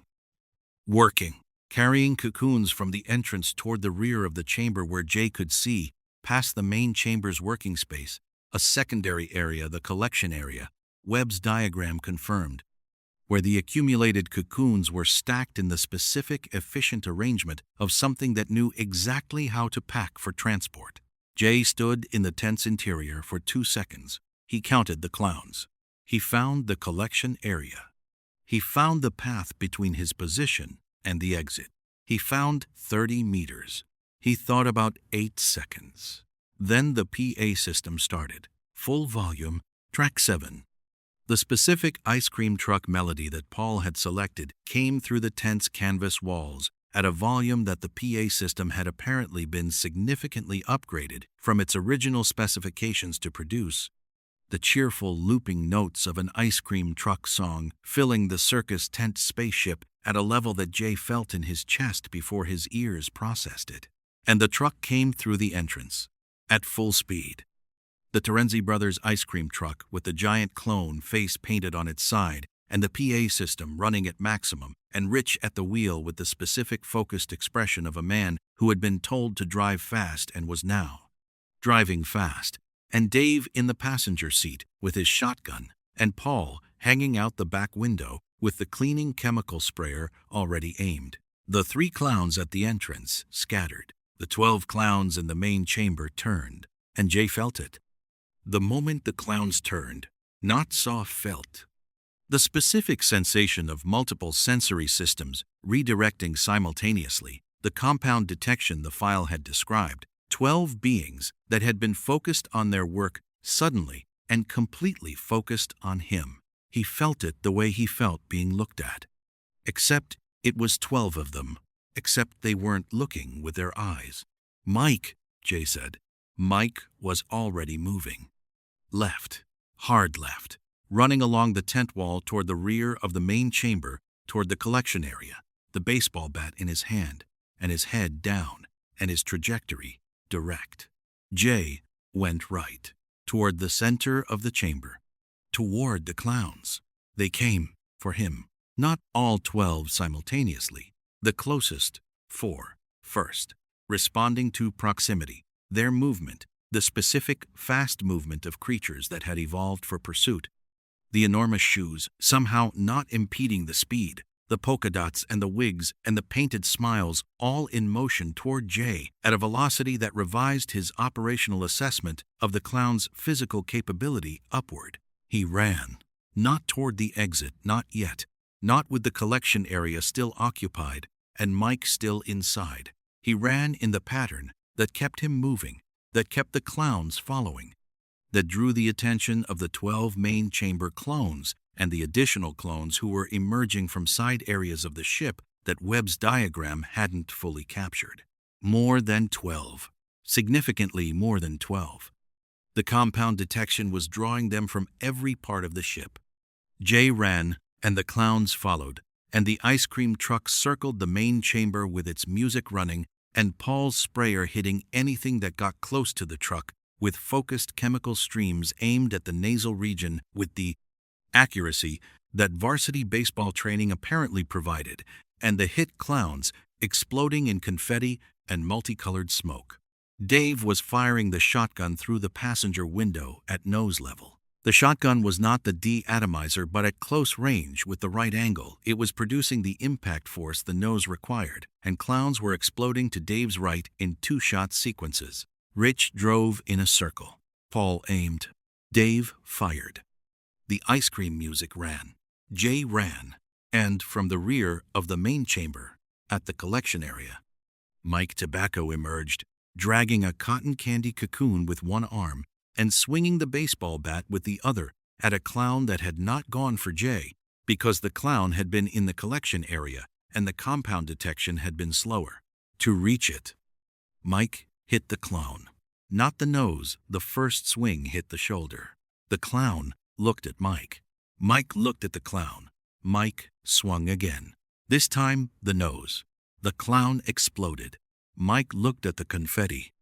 working, carrying cocoons from the entrance toward the rear of the chamber where Jay could see, past the main chamber's working space, a secondary area, the collection area, Webb's diagram confirmed, where the accumulated cocoons were stacked in the specific, efficient arrangement of something that knew exactly how to pack for transport. Jay stood in the tent's interior for 2 seconds. He counted the clowns. He found the collection area. He found the path between his position and the exit. He found 30 meters. He thought about 8 seconds. Then the PA system started. Full volume, track 7. The specific ice cream truck melody that Paul had selected came through the tent's canvas walls at a volume that the PA system had apparently been significantly upgraded from its original specifications to produce. The cheerful looping notes of an ice cream truck song filling the circus tent spaceship at a level that Jay felt in his chest before his ears processed it. And the truck came through the entrance at full speed. The Terenzi Brothers ice cream truck with the giant clone face painted on its side and the PA system running at maximum and Rich at the wheel with the specific focused expression of a man who had been told to drive fast and was now driving fast, and Dave in the passenger seat with his shotgun, and Paul hanging out the back window with the cleaning chemical sprayer already aimed. The 3 clowns at the entrance scattered. The 12 clowns in the main chamber turned, and Jay felt it. The moment the clowns turned, not saw, felt. The specific sensation of multiple sensory systems redirecting simultaneously, the compound detection the file had described, 12 beings that had been focused on their work suddenly and completely focused on him. He felt it the way he felt being looked at. Except it was 12 of them. Except they weren't looking with their eyes. Mike, Jay said. Mike was already moving. Left. Hard left. Running along the tent wall toward the rear of the main chamber, toward the collection area, the baseball bat in his hand, and his head down, and his trajectory direct. Jay went right, toward the center of the chamber, toward the clowns. They came for him, not all 12 simultaneously, the closest 4 first, responding to proximity, their movement, the specific fast movement of creatures that had evolved for pursuit. The enormous shoes somehow not impeding the speed, the polka dots and the wigs and the painted smiles all in motion toward Jay at a velocity that revised his operational assessment of the clown's physical capability upward. He ran, not toward the exit, not yet, not with the collection area still occupied and Mike still inside. He ran in the pattern that kept him moving, that kept the clowns following, that drew the attention of the 12 main chamber clones and the additional clones who were emerging from side areas of the ship that Webb's diagram hadn't fully captured. More than 12. Significantly more than 12. The compound detection was drawing them from every part of the ship. Jay ran, and the clowns followed, and the ice cream truck circled the main chamber with its music running and Paul's sprayer hitting anything that got close to the truck with focused chemical streams aimed at the nasal region with the accuracy that varsity baseball training apparently provided, and the hit clowns exploding in confetti and multicolored smoke. Dave was firing the shotgun through the passenger window at nose level. The shotgun was not the de-atomizer, but at close range with the right angle, it was producing the impact force the nose required, and clowns were exploding to Dave's right in 2-shot sequences. Rich drove in a circle. Paul aimed. Dave fired. The ice cream music ran. Jay ran. And from the rear of the main chamber, at the collection area, Mike Tobacco emerged, dragging a cotton candy cocoon with one arm and swinging the baseball bat with the other at a clown that had not gone for Jay because the clown had been in the collection area and the compound detection had been slower. To reach it, Mike hit the clown. Not the nose, the first swing hit the shoulder. The clown looked at Mike. Mike looked at the clown. Mike swung again. This time, the nose. The clown exploded. Mike looked at the confetti.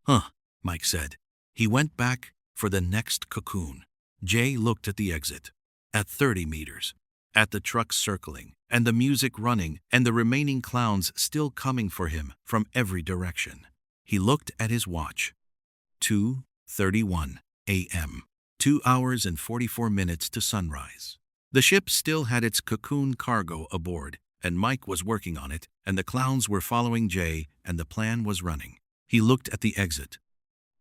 Huh, Mike said. He went back for the next cocoon. Jay looked at the exit. At 30 meters. At the trucks circling, and the music running, and the remaining clowns still coming for him from every direction. He looked at his watch. 2:31 a.m. 2 hours and 44 minutes to sunrise. The ship still had its cocoon cargo aboard, and Mike was working on it, and the clowns were following Jay, and the plan was running. He looked at the exit.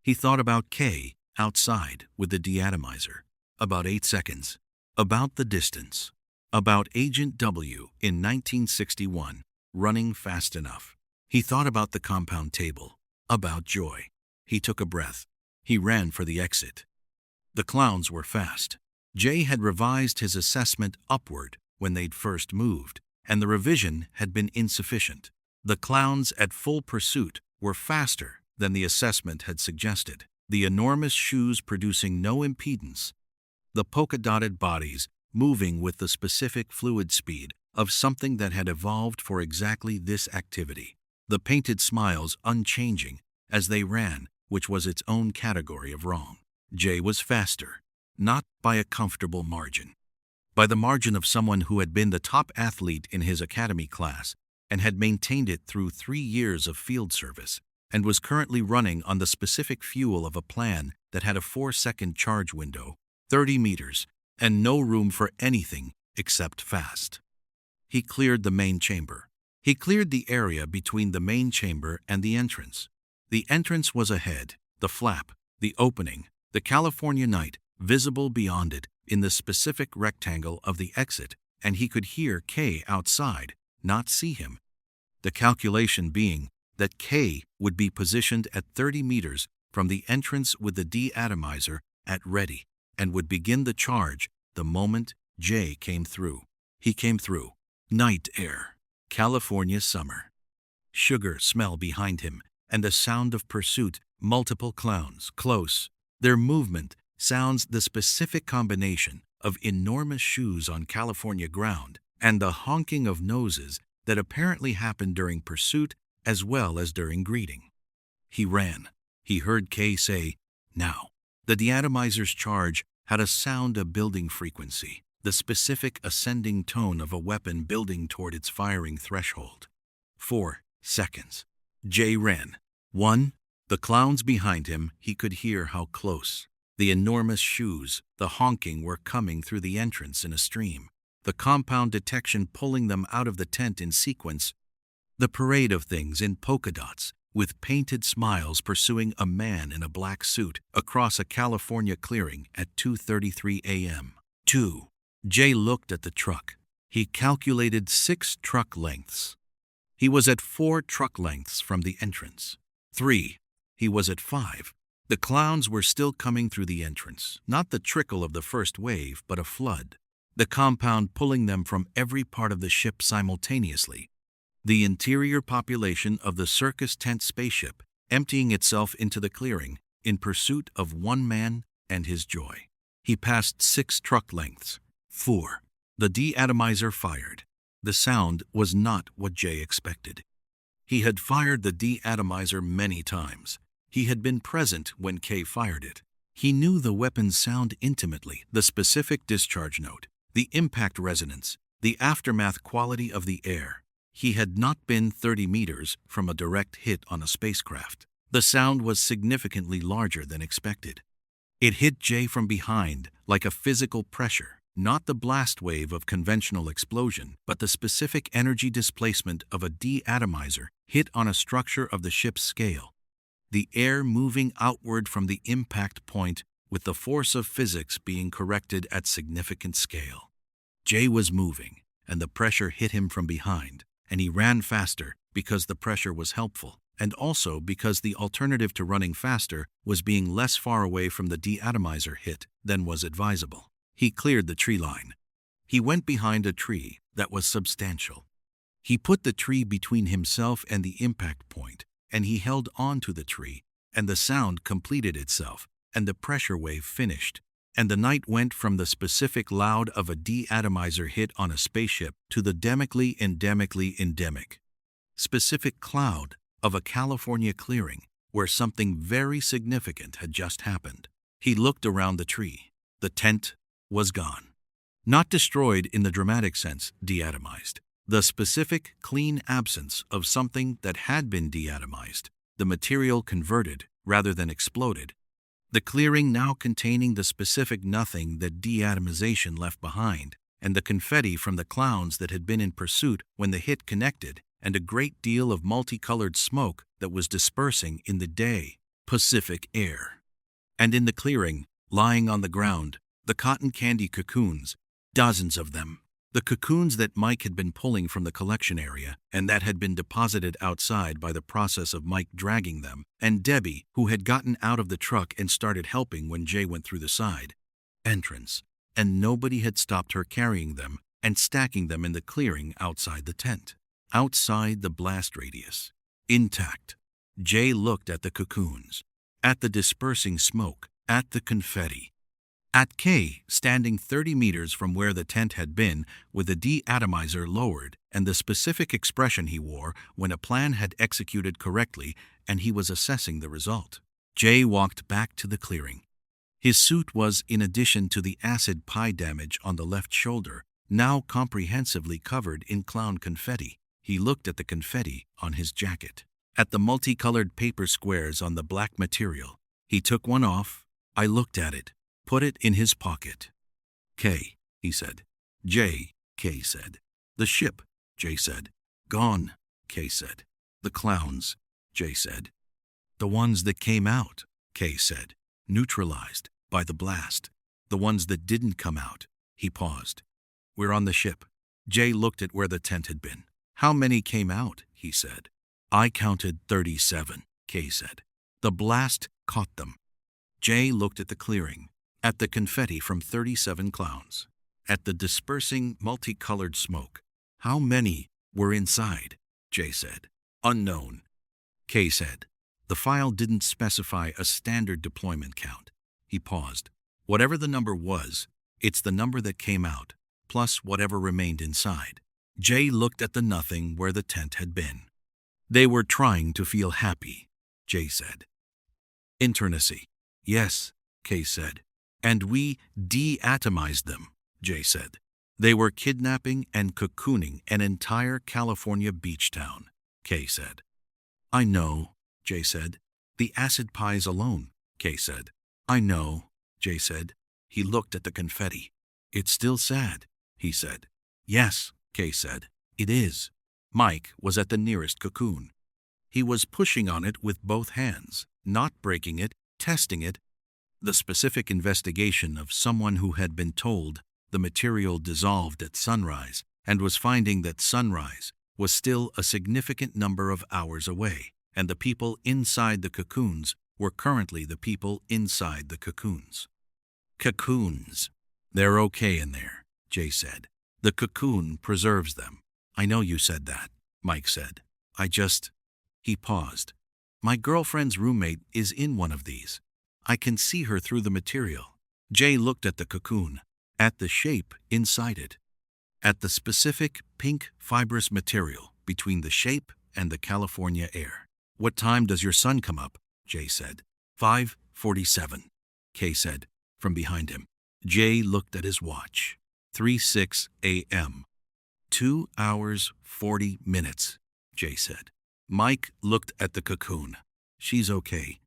He thought about K outside with the deatomizer. About 8 seconds. About the distance. About Agent W in 1961, running fast enough. He thought about the compound table. About Joy. He took a breath. He ran for the exit. The clowns were fast. Jay had revised his assessment upward when they'd first moved, and the revision had been insufficient. The clowns at full pursuit were faster than the assessment had suggested, the enormous shoes producing no impedance, the polka-dotted bodies moving with the specific fluid speed of something that had evolved for exactly this activity, the painted smiles unchanging as they ran, which was its own category of wrong. Jay was faster, not by a comfortable margin. By the margin of someone who had been the top athlete in his academy class and had maintained it through 3 years of field service, and was currently running on the specific fuel of a plan that had a 4-second charge window, 30 meters, and no room for anything except fast. He cleared the main chamber. He cleared the area between the main chamber and the entrance. The entrance was ahead, the flap, the opening, the California night, visible beyond it in the specific rectangle of the exit, and he could hear K outside, not see him. The calculation being that K would be positioned at 30 meters from the entrance with the deatomizer at ready, and would begin the charge the moment Jay came through. He came through. Night air. California summer. Sugar smell behind him, and the sound of pursuit, multiple clowns, close. Their movement sounds the specific combination of enormous shoes on California ground and the honking of noses that apparently happened during pursuit as well as during greeting. He ran. He heard Kay say, "Now." The deatomizer's charge had a sound of building frequency, the specific ascending tone of a weapon building toward its firing threshold. 4 seconds. Jay ran. 1. The clowns behind him, he could hear how close. The enormous shoes, the honking were coming through the entrance in a stream. The compound detection pulling them out of the tent in sequence. The parade of things in polka dots, with painted smiles pursuing a man in a black suit across a California clearing at 2:33 a.m. 2. Jay looked at the truck. He calculated 6 truck lengths. He was at 4 truck lengths from the entrance. 3. He was at 5. The clowns were still coming through the entrance, not the trickle of the first wave, but a flood. The compound pulling them from every part of the ship simultaneously. The interior population of the circus tent spaceship emptying itself into the clearing in pursuit of one man and his joy. He passed 6 truck lengths. 4. The deatomizer fired. The sound was not what Jay expected. He had fired the deatomizer many times. He had been present when Kay fired it. He knew the weapon's sound intimately, the specific discharge note, the impact resonance, the aftermath quality of the air. He had not been 30 meters from a direct hit on a spacecraft. The sound was significantly larger than expected. It hit Jay from behind like a physical pressure, not the blast wave of conventional explosion, but the specific energy displacement of a deatomizer hit on a structure of the ship's scale. The air moving outward from the impact point with the force of physics being corrected at significant scale. Jay was moving, and the pressure hit him from behind. And he ran faster because the pressure was helpful, and also because the alternative to running faster was being less far away from the deatomizer hit than was advisable. He cleared the tree line. He went behind a tree that was substantial. He put the tree between himself and the impact point, and he held on to the tree, and the sound completed itself, and the pressure wave finished. And the night went from the specific loud of a deatomizer hit on a spaceship to the endemically endemic specific cloud of a California clearing where something very significant had just happened. He looked around the tree. The tent was gone. Not destroyed in the dramatic sense, deatomized. The specific, clean absence of something that had been deatomized, the material converted rather than exploded. The clearing now containing the specific nothing that deatomization left behind, and the confetti from the clowns that had been in pursuit when the hit connected, and a great deal of multicolored smoke that was dispersing in the day, Pacific air. And in the clearing, lying on the ground, the cotton candy cocoons, dozens of them. The cocoons that Mike had been pulling from the collection area and that had been deposited outside by the process of Mike dragging them, and Debbie, who had gotten out of the truck and started helping when Jay went through the side entrance, and nobody had stopped her carrying them and stacking them in the clearing outside the tent. Outside the blast radius, intact. Jay looked at the cocoons, at the dispersing smoke, at the confetti. At Kay, standing 30 meters from where the tent had been, with the deatomizer lowered and the specific expression he wore when a plan had executed correctly and he was assessing the result. Jay walked back to the clearing. His suit was, in addition to the acid pie damage on the left shoulder, now comprehensively covered in clown confetti. He looked at the confetti on his jacket, at the multicolored paper squares on the black material. He took one off. I looked at it. Put it in his pocket. K, he said. J, K said. The ship, J said. Gone, K said. The clowns, J said. The ones that came out, K said. Neutralized by the blast. The ones that didn't come out. He paused. We're on the ship. J looked at where the tent had been. How many came out, he said. I counted 37, K said. The blast caught them. J looked at the clearing, at the confetti from 37 clowns, at the dispersing multicolored smoke. How many were inside? J said. Unknown. K said. The file didn't specify a standard deployment count. He paused. Whatever the number was, it's the number that came out, plus whatever remained inside. J looked at the nothing where the tent had been. They were trying to feel happy, J said. Internacy. Yes, K said. And we deatomized them, Jay said. They were kidnapping and cocooning an entire California beach town, Kay said. I know, Jay said. The acid pies alone, Kay said. I know, Jay said. He looked at the confetti. It's still sad, he said. Yes, Kay said. It is. Mike was at the nearest cocoon. He was pushing on it with both hands, not breaking it, testing it. The specific investigation of someone who had been told the material dissolved at sunrise and was finding that sunrise was still a significant number of hours away, and the people inside the cocoons were currently the people inside the cocoons. Cocoons. They're okay in there, Jay said. The cocoon preserves them. I know you said that, Mike said. He paused. My girlfriend's roommate is in one of these. I can see her through the material. Jay looked at the cocoon, at the shape inside it, at the specific pink fibrous material between the shape and the California air. What time does your sun come up? Jay said. 5:47, Kay said, from behind him. Jay looked at his watch. 3:06 a.m. 2 hours, 40 minutes, Jay said. Mike looked at the cocoon. She's okay,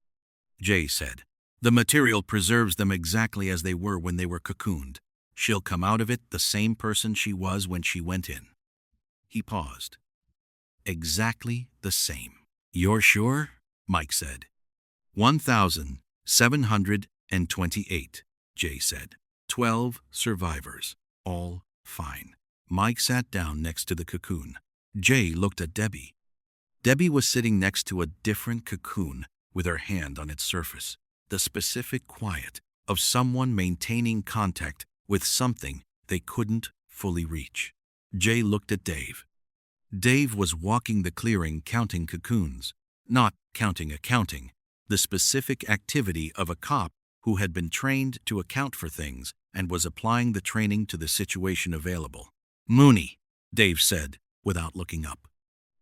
Jay said. The material preserves them exactly as they were when they were cocooned. She'll come out of it the same person she was when she went in. He paused. Exactly the same. You're sure? Mike said. 1,728, Jay said. 12 survivors, all fine. Mike sat down next to the cocoon. Jay looked at Debbie. Debbie was sitting next to a different cocoon with her hand on its surface. The specific quiet of someone maintaining contact with something they couldn't fully reach. Jay looked at Dave. Dave was walking the clearing counting cocoons, not counting accounting, the specific activity of a cop who had been trained to account for things and was applying the training to the situation available. Mooney, Dave said, without looking up.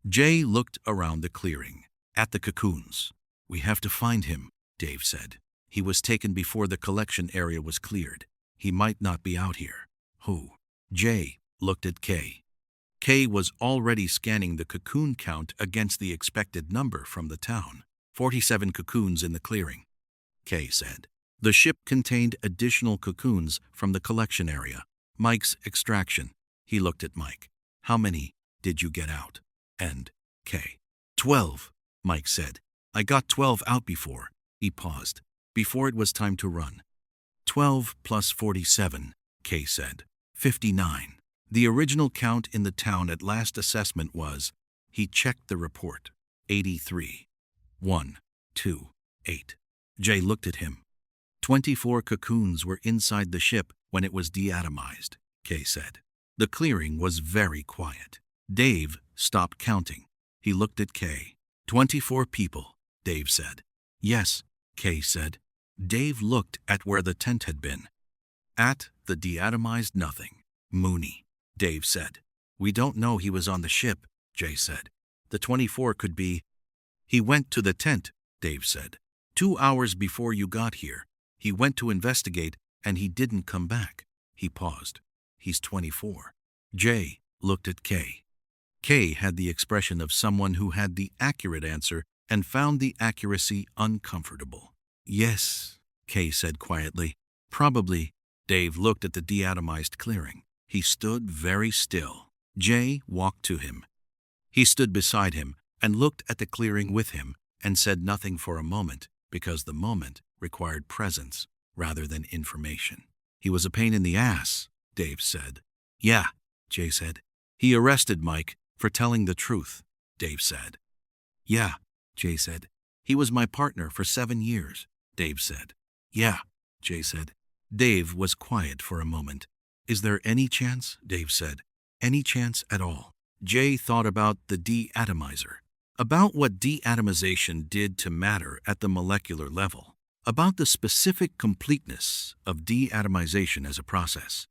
Jay looked around the clearing. At the cocoons. We have to find him, Dave said. He was taken before the collection area was cleared. He might not be out here. Who? Jay looked at Kay. Kay was already scanning the cocoon count against the expected number from the town. 47 cocoons in the clearing, Kay said. The ship contained additional cocoons from the collection area. Mike's extraction. He looked at Mike. How many did you get out? And Kay. 12, Mike said. I got 12 out before. He paused. Before it was time to run. 12 plus 47, Kay said. 59. The original count in the town at last assessment was, he checked the report, 83. 1, 2, 8. Jay looked at him. 24 cocoons were inside the ship when it was deatomized, Kay said. The clearing was very quiet. Dave stopped counting. He looked at Kay. 24 people, Dave said. Yes, Kay said. Dave looked at where the tent had been. At the deatomized nothing. Mooney, Dave said. We don't know he was on the ship, Jay said. The 24 could be. He went to the tent, Dave said. 2 hours before you got here. He went to investigate and he didn't come back. He paused. He's 24. Jay looked at Kay. Kay had the expression of someone who had the accurate answer and found the accuracy uncomfortable. Yes, Kay said quietly. Probably. Dave looked at the deatomized clearing. He stood very still. Jay walked to him. He stood beside him and looked at the clearing with him and said nothing for a moment because the moment required presence rather than information. He was a pain in the ass, Dave said. Yeah, Jay said. He arrested Mike for telling the truth, Dave said. Yeah, Jay said. He was my partner for 7 years, Dave said. Yeah, Jay said. Dave was quiet for a moment. Is there any chance? Dave said. Any chance at all? Jay thought about the deatomizer, about what deatomization did to matter at the molecular level, about the specific completeness of deatomization as a process.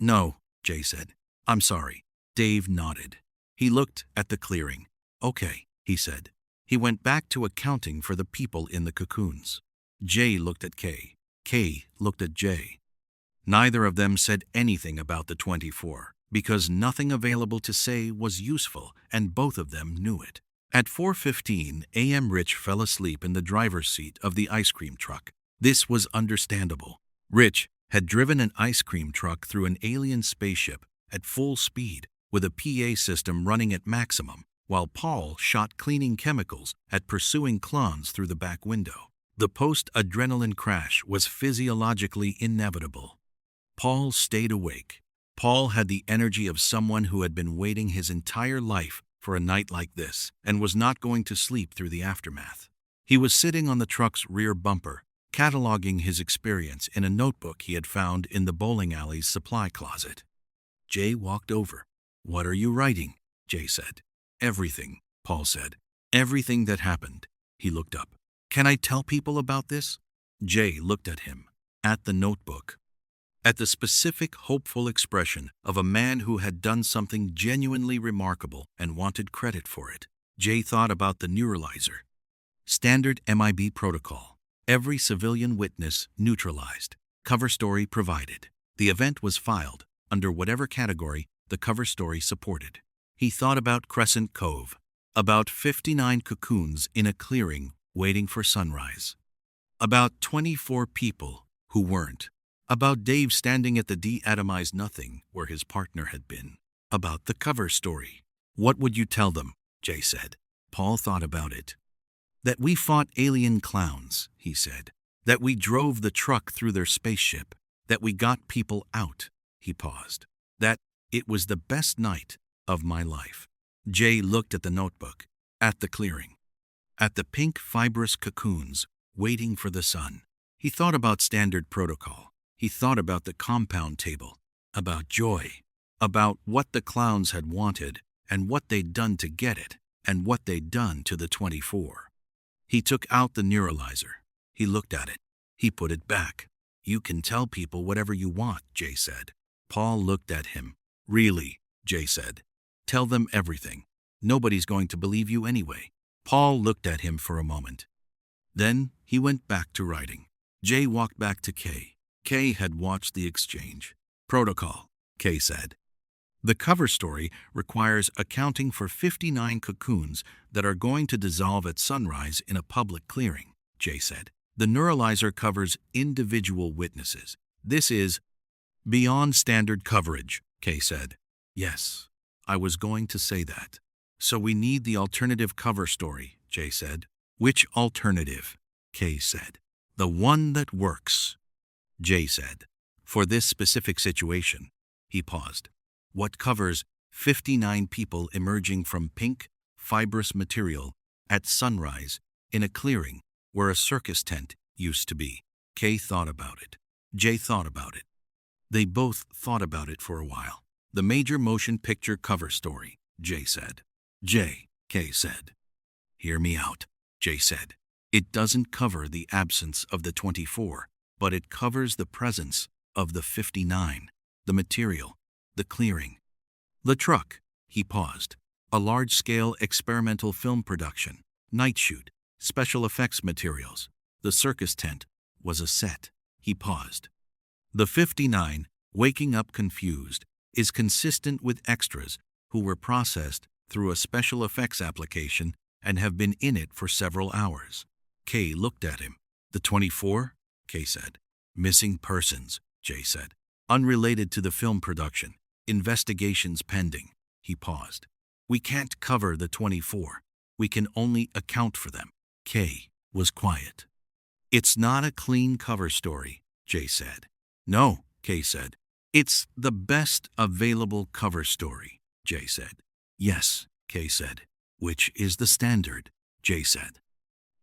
No, Jay said. I'm sorry. Dave nodded. He looked at the clearing. Okay, he said. He went back to accounting for the people in the cocoons. Jay looked at Kay. Kay looked at Jay. Neither of them said anything about the 24, because nothing available to say was useful, and both of them knew it. At 4:15 a.m. Rich fell asleep in the driver's seat of the ice cream truck. This was understandable. Rich had driven an ice cream truck through an alien spaceship at full speed with a PA system running at maximum, while Paul shot cleaning chemicals at pursuing clowns through the back window. The post-adrenaline crash was physiologically inevitable. Paul stayed awake. Paul had the energy of someone who had been waiting his entire life for a night like this and was not going to sleep through the aftermath. He was sitting on the truck's rear bumper, cataloging his experience in a notebook he had found in the bowling alley's supply closet. Jay walked over. What are you writing? Jay said. Everything, Paul said. Everything that happened. He looked up. Can I tell people about this? Jay looked at him, at the notebook, at the specific, hopeful expression of a man who had done something genuinely remarkable and wanted credit for it. Jay thought about the Neutralizer. Standard MIB protocol. Every civilian witness neutralized. Cover story provided. The event was filed under whatever category the cover story supported. He thought about Crescent Cove, about 59 cocoons in a clearing waiting for sunrise, about 24 people who weren't, about Dave standing at the deatomized nothing where his partner had been, about the cover story. What would you tell them? Jay said. Paul thought about it. That we fought alien clowns, he said. That we drove the truck through their spaceship. That we got people out. He paused. That it was the best night of my life. Jay looked at the notebook, at the clearing, at the pink fibrous cocoons waiting for the sun. He thought about standard protocol. He thought about the compound table, about joy, about what the clowns had wanted and what they'd done to get it and what they'd done to the 24. He took out the Neutralizer. He looked at it. He put it back. You can tell people whatever you want, Jay said. Paul looked at him. Really, Jay said. Tell them everything. Nobody's going to believe you anyway. Paul looked at him for a moment. Then he went back to writing. Jay walked back to Kay. Kay had watched the exchange. Protocol, Kay said. The cover story requires accounting for 59 cocoons that are going to dissolve at sunrise in a public clearing, Jay said. The neuralizer covers individual witnesses. This is beyond standard coverage, Kay said. Yes, I was going to say that. So we need the alternative cover story, Jay said. Which alternative? Kay said. The one that works, Jay said. For this specific situation, he paused. What covers 59 people emerging from pink, fibrous material at sunrise in a clearing where a circus tent used to be? Kay thought about it. Jay thought about it. They both thought about it for a while. The major motion picture cover story, Jay said. Jay, Kay said. Hear me out, Jay said. It doesn't cover the absence of the 24, but it covers the presence of the 59, the material, the clearing. The truck, he paused. A large-scale experimental film production, night shoot, special effects materials. The circus tent was a set. He paused. The 59, waking up confused, is consistent with extras who were processed through a special effects application and have been in it for several hours. Kay looked at him. The 24? Kay said. Missing persons, Jay said. Unrelated to the film production. Investigations pending. He paused. We can't cover the 24. We can only account for them. Kay was quiet. It's not a clean cover story, Jay said. No, Kay said. It's the best available cover story, Jay said. Yes, Kay said. Which is the standard, Jay said.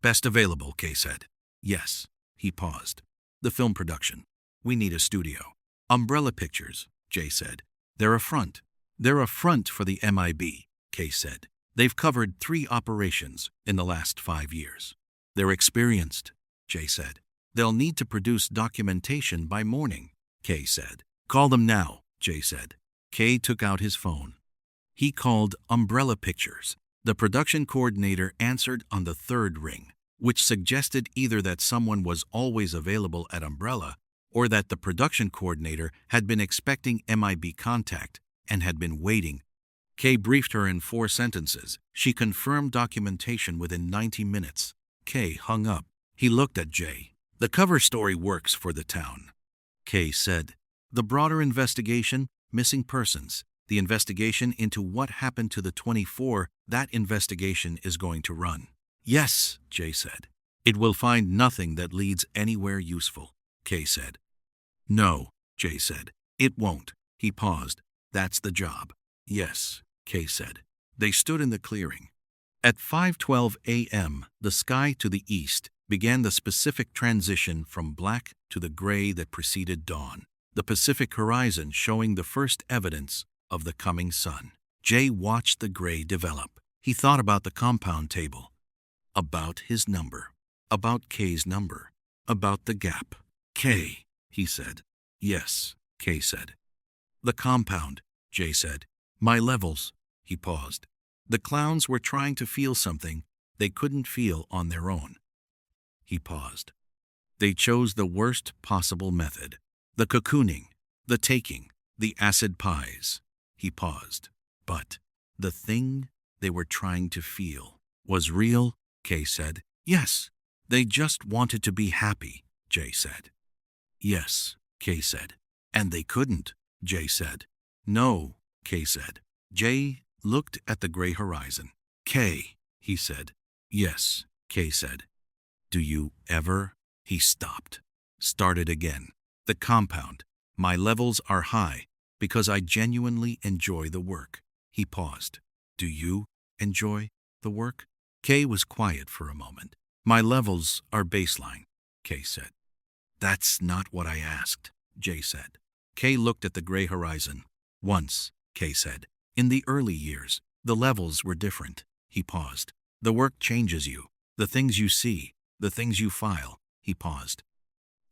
Best available, Kay said. Yes. He paused. The film production. We need a studio. Umbrella Pictures, Jay said. They're a front. They're a front for the MIB, Kay said. They've covered 3 operations in the last 5 years. They're experienced, Jay said. They'll need to produce documentation by morning, Kay said. Call them now, Jay said. Kay took out his phone. He called Umbrella Pictures. The production coordinator answered on the 3rd ring, which suggested either that someone was always available at Umbrella or that the production coordinator had been expecting MIB contact and had been waiting. Kay briefed her in 4 sentences. She confirmed documentation within 90 minutes. Kay hung up. He looked at Jay. The cover story works for the town. Kay said. The broader investigation, missing persons. The investigation into what happened to the 24, that investigation is going to run. Yes, Jay said. It will find nothing that leads anywhere useful, Kay said. No, Jay said. It won't. He paused. That's the job. Yes, Kay said. They stood in the clearing. At 5:12 a.m., the sky to the east began the specific transition from black to the gray that preceded dawn, the Pacific horizon showing the first evidence of the coming sun. Jay watched the gray develop. He thought about the compound table, about his number, about Kay's number, about the gap. Kay, he said. Yes, Kay said. The compound, Jay said. My levels. He paused. The clowns were trying to feel something they couldn't feel on their own. He paused. They chose the worst possible method. The cocooning, the taking, the acid pies. He paused. But the thing they were trying to feel was real, Kay said. Yes, they just wanted to be happy, Jay said. Yes, Kay said. And they couldn't, Jay said. No, Kay said. Jay looked at the gray horizon. Kay, he said. Yes, Kay said. Do you ever? He stopped. Started again. The compound. My levels are high because I genuinely enjoy the work. He paused. Do you enjoy the work? Kay was quiet for a moment. My levels are baseline, Kay said. That's not what I asked, Jay said. Kay looked at the gray horizon. Once, Kay said. In the early years, the levels were different. He paused. The work changes you. The things you see, the things you file. He paused.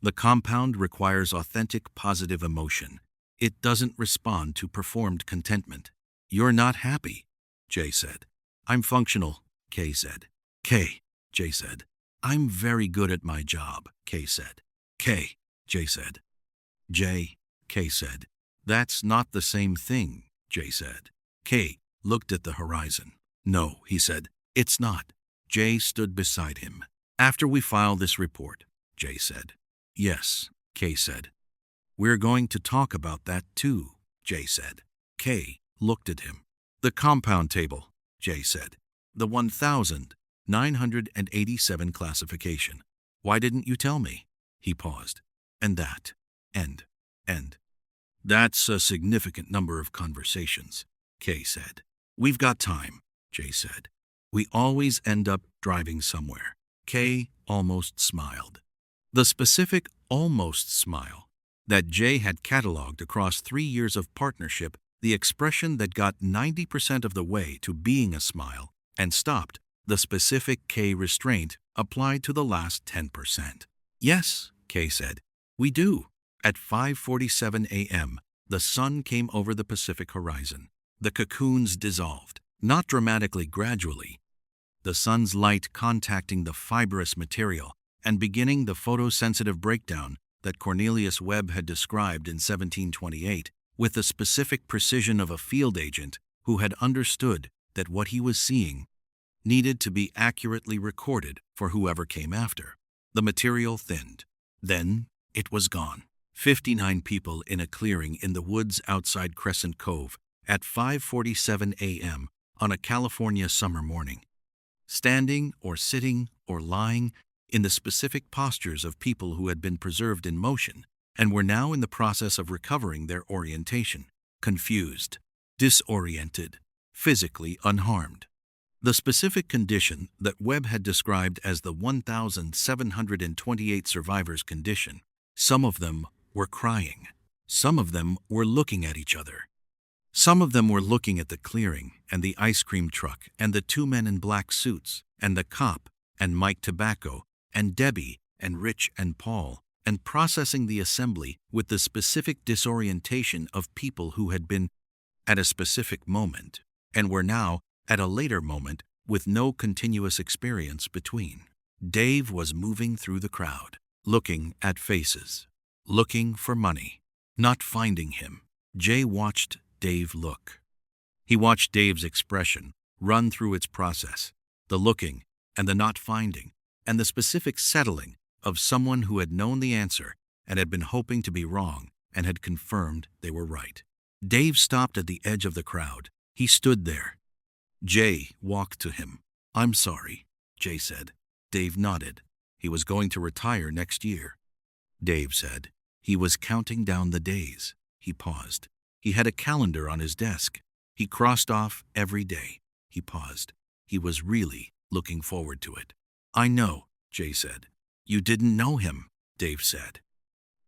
The compound requires authentic positive emotion. It doesn't respond to performed contentment. You're not happy, Jay said. I'm functional, Kay said. K, Jay said. I'm very good at my job, K said. K, Jay said. Jay, K said. That's not the same thing, Jay said. K looked at the horizon. No, he said, it's not. Jay stood beside him. After we file this report, Jay said. Yes, K said. We're going to talk about that too, Jay said. K looked at him. The compound table, Jay said. The 1987 classification. Why didn't you tell me? He paused. And that. And. That's a significant number of conversations, Kay said. We've got time, Jay said. We always end up driving somewhere. Kay almost smiled. The specific almost smile that Jay had cataloged across 3 years of partnership, the expression that got 90% of the way to being a smile and stopped, the specific Kay restraint applied to the last 10%. Yes, Kay said, we do. At 5:47 a.m., the sun came over the Pacific horizon. The cocoons dissolved, not dramatically, gradually. The sun's light contacting the fibrous material and beginning the photosensitive breakdown that Cornelius Webb had described in 1728 with the specific precision of a field agent who had understood that what he was seeing needed to be accurately recorded for whoever came after. The material thinned. Then it was gone. 59 people in a clearing in the woods outside Crescent Cove at 5:47 a.m. on a California summer morning. Standing or sitting or lying in the specific postures of people who had been preserved in motion and were now in the process of recovering their orientation, confused, disoriented, physically unharmed. The specific condition that Webb had described as the 1,728 survivors' condition. Some of them were crying. Some of them were looking at each other. Some of them were looking at the clearing and the ice cream truck and the 2 men in black suits and the cop and Mike Tobacco and Debbie and Rich and Paul, and processing the assembly with the specific disorientation of people who had been at a specific moment and were now at a later moment with no continuous experience between. Dave was moving through the crowd, looking at faces, looking for money, not finding him. Jay watched Dave look. He watched Dave's expression run through its process, the looking and the not finding, and the specific settling of someone who had known the answer and had been hoping to be wrong and had confirmed they were right. Dave stopped at the edge of the crowd. He stood there. Jay walked to him. I'm sorry, Jay said. Dave nodded. He was going to retire next year. Dave said. He was counting down the days. He paused. He had a calendar on his desk. He crossed off every day. He paused. He was really looking forward to it. I know, Jay said. You didn't know him, Dave said.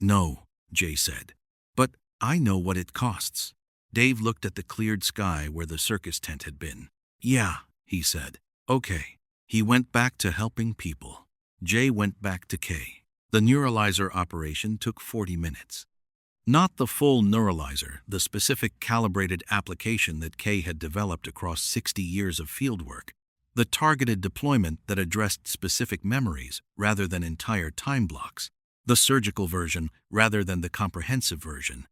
No, Jay said. But I know what it costs. Dave looked at the cleared sky where the circus tent had been. Yeah, he said. Okay. He went back to helping people. Jay went back to Kay. The neuralizer operation took 40 minutes. Not the full neuralizer, the specific calibrated application that Kay had developed across 60 years of fieldwork. The targeted deployment that addressed specific memories rather than entire time blocks. The surgical version rather than the comprehensive version.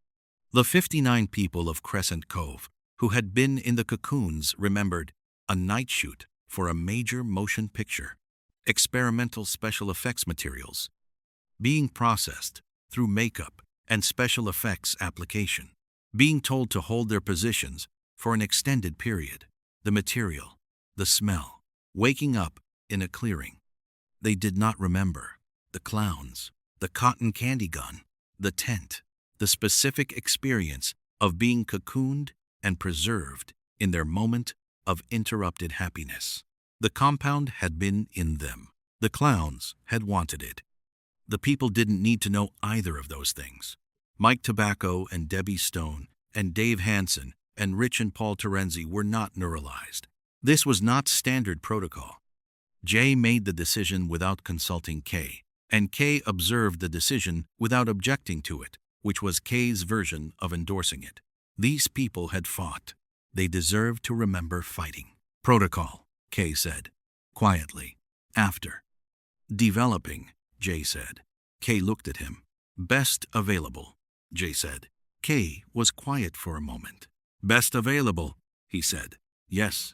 The 59 people of Crescent Cove who had been in the cocoons remembered a night shoot for a major motion picture, experimental special effects materials, being processed through makeup and special effects application, being told to hold their positions for an extended period, the material, the smell, waking up in a clearing. They did not remember the clowns, the cotton candy gun, the tent, the specific experience of being cocooned and preserved in their moment of interrupted happiness. The compound had been in them. The clowns had wanted it. The people didn't need to know either of those things. Mike Tobacco and Debbie Stone and Dave Hansen and Rich and Paul Terenzi were not neuralized. This was not standard protocol. Jay made the decision without consulting Kay, and Kay observed the decision without objecting to it, which was Kay's version of endorsing it. These people had fought. They deserved to remember fighting. Protocol, Kay said. quietly. After. Developing, Jay said. Kay looked at him. Best available, Jay said. Kay was quiet for a moment. Best available, he said. Yes.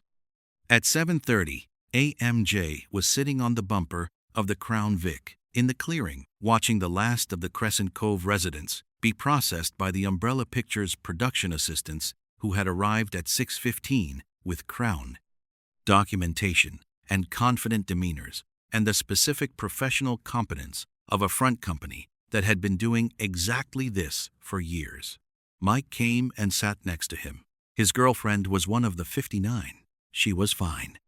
At 7:30 a.m. Jay was sitting on the bumper of the Crown Vic in the clearing, watching the last of the Crescent Cove residents be processed by the Umbrella Pictures production assistants who had arrived at 6:15 with Crown documentation and confident demeanors and the specific professional competence of a front company that had been doing exactly this for years. Mike came and sat next to him. His girlfriend was one of the 59. She was fine.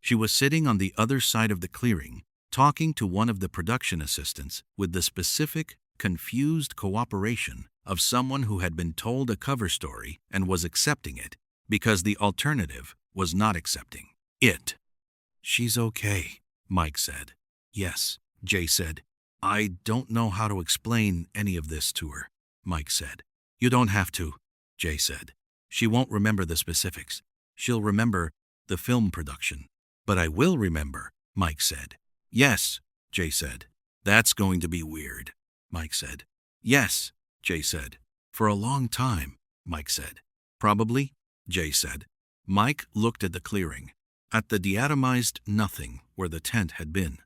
She was sitting on the other side of the clearing, talking to one of the production assistants with the specific, confused cooperation of someone who had been told a cover story and was accepting it because the alternative was not accepting it. She's okay, Mike said. Yes, Jay said. I don't know how to explain any of this to her, Mike said. You don't have to, Jay said. She won't remember the specifics. She'll remember the film production. But I will remember, Mike said. Yes, Jay said. That's going to be weird, Mike said. Yes, Jay said. For a long time, Mike said. Probably, Jay said. Mike looked at the clearing, at the deatomized nothing where the tent had been.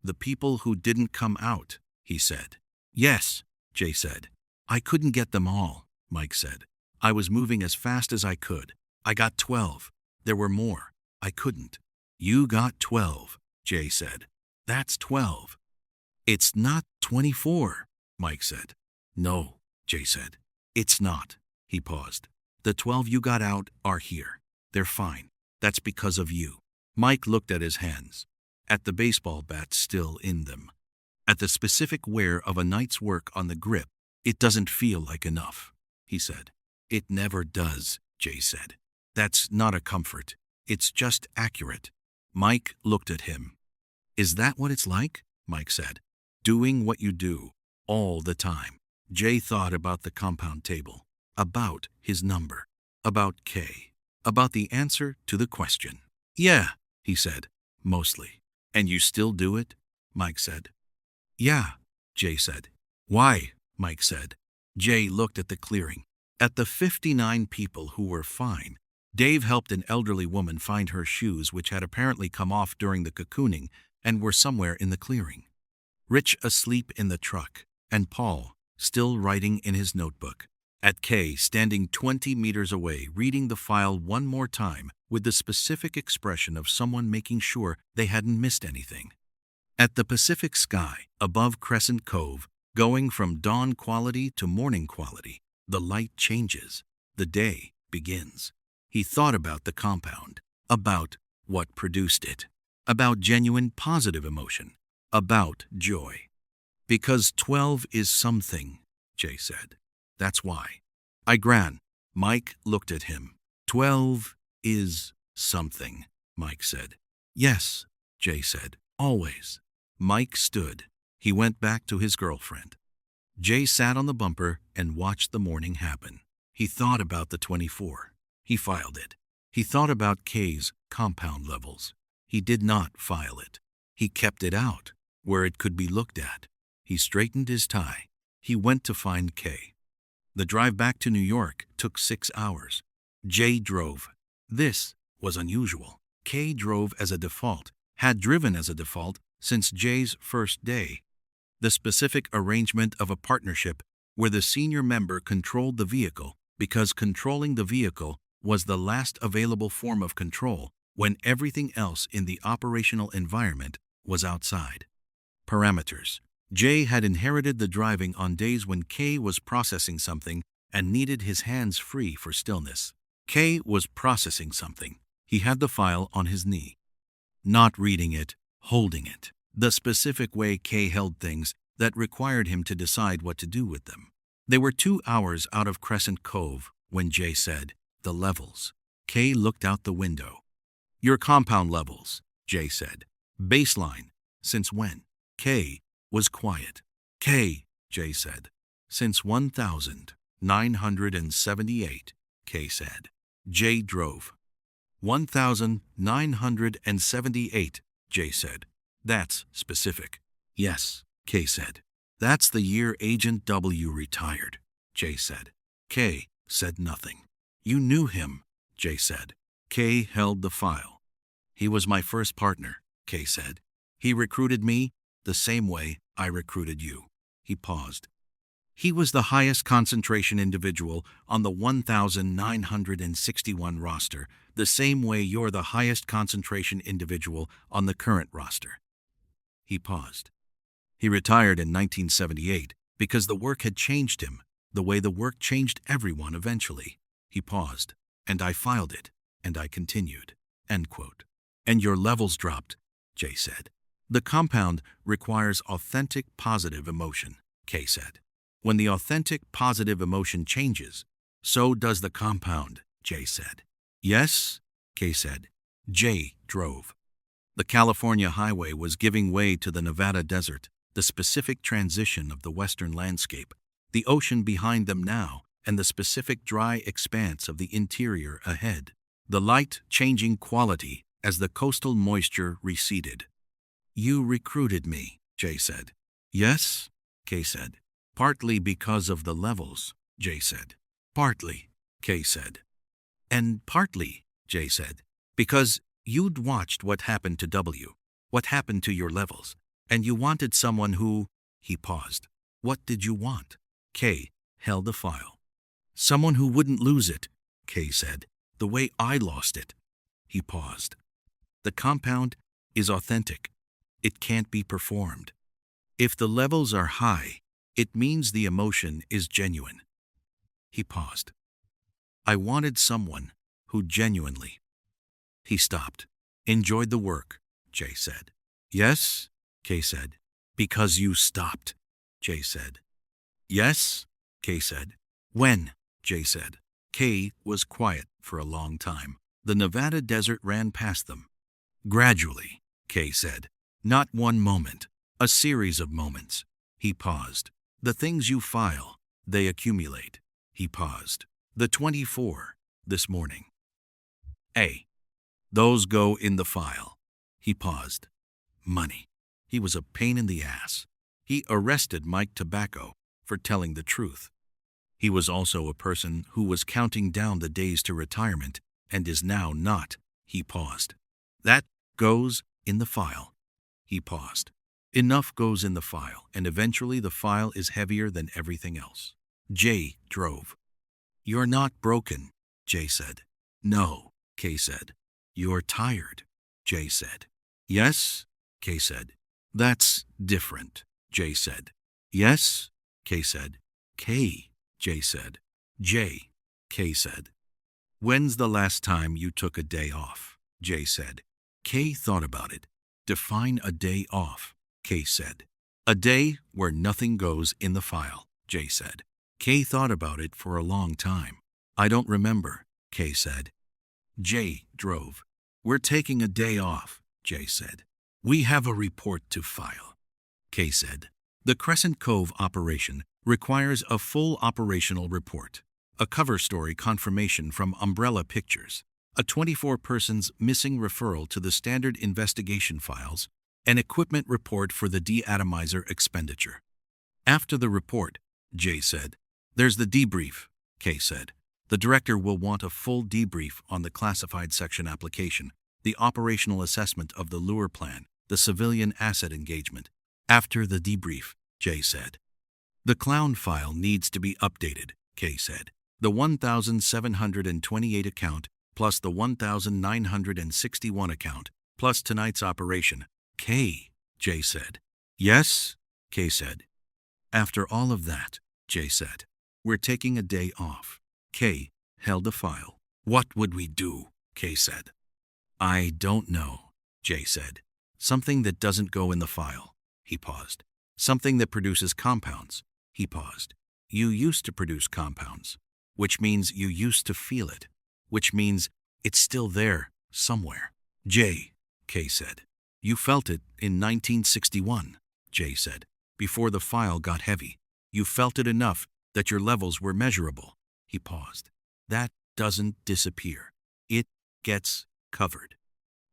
The people who didn't come out, he said. Yes, Jay said. I couldn't get them all, Mike said. I was moving as fast as I could. I got 12. There were more. I couldn't. You got 12, Jay said. That's 12. It's not 24, Mike said. No, Jay said. It's not. He paused. The 12 you got out are here. They're fine. That's because of you. Mike looked at his hands, at the baseball bat still in them, at the specific wear of a night's work on the grip. It doesn't feel like enough, he said. It never does, Jay said. That's not a comfort. It's just accurate. Mike looked at him. Is that what it's like? Mike said. Doing what you do, all the time. Jay thought about the compound table, about his number, about K, about the answer to the question. Yeah, he said, mostly. And you still do it? Mike said. Yeah, Jay said. Why? Mike said. Jay looked at the clearing, at the 59 people who were fine. Dave helped an elderly woman find her shoes, which had apparently come off during the cocooning and were somewhere in the clearing. Rich asleep in the truck, and Paul still writing in his notebook. At Kay, standing 20 meters away, reading the file one more time with the specific expression of someone making sure they hadn't missed anything. At the Pacific sky, above Crescent Cove, going from dawn quality to morning quality, the light changes. The day begins. He thought about the compound, about what produced it, about genuine positive emotion, about joy. Because 12 is something, Jay said. That's why. I gran. Mike looked at him. 12 is something, Mike said. Yes, Jay said. Always. Mike stood. He went back to his girlfriend. Jay sat on the bumper and watched the morning happen. He thought about the 24. He filed it. He thought about K's compound levels. He did not file it. He kept it out, where it could be looked at. He straightened his tie. He went to find K. The drive back to New York took 6 hours. Jay drove. This was unusual. K drove as a default, had driven as a default since Jay's first day. The specific arrangement of a partnership where the senior member controlled the vehicle because controlling the vehicle was the last available form of control when everything else in the operational environment was outside. Parameters. Jay had inherited the driving on days when K was processing something and needed his hands free for stillness. K was processing something. He had the file on his knee. Not reading it, holding it. The specific way K held things that required him to decide what to do with them. They were 2 hours out of Crescent Cove when Jay said, "The levels." K looked out the window. "Your compound levels," Jay said. "Baseline. Since when?" K was quiet. "K," Jay said. "Since 1978, K said. Jay drove. 1978, Jay said. That's specific. Yes, Kay said. That's the year Agent W retired, Jay said. Kay said nothing. You knew him, Jay said. Kay held the file. He was my first partner, Kay said. He recruited me the same way I recruited you. He paused. He was the highest concentration individual on the 1961 roster, the same way you're the highest concentration individual on the current roster. He paused. He retired in 1978 because the work had changed him, the way the work changed everyone eventually. He paused, and I filed it, and I continued. End quote. And your levels dropped, Jay said. The compound requires authentic positive emotion, Kay said. When the authentic positive emotion changes, so does the compound, Jay said. Yes, Kay said. Jay drove. The California highway was giving way to the Nevada desert, the specific transition of the western landscape, the ocean behind them now, and the specific dry expanse of the interior ahead. The light changing quality as the coastal moisture receded. You recruited me, Jay said. Yes, Kay said. Partly because of the levels, Jay said. Partly, Kay said. And partly, Jay said, because you'd watched what happened to W, what happened to your levels, and you wanted someone who… He paused. What did you want? Kay held the file. Someone who wouldn't lose it, Kay said, the way I lost it. He paused. The compound is authentic. It can't be performed. If the levels are high, it means the emotion is genuine. He paused. I wanted someone who genuinely… He stopped. Enjoyed the work, Jay said. Yes, Kay said. Because you stopped, Jay said. Yes, Kay said. When, Jay said. Kay was quiet for a long time. The Nevada desert ran past them. Gradually, Kay said. Not one moment, a series of moments. He paused. The things you file, they accumulate. He paused. The 24, this morning. A. Those go in the file. He paused. Money. He was a pain in the ass. He arrested Mike Tobacco for telling the truth. He was also a person who was counting down the days to retirement and is now not. He paused. That goes in the file. He paused. Enough goes in the file, and eventually the file is heavier than everything else. Jay drove. You're not broken, Jay said. No, Kay said. You're tired, Jay said. Yes, Kay said. That's different, Jay said. Yes, Kay said. Kay, Jay said. Jay, Kay said. When's the last time you took a day off? Jay said. Kay thought about it. Define a day off, Kay said. A day where nothing goes in the file, Jay said. Kay thought about it for a long time. I don't remember, Kay said. Jay drove. We're taking a day off, Jay said. We have a report to file, Kay said. The Crescent Cove operation requires a full operational report, a cover story confirmation from Umbrella Pictures, a 24-person's missing referral to the standard investigation files, an equipment report for the deatomizer expenditure. After the report, Jay said, there's the debrief, Kay said. The director will want a full debrief on the classified section application, the operational assessment of the lure plan, the civilian asset engagement. After the debrief, Jay said. The clown file needs to be updated, Kay said. The 1,728 account plus the 1,961 account plus tonight's operation. Kay, Jay said. Yes, Kay said. After all of that, Jay said, we're taking a day off. Kay held the file. What would we do? Kay said. I don't know, Jay said. Something that doesn't go in the file. He paused. Something that produces compounds. He paused. You used to produce compounds, which means you used to feel it, which means it's still there somewhere. Jay, Kay said. You felt it in 1961, Jay said. Before the file got heavy, you felt it enough that your levels were measurable. He paused. That doesn't disappear. It gets covered.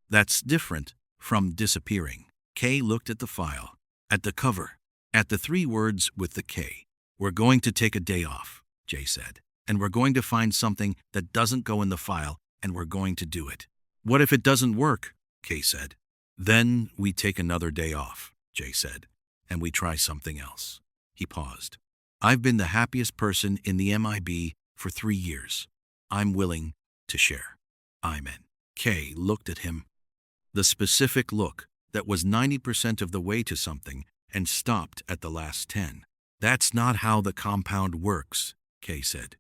That's different from disappearing. Kay looked at the file, at the cover, at the 3 words with the K. We're going to take a day off, Jay said, and we're going to find something that doesn't go in the file, and we're going to do it. What if it doesn't work? Kay said. Then we take another day off, Jay said, and we try something else. He paused. I've been the happiest person in the MIB for 3 years. I'm willing to share. I'm in. Kay looked at him. The specific look that was 90% of the way to something and stopped at the last 10. That's not how the compound works, Kay said.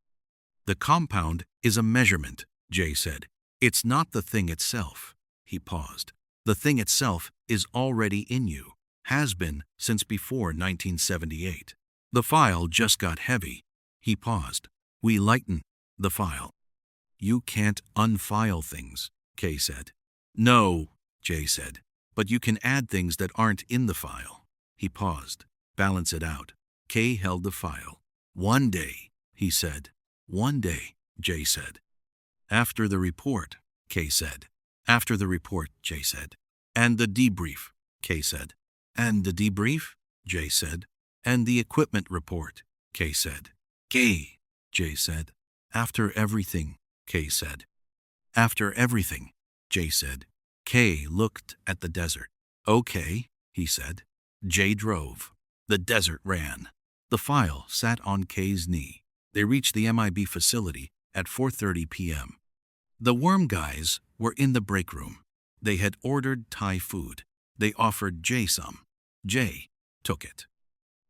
The compound is a measurement, Jay said. It's not the thing itself. He paused. The thing itself is already in you, has been since before 1978. The file just got heavy. He paused. We lighten the file. You can't unfile things, Kay said. No, Jay said, but you can add things that aren't in the file. He paused. Balance it out. Kay held the file. 1 day, he said. 1 day, Jay said. After the report, Kay said. After the report, Jay said. And the debrief, Kay said. And the debrief, Jay said. And the equipment report, Kay said. Kay, Jay said. After everything, Kay said. After everything, Jay said. Kay looked at the desert. Okay, he said. Jay drove. The desert ran. The file sat on Kay's knee. They reached the MIB facility at 4:30 p.m. The worm guys were in the break room. They had ordered Thai food. They offered Jay some. Jay took it.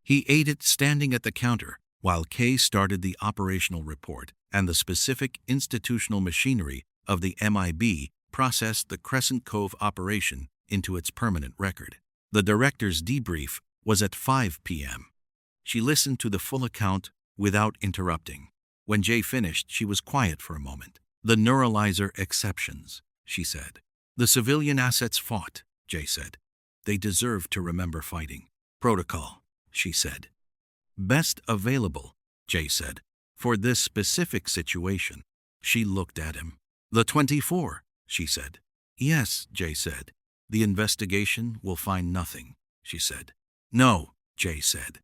He ate it standing at the counter while Kay started the operational report, and the specific institutional machinery of the MIB processed the Crescent Cove operation into its permanent record. The director's debrief was at 5 p.m. She listened to the full account without interrupting. When Jay finished, she was quiet for a moment. The neuralizer exceptions, she said. The civilian assets fought, Jay said. They deserve to remember fighting. Protocol, she said. Best available, Jay said, for this specific situation. She looked at him. The 24, she said. Yes, Jay said. The investigation will find nothing, she said. No, Jay said.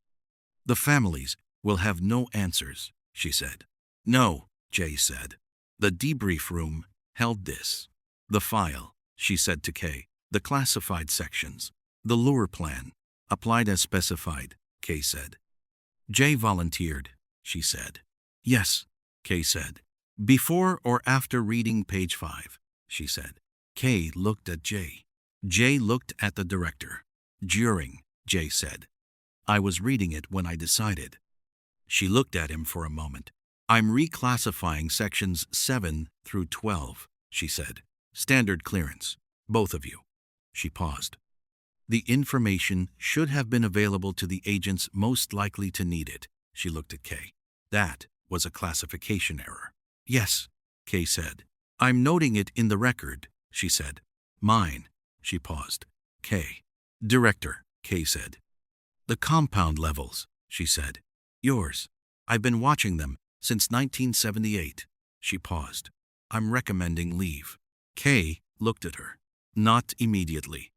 The families will have no answers, she said. No, Jay said. The debrief room held this. The file, she said to Kay. The classified sections. The lure plan. Applied as specified, Kay said. Jay volunteered, she said. Yes, Kay said. Before or after reading page 5, she said. Kay looked at Jay. Jay looked at the director. During, Jay said. I was reading it when I decided. She looked at him for a moment. I'm reclassifying sections 7 through 12, she said. Standard clearance, both of you. She paused. The information should have been available to the agents most likely to need it. She looked at Kay. That was a classification error. Yes, Kay said. I'm noting it in the record, she said. Mine, she paused. Kay. Director, Kay said. The compound levels, she said. Yours. I've been watching them since 1978. She paused. I'm recommending leave. Kay looked at her. Not immediately,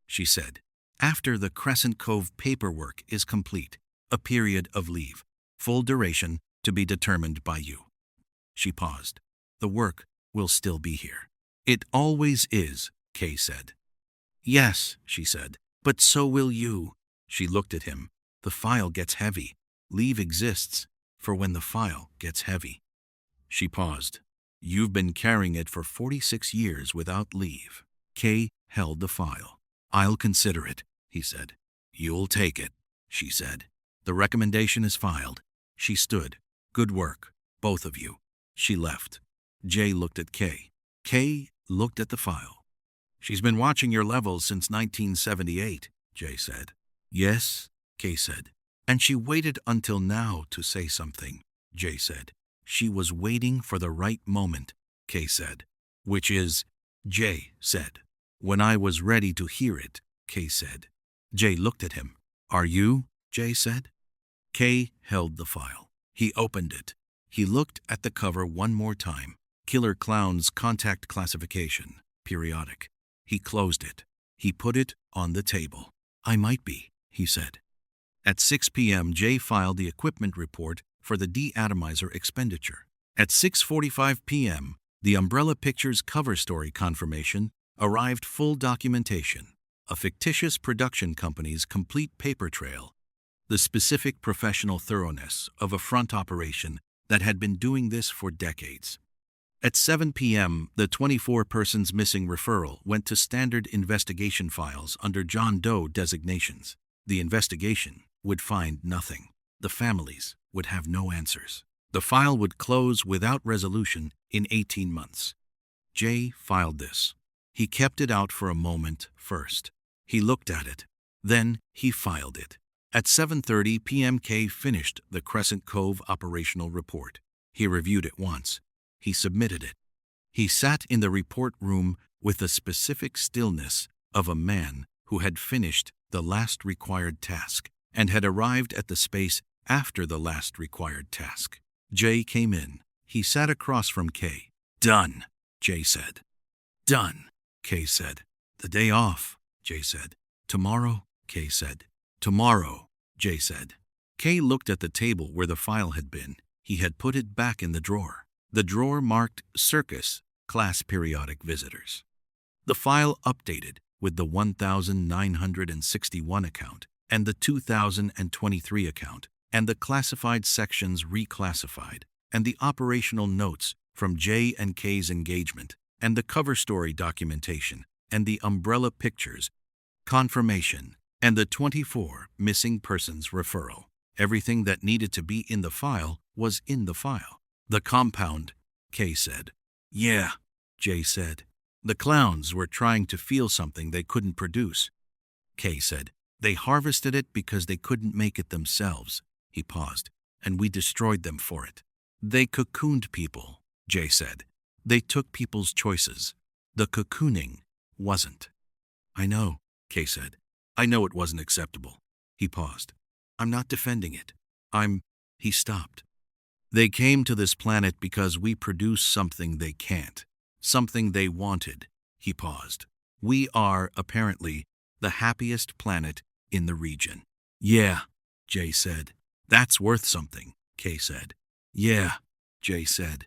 she said. After the Crescent Cove paperwork is complete, a period of leave. Full duration to be determined by you. She paused. The work will still be here. It always is, Kay said. Yes, she said, but so will you. She looked at him. The file gets heavy. Leave exists for when the file gets heavy. She paused. You've been carrying it for 46 years without leave. Kay held the file. I'll consider it, he said. You'll take it, she said. The recommendation is filed. She stood. Good work, both of you. She left. Jay looked at Kay. Kay looked at the file. She's been watching your levels since 1978, Jay said. Yes, Kay said. And she waited until now to say something, Jay said. She was waiting for the right moment, Kay said. Which is, Jay said. When I was ready to hear it, Kay said. Jay looked at him. Are you? Jay said. Kay held the file. He opened it. He looked at the cover one more time. Killer Klowns Contact Classification. periodic. He closed it. He put it on the table. I might be, he said. At 6 p.m., Jay filed the equipment report for the deatomizer expenditure. At 6:45 p.m., the Umbrella Pictures cover story confirmation arrived. Full documentation, a fictitious production company's complete paper trail, the specific professional thoroughness of a front operation that had been doing this for decades. At 7 p.m., the 24 persons missing referral went to standard investigation files under John Doe designations. The investigation would find nothing. The families would have no answers. The file would close without resolution in 18 months. Jay filed this. He kept it out for a moment first. He looked at it. Then he filed it. At 7:30 p.m., Kay finished the Crescent Cove operational report. He reviewed it once. He submitted it. He sat in the report room with the specific stillness of a man who had finished the last required task and had arrived at the space after the last required task. Jay came in. He sat across from Kay. Done, Jay said. Done, Kay said. The day off, Jay said. Tomorrow, Kay said. Tomorrow, Jay said. Kay looked at the table where the file had been. He had put it back in the drawer. The drawer marked CIRCUS CLASS periodic visitors. The file updated with the 1961 account and the 2023 account, and the classified sections reclassified, and the operational notes from J and K's engagement, and the cover story documentation, and the Umbrella Pictures confirmation, and the 24 missing persons referral. Everything that needed to be in the file was in the file. The compound, K said. Yeah, J said. The clowns were trying to feel something they couldn't produce. K said. They harvested it because they couldn't make it themselves. He paused. And we destroyed them for it. They cocooned people, J said. They took people's choices. The cocooning wasn't. I know, K said. I know it wasn't acceptable. He paused. I'm not defending it. He stopped. They came to this planet because we produce something they can't. Something they wanted. He paused. We are, apparently, the happiest planet in the region. Yeah, Jay said. That's worth something, Kay said. Yeah, Jay said.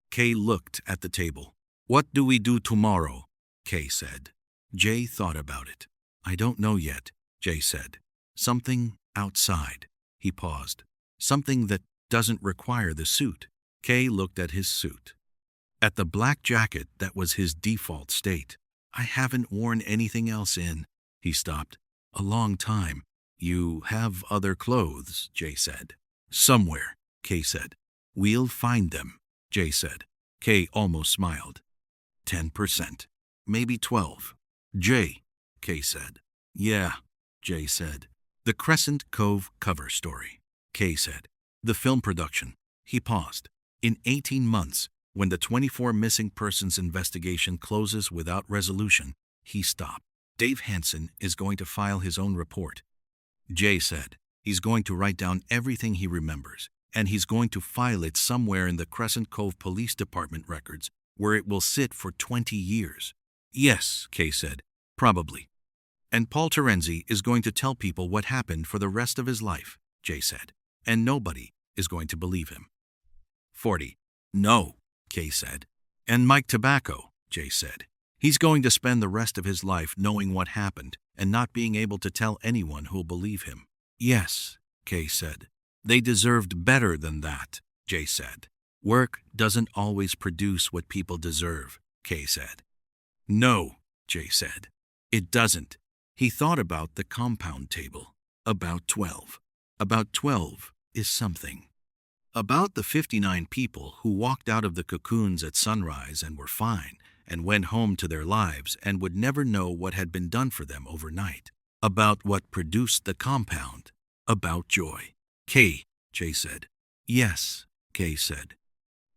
Kay looked at the table. What do we do tomorrow? Kay said. Jay thought about it. I don't know yet, Jay said. Something outside. He paused. Something that doesn't require the suit. Kay looked at his suit. At the black jacket that was his default state. I haven't worn anything else in. He stopped. A long time. You have other clothes, Jay said. Somewhere, Kay said. We'll find them, Jay said. Kay almost smiled. 10%. Maybe 12. Jay, Kay said. Yeah, Jay said. The Crescent Cove cover story, Kay said. The film production. He paused. In 18 months, when the 24 missing persons investigation closes without resolution, he stopped. Dave Hansen is going to file his own report. Jay said. He's going to write down everything he remembers, and he's going to file it somewhere in the Crescent Cove Police Department records, where it will sit for 20 years. Yes, Kay said. Probably. And Paul Terenzi is going to tell people what happened for the rest of his life, Jay said. And nobody is going to believe him. 40. No, Kay said. And Mike Tobacco, Jay said. He's going to spend the rest of his life knowing what happened and not being able to tell anyone who'll believe him. Yes, Kay said. They deserved better than that, Jay said. Work doesn't always produce what people deserve, Kay said. No, Jay said. It doesn't. He thought about the compound table. About 12. About 12 is something. About the 59 people who walked out of the cocoons at sunrise and were fine and went home to their lives and would never know what had been done for them overnight. About what produced the compound. About joy. Kay, Jay said. Yes, Kay said.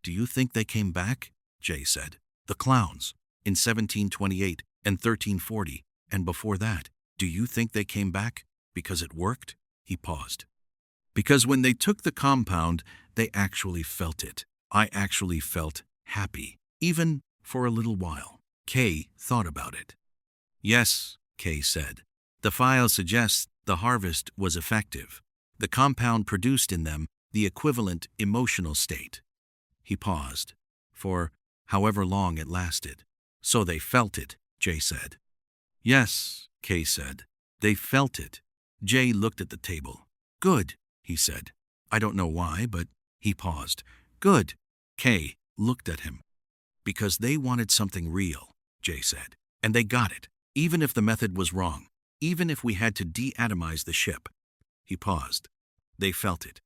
Do you think they came back? Jay said. The clowns, in 1728 and 1340, and before that. Do you think they came back because it worked? He paused. Because when they took the compound, they actually felt it. I actually felt happy, even for a little while. Kay thought about it. Yes, Kay said. The file suggests the harvest was effective. The compound produced in them the equivalent emotional state. He paused, for however long it lasted. So they felt it, Jay said. Yes, Kay said. They felt it. Jay looked at the table. Good, he said. I don't know why, but he paused. Good. Kay looked at him. Because they wanted something real, Jay said. And they got it, even if the method was wrong, even if we had to de-atomize the ship. He paused. They felt it.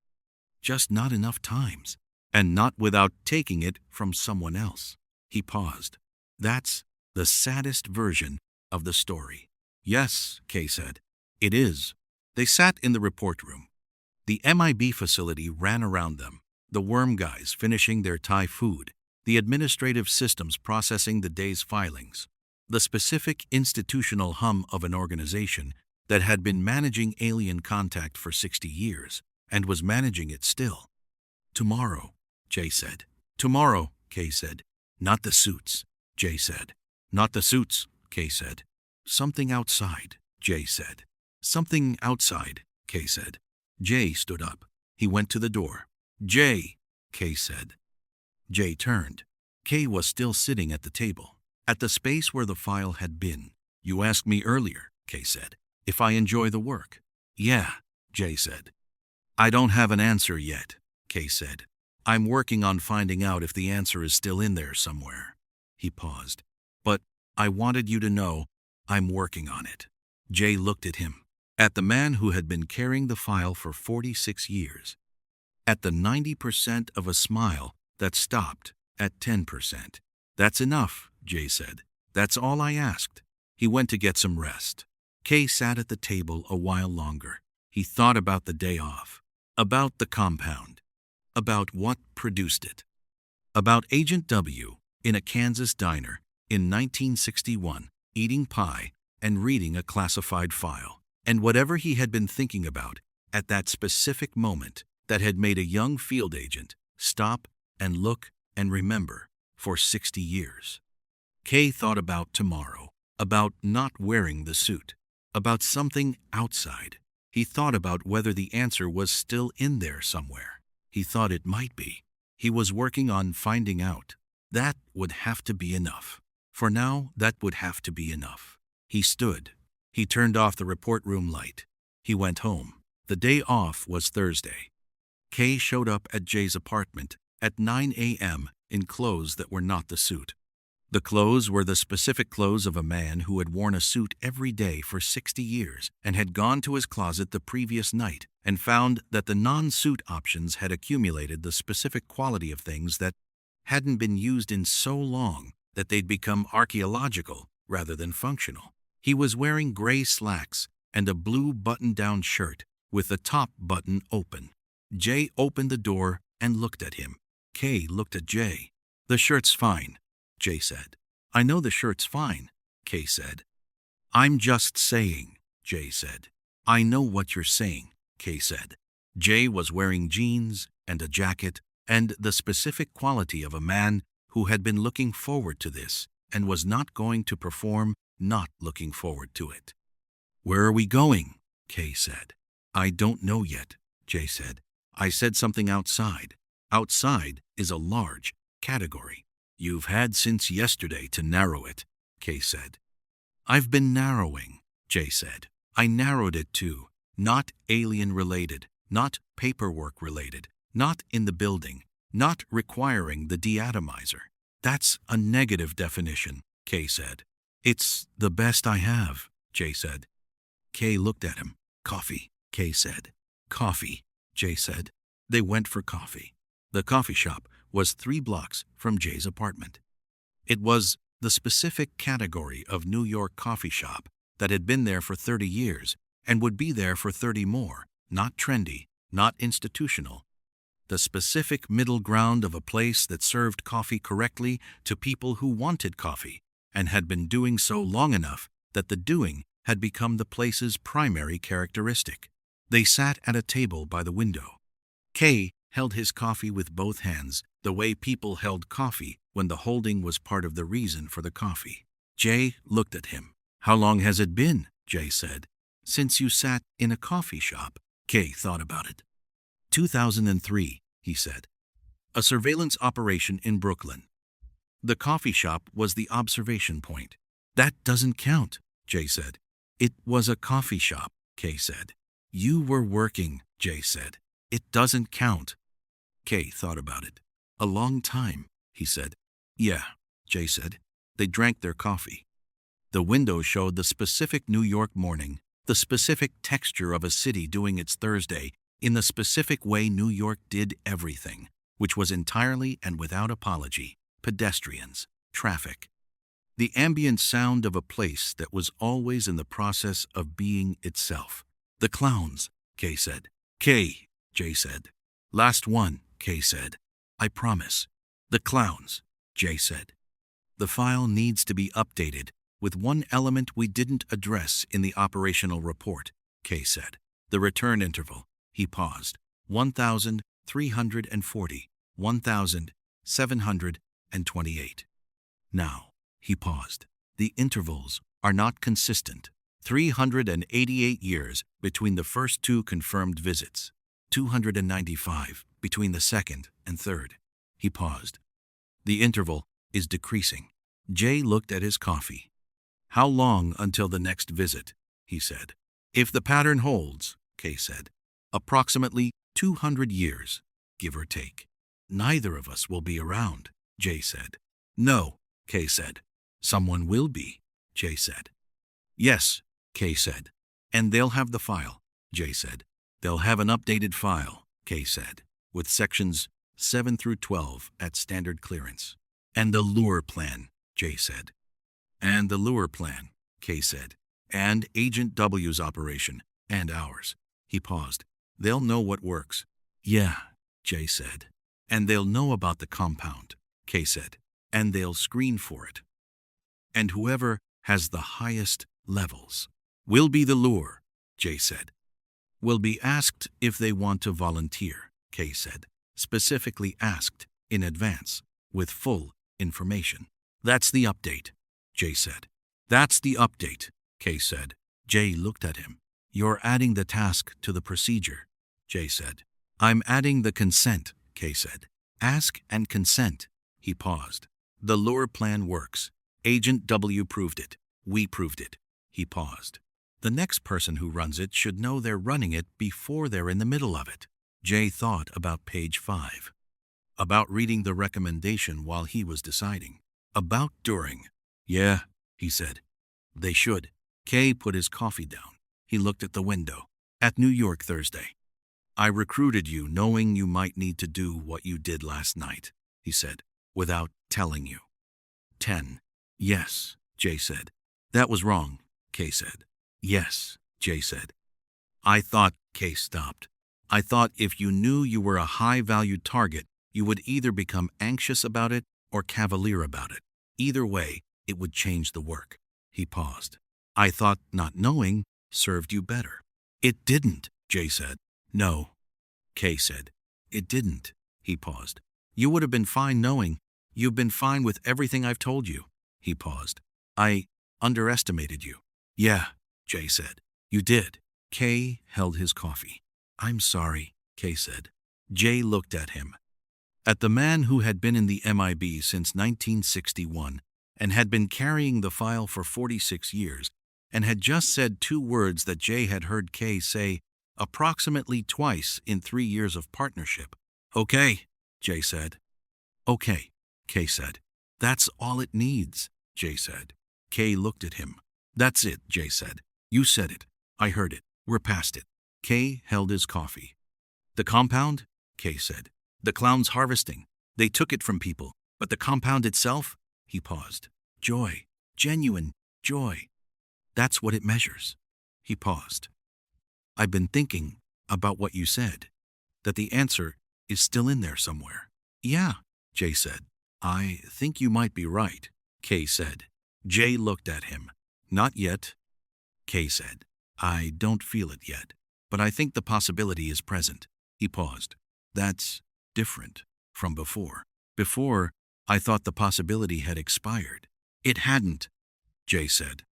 Just not enough times. And not without taking it from someone else. He paused. That's the saddest version of the story. Yes, Kay said. It is. They sat in the report room. The MIB facility ran around them, the worm guys finishing their Thai food, the administrative systems processing the day's filings, the specific institutional hum of an organization that had been managing alien contact for 60 years and was managing it still. Tomorrow, Jay said. Tomorrow, Kay said. Not the suits, Jay said. Not the suits, Kay said. Something outside, Jay said. Something outside, Kay said. Jay stood up. He went to the door. Jay, Kay said. Jay turned. Kay was still sitting at the table, at the space where the file had been. You asked me earlier, Kay said, if I enjoy the work. Yeah, Jay said. I don't have an answer yet, Kay said. I'm working on finding out if the answer is still in there somewhere. He paused. But I wanted you to know I'm working on it. Jay looked at him, at the man who had been carrying the file for 46 years, at the 90% of a smile that stopped at 10%. That's enough, Jay said. That's all I asked. He went to get some rest. Kay sat at the table a while longer. He thought about the day off, about the compound, about what produced it, about Agent W in a Kansas diner in 1961, eating pie and reading a classified file, and whatever he had been thinking about at that specific moment that had made a young field agent stop and look and remember for 60 years. Kay thought about tomorrow, about not wearing the suit, about something outside. He thought about whether the answer was still in there somewhere. He thought it might be. He was working on finding out. That would have to be enough. For now, that would have to be enough. He stood. He turned off the report room light. He went home. The day off was Thursday. Kay showed up at Jay's apartment at 9 a.m. in clothes that were not the suit. The clothes were the specific clothes of a man who had worn a suit every day for 60 years and had gone to his closet the previous night and found that the non-suit options had accumulated the specific quality of things that hadn't been used in so long that they'd become archaeological rather than functional. He was wearing gray slacks and a blue button-down shirt with the top button open. Jay opened the door and looked at him. Kay looked at Jay. The shirt's fine, Jay said. I know the shirt's fine, Kay said. I'm just saying, Jay said. I know what you're saying, Kay said. Jay was wearing jeans and a jacket and the specific quality of a man who had been looking forward to this and was not going to perform not looking forward to it. Where are we going? Kay said. I don't know yet, Jay said. I said something outside. Outside is a large category. You've had since yesterday to narrow it, Kay said. I've been narrowing, Jay said. I narrowed it to not alien-related, not paperwork-related, not in the building, not requiring the deatomizer. That's a negative definition, Kay said. It's the best I have, Jay said. Kay looked at him. Coffee, Kay said. Coffee, Jay said. They went for coffee. The coffee shop was 3 blocks from Jay's apartment. It was the specific category of New York coffee shop that had been there for 30 years and would be there for 30 more, not trendy, not institutional. The specific middle ground of a place that served coffee correctly to people who wanted coffee and had been doing so long enough that the doing had become the place's primary characteristic. They sat at a table by the window. Kay held his coffee with both hands, the way people held coffee when the holding was part of the reason for the coffee. Jay looked at him. How long has it been? Jay said. Since you sat in a coffee shop. Kay thought about it. 2003, he said. A surveillance operation in Brooklyn. The coffee shop was the observation point. That doesn't count, Jay said. It was a coffee shop, Kay said. You were working, Jay said. It doesn't count. Kay thought about it. A long time, he said. Yeah, Jay said. They drank their coffee. The window showed the specific New York morning, the specific texture of a city doing its Thursday in the specific way New York did everything, which was entirely and without apology, pedestrians, traffic. The ambient sound of a place that was always in the process of being itself. The clowns, Kay said. Kay, Jay said. Last one, Kay said. I promise. The clowns, Jay said. The file needs to be updated with one element we didn't address in the operational report, Kay said. The return interval. He paused. 1,340, 1,728. Now, he paused. The intervals are not consistent. 388 years between the first two confirmed visits. 295 between the second and third. He paused. The interval is decreasing. Jay looked at his coffee. How long until the next visit? He said. If the pattern holds, Kay said. Approximately 200 years, give or take. Neither of us will be around, Jay said. No, Kay said. Someone will be, Jay said. Yes, Kay said. And they'll have the file, Jay said. They'll have an updated file, Kay said, with sections 7 through 12 at standard clearance. And the lure plan, Jay said. And the lure plan, Kay said. And Agent W's operation, and ours. He paused. They'll know what works. Yeah, Jay said. And they'll know about the compound, Kay said. And they'll screen for it. And whoever has the highest levels will be the lure, Jay said. Will be asked if they want to volunteer, Kay said. Specifically asked in advance, with full information. That's the update, Jay said. That's the update, Kay said. Jay looked at him. You're adding the task to the procedure, Jay said. I'm adding the consent, Kay said. Ask and consent. He paused. The lure plan works. Agent W proved it. We proved it. He paused. The next person who runs it should know they're running it before they're in the middle of it. Jay thought about page 5. About reading the recommendation while he was deciding. About during. Yeah, he said. They should. Kay put his coffee down. He looked at the window. At New York Thursday. I recruited you knowing you might need to do what you did last night, he said, without telling you. 10. Yes, Jay said. That was wrong, Kay said. Yes, Jay said. I thought, Kay stopped. I thought if you knew you were a high-valued target, you would either become anxious about it or cavalier about it. Either way, it would change the work. He paused. I thought not knowing served you better. It didn't, Jay said. No, Kay said. It didn't. He paused. You would have been fine knowing. You've been fine with everything I've told you. He paused. I underestimated you. Yeah, Jay said. You did. Kay held his coffee. I'm sorry, Kay said. Jay looked at him. At the man who had been in the MIB since 1961 and had been carrying the file for 46 years and had just said 2 words that Jay had heard Kay say approximately twice in 3 years of partnership. Okay, Jay said. Okay, Kay said. That's all it needs, Jay said. Kay looked at him. That's it, Jay said. You said it. I heard it. We're past it. Kay held his coffee. The compound? Kay said. The clowns harvesting. They took it from people. But the compound itself? He paused. Joy. Genuine joy. That's what it measures. He paused. I've been thinking about what you said. That the answer is still in there somewhere. Yeah, Jay said. I think you might be right, Kay said. Jay looked at him. Not yet, Kay said. I don't feel it yet, but I think the possibility is present. He paused. That's different from before. Before, I thought the possibility had expired. It hadn't, Jay said.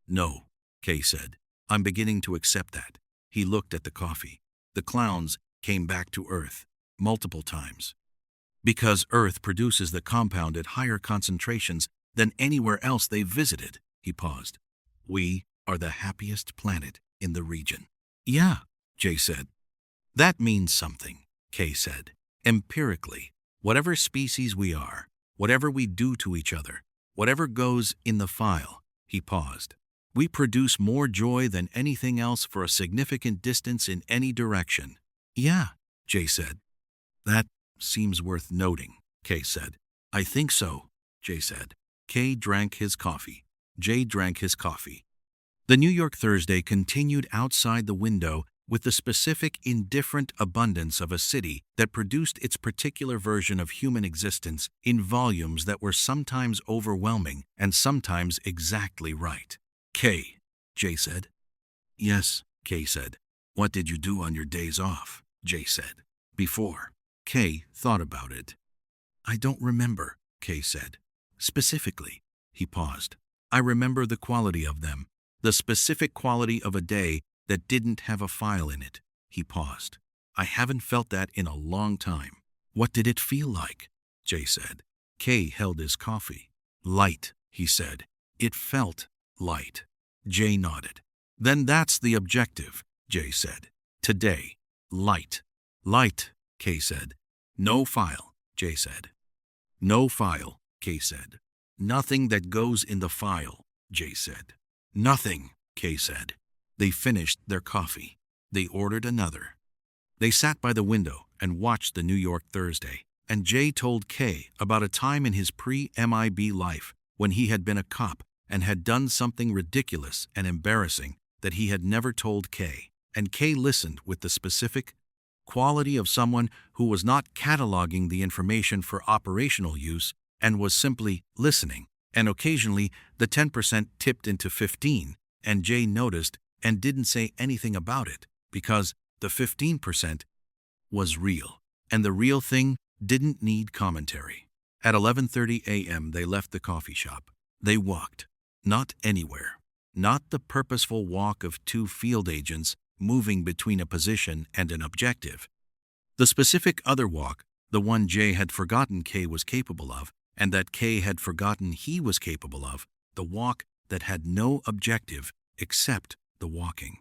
No, Kay said. I'm beginning to accept that. He looked at the coffee. The clowns came back to Earth multiple times. Because Earth produces the compound at higher concentrations than anywhere else they visited, he paused. We are the happiest planet in the region. Yeah, Jay said. That means something, Kay said. Empirically, whatever species we are, whatever we do to each other, whatever goes in the file, he paused. We produce more joy than anything else for a significant distance in any direction. Yeah, Jay said. That seems worth noting, Kay said. I think so, Jay said. Kay drank his coffee. Jay drank his coffee. The New York Thursday continued outside the window with the specific indifferent abundance of a city that produced its particular version of human existence in volumes that were sometimes overwhelming and sometimes exactly right. Kay, Jay said. Yes, Kay said. What did you do on your days off? Jay said. Before. Kay thought about it. I don't remember, Kay said. Specifically, he paused. I remember the quality of them, the specific quality of a day that didn't have a file in it. He paused. I haven't felt that in a long time. What did it feel like? Jay said. Kay held his coffee. Light, he said. It felt light. Jay nodded. Then that's the objective, Jay said. Today, light. Light, Kay said. No file, Jay said. No file, Kay said. Nothing that goes in the file, Jay said. Nothing, Kay said. They finished their coffee. They ordered another. They sat by the window and watched the New York Thursday, and Jay told Kay about a time in his pre-MIB life when he had been a cop and had done something ridiculous and embarrassing that he had never told Kay. And Kay listened with the specific quality of someone who was not cataloging the information for operational use and was simply listening. And occasionally the 10% tipped into 15, and Jay noticed and didn't say anything about it because the 15% was real, and the real thing didn't need commentary. At 11:30 a.m. they left the coffee shop. They walked. Not anywhere. Not the purposeful walk of two field agents moving between a position and an objective. The specific other walk, the one Jay had forgotten Kay was capable of, and that Kay had forgotten he was capable of, the walk that had no objective except the walking.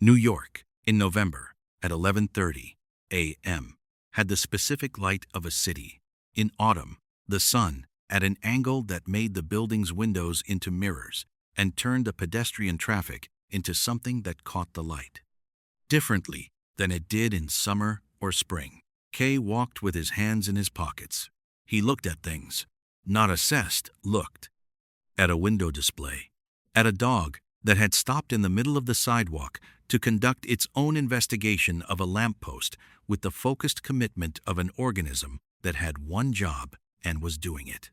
New York, in November, at 11:30 a.m., had the specific light of a city. In autumn, the sun, at an angle that made the building's windows into mirrors and turned the pedestrian traffic into something that caught the light. Differently than it did in summer or spring, Kay walked with his hands in his pockets. He looked at things, not assessed, looked. At a window display, at a dog that had stopped in the middle of the sidewalk to conduct its own investigation of a lamppost with the focused commitment of an organism that had one job and was doing it.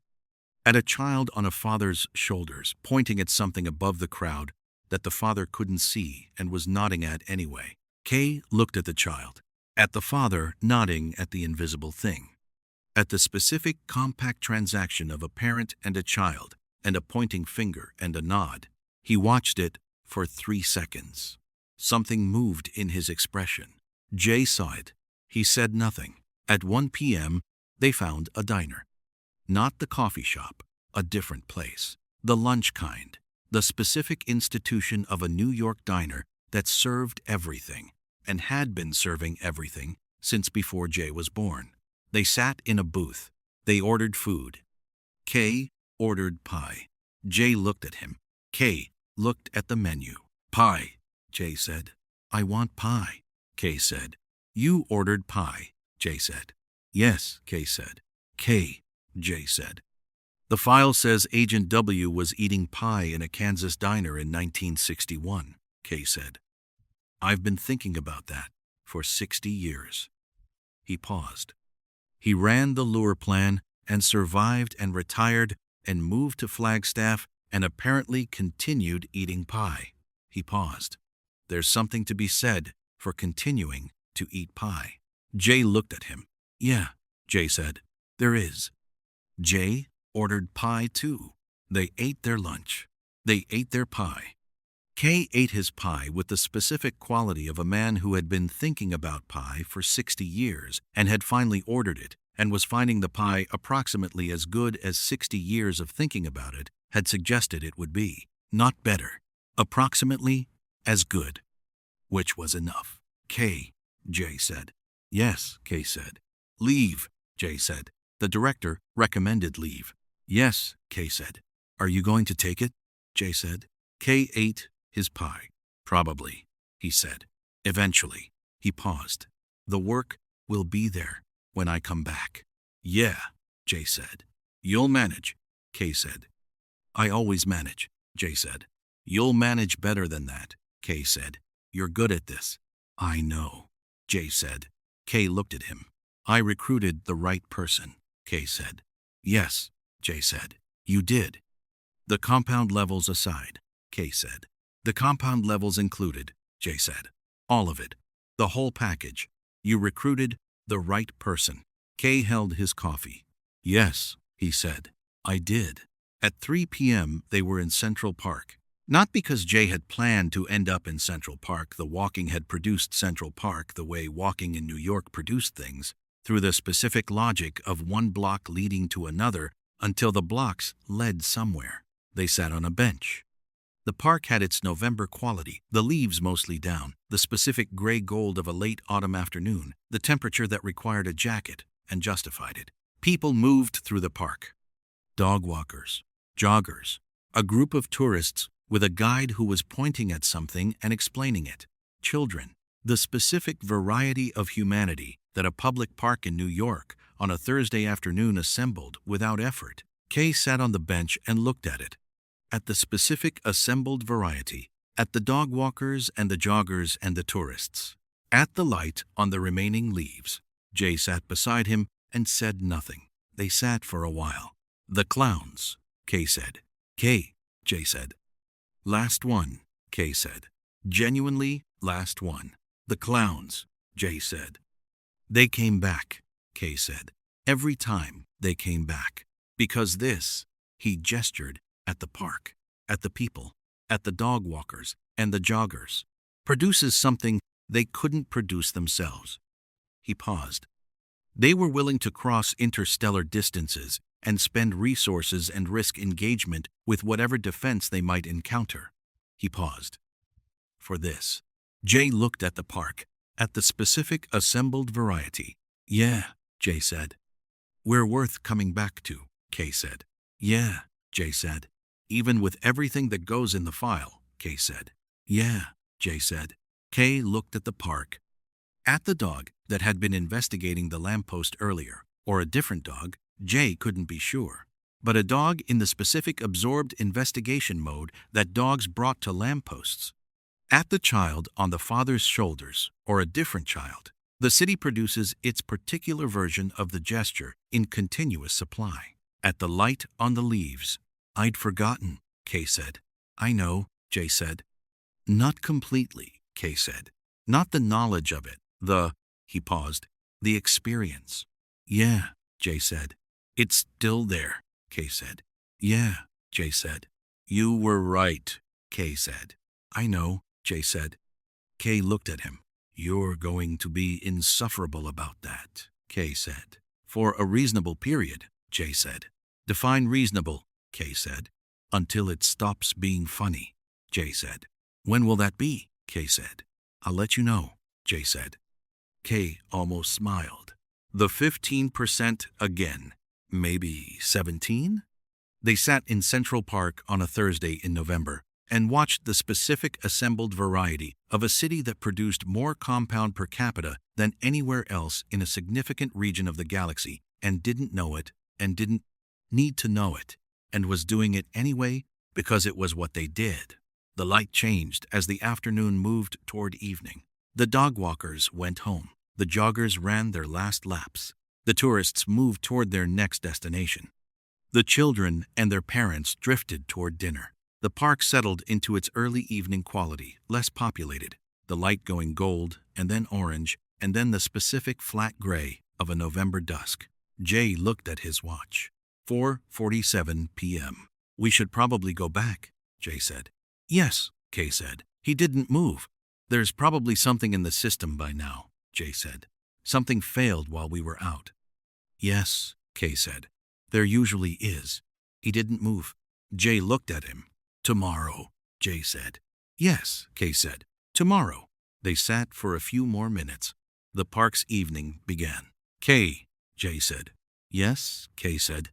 At a child on a father's shoulders, pointing at something above the crowd that the father couldn't see and was nodding at anyway. Kay looked at the child, at the father nodding at the invisible thing, at the specific compact transaction of a parent and a child, and a pointing finger and a nod. He watched it for 3 seconds. Something moved in his expression. Jay saw it. He said nothing. At 1 p.m., they found a diner. Not the coffee shop, a different place. The lunch kind. The specific institution of a New York diner that served everything, and had been serving everything since before Jay was born. They sat in a booth. They ordered food. Kay ordered pie. Jay looked at him. Kay looked at the menu. Pie, Jay said. I want pie, Kay said. You ordered pie, Jay said. Yes, Kay said. Kay, Jay said. The file says Agent W was eating pie in a Kansas diner in 1961, Kay said. I've been thinking about that for 60 years. He paused. He ran the lure plan and survived and retired and moved to Flagstaff and apparently continued eating pie. He paused. There's something to be said for continuing to eat pie. Jay looked at him. Yeah, Jay said. There is. Jay ordered pie too. They ate their lunch. They ate their pie. Kay ate his pie with the specific quality of a man who had been thinking about pie for 60 years and had finally ordered it and was finding the pie approximately as good as 60 years of thinking about it had suggested it would be. Not better. Approximately as good. Which was enough. Kay, Jay said. Yes, Kay said. Leave, Jay said. The director recommended leave. Yes, Kay said. Are you going to take it? Jay said. Kay ate his pie. Probably, he said. Eventually, he paused. The work will be there when I come back. Yeah, Jay said. You'll manage, Kay said. I always manage, Jay said. You'll manage better than that, Kay said. You're good at this. I know, Jay said. Kay looked at him. I recruited the right person, Kay said. Yes, Jay said. You did. The compound levels aside, Kay said. The compound levels included, Jay said. All of it. The whole package. You recruited the right person. Kay held his coffee. Yes, he said. I did. At 3 p.m. they were in Central Park. Not because Jay had planned to end up in Central Park. The walking had produced Central Park the way walking in New York produced things, through the specific logic of one block leading to another until the blocks led somewhere. They sat on a bench. The park had its November quality, the leaves mostly down, the specific gray gold of a late autumn afternoon, the temperature that required a jacket and justified it. People moved through the park. Dog walkers, joggers, a group of tourists with a guide who was pointing at something and explaining it. Children, the specific variety of humanity that a public park in New York on a Thursday afternoon assembled without effort. Kay sat on the bench and looked at it. At the specific assembled variety, at the dog walkers and the joggers and the tourists. At the light on the remaining leaves. Jay sat beside him and said nothing. They sat for a while. The clowns, Kay said. Kay, Jay said. Last one, Kay said. Genuinely last one. The clowns, Jay said. They came back, Kay said. Every time they came back. Because this, he gestured at the park, at the people, at the dog walkers and the joggers, produces something they couldn't produce themselves. He paused. They were willing to cross interstellar distances and spend resources and risk engagement with whatever defense they might encounter. He paused. For this. Jay looked at the park, at the specific assembled variety. Yeah, Jay said. We're worth coming back to, Kay said. Yeah, Jay said. Even with everything that goes in the file, Kay said. Yeah, Jay said. Kay looked at the park, at the dog that had been investigating the lamppost earlier, or a different dog, Jay couldn't be sure. But a dog in the specific absorbed investigation mode that dogs brought to lampposts. At the child on the father's shoulders, or a different child. The city produces its particular version of the gesture in continuous supply. At the light on the leaves. I'd forgotten, Kay said. I know, Jay said. Not completely, Kay said. Not the knowledge of it, he paused, the experience. Yeah, Jay said. It's still there, Kay said. Yeah, Jay said. You were right, Kay said. I know, Jay said. Kay looked at him. You're going to be insufferable about that, Kay said. For a reasonable period, Jay said. Define reasonable, Kay said. Until it stops being funny, Jay said. When will that be? Kay said. I'll let you know, Jay said. Kay almost smiled. The 15% again. Maybe 17? They sat in Central Park on a Thursday in November and watched the specific assembled variety of a city that produced more compound per capita than anywhere else in a significant region of the galaxy and didn't know it and didn't need to know it and was doing it anyway because it was what they did. The light changed as the afternoon moved toward evening. The dog walkers went home. The joggers ran their last laps. The tourists moved toward their next destination. The children and their parents drifted toward dinner. The park settled into its early evening quality, less populated, the light going gold and then orange and then the specific flat gray of a November dusk. Jay looked at his watch. 4:47 p.m. We should probably go back, Jay said. Yes, Kay said. He didn't move. There's probably something in the system by now, Jay said. Something failed while we were out. Yes, Kay said. There usually is. He didn't move. Jay looked at him. Tomorrow, Jay said. Yes, Kay said. Tomorrow. They sat for a few more minutes. The park's evening began. Kay, Jay said. Yes, Kay said.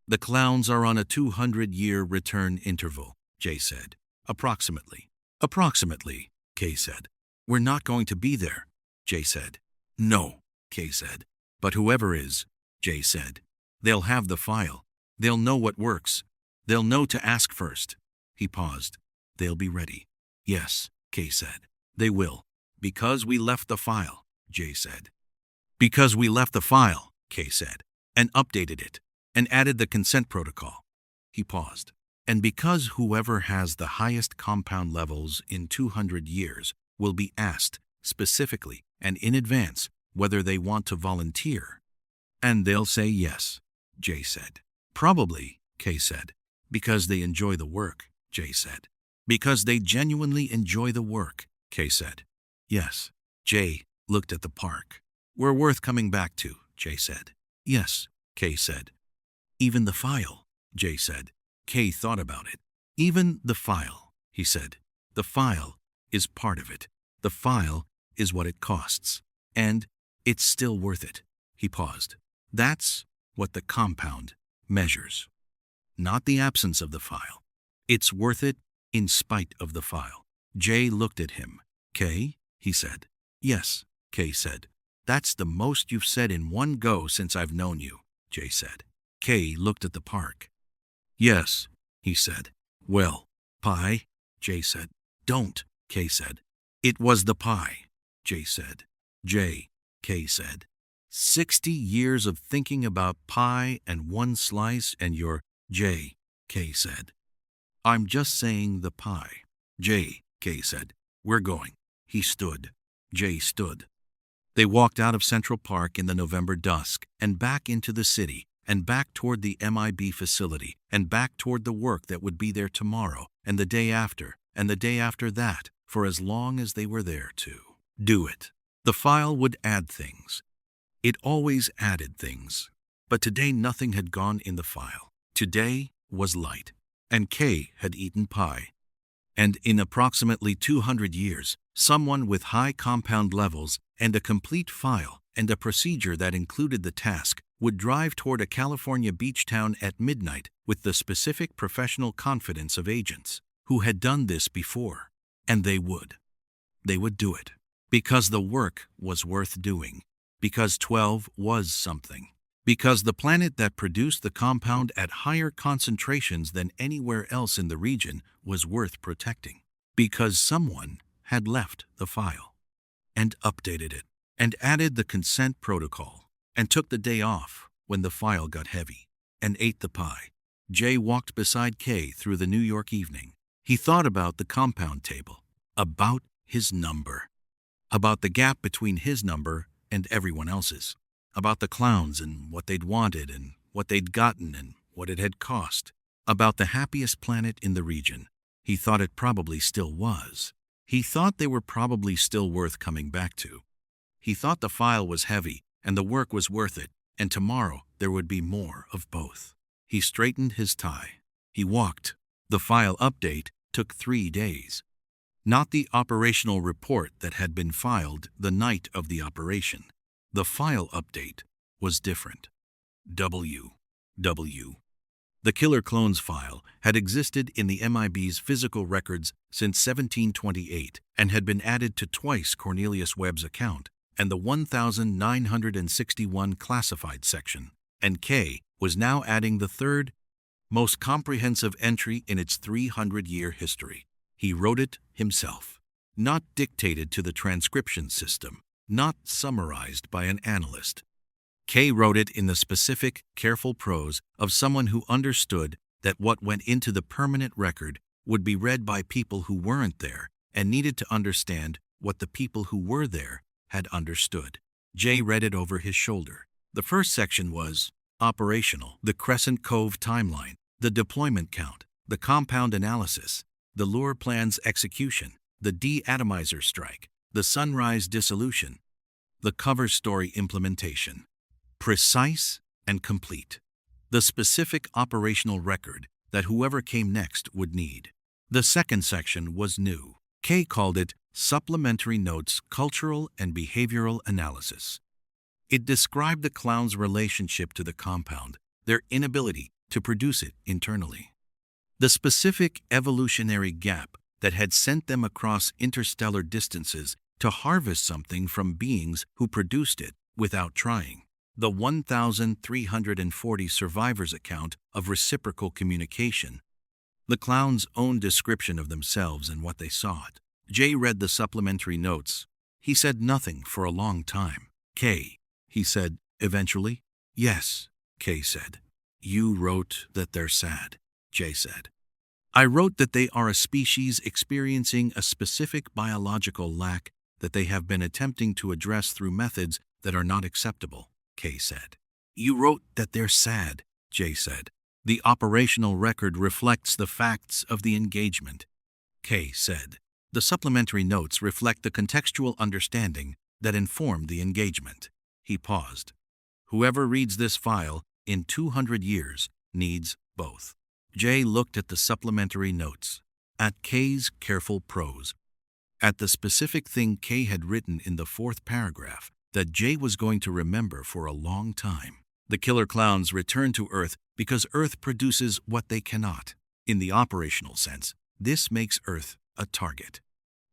The clowns are on a 200-year return interval, Jay said. Approximately. Approximately, Kay said. We're not going to be there, Jay said. No, Kay said. But whoever is, Jay said. They'll have the file. They'll know what works. They'll know to ask first. He paused. They'll be ready. Yes, Kay said. They will. Because we left the file, Jay said. Because we left the file, Kay said, and updated it, and added the consent protocol. He paused. And because whoever has the highest compound levels in 200 years will be asked, specifically and in advance, whether they want to volunteer. And they'll say yes, Jay said. Probably, Kay said. Because they enjoy the work, Jay said. Because they genuinely enjoy the work, Kay said. Yes. Jay looked at the park. We're worth coming back to, Jay said. Yes, Kay said. Even the file, Jay said. Kay thought about it. Even the file, he said. The file is part of it. The file is what it costs. And it's still worth it. He paused. That's what the compound measures. Not the absence of the file. It's worth it in spite of the file. Jay looked at him. Kay, he said. Yes, Kay said. That's the most you've said in one go since I've known you, Jay said. Kay looked at the park. Yes, he said. Well, pie, Jay said. Don't, Kay said. It was the pie, Jay said. Jay, Kay said. 60 years of thinking about pie and one slice and you're Jay, Kay said. I'm just saying the pie. Jay, Kay said. We're going. He stood. Jay stood. They walked out of Central Park in the November dusk and back into the city and back toward the MIB facility and back toward the work that would be there tomorrow and the day after and the day after that for as long as they were there to do it. The file would add things. It always added things. But today nothing had gone in the file. Today was light. And Kay had eaten pie. And in approximately 200 years, someone with high compound levels and a complete file and a procedure that included the task would drive toward a California beach town at midnight with the specific professional confidence of agents who had done this before. And they would. They would do it. Because the work was worth doing. Because 12 was something. Because the planet that produced the compound at higher concentrations than anywhere else in the region was worth protecting. Because someone had left the file and updated it and added the consent protocol and took the day off when the file got heavy and ate the pie. Jay walked beside Kay through the New York evening. He thought about the compound table, about his number, about the gap between his number and everyone else's, about the clowns and what they'd wanted and what they'd gotten and what it had cost, about the happiest planet in the region. He thought it probably still was. He thought they were probably still worth coming back to. He thought the file was heavy and the work was worth it, and tomorrow there would be more of both. He straightened his tie. He walked. The file update took 3 days. Not the operational report that had been filed the night of the operation. The file update was different. W. The Killer Clones file had existed in the MIB's physical records since 1728 and had been added to twice Cornelius Webb's account and the 1961 classified section, and K was now adding the third, most comprehensive entry in its 300-year history. He wrote it himself, not dictated to the transcription system, not summarized by an analyst. Kay wrote it in the specific, careful prose of someone who understood that what went into the permanent record would be read by people who weren't there and needed to understand what the people who were there had understood. Jay read it over his shoulder. The first section was operational, the Crescent Cove timeline, the deployment count, the compound analysis, the lure plan's execution, the de-atomizer strike, the sunrise dissolution, the cover story implementation. Precise and complete. The specific operational record that whoever came next would need. The second section was new. Kay called it Supplementary Notes Cultural and Behavioral Analysis. It described the clowns' relationship to the compound, their inability to produce it internally, the specific evolutionary gap that had sent them across interstellar distances to harvest something from beings who produced it without trying, the 1,340 survivors' account of reciprocal communication, the clowns' own description of themselves and what they sought. Jay read the supplementary notes. He said nothing for a long time. Kay, he said, eventually. Yes, Kay said. You wrote that they're sad, Jay said. I wrote that they are a species experiencing a specific biological lack that they have been attempting to address through methods that are not acceptable, Kay said. You wrote that they're sad, Jay said. The operational record reflects the facts of the engagement, Kay said. The supplementary notes reflect the contextual understanding that informed the engagement. He paused. Whoever reads this file in 200 years needs both. Jay looked at the supplementary notes, at Kay's careful prose, at the specific thing Kay had written in the fourth paragraph that Jay was going to remember for a long time. The killer clowns return to Earth because Earth produces what they cannot. In the operational sense, this makes Earth a target.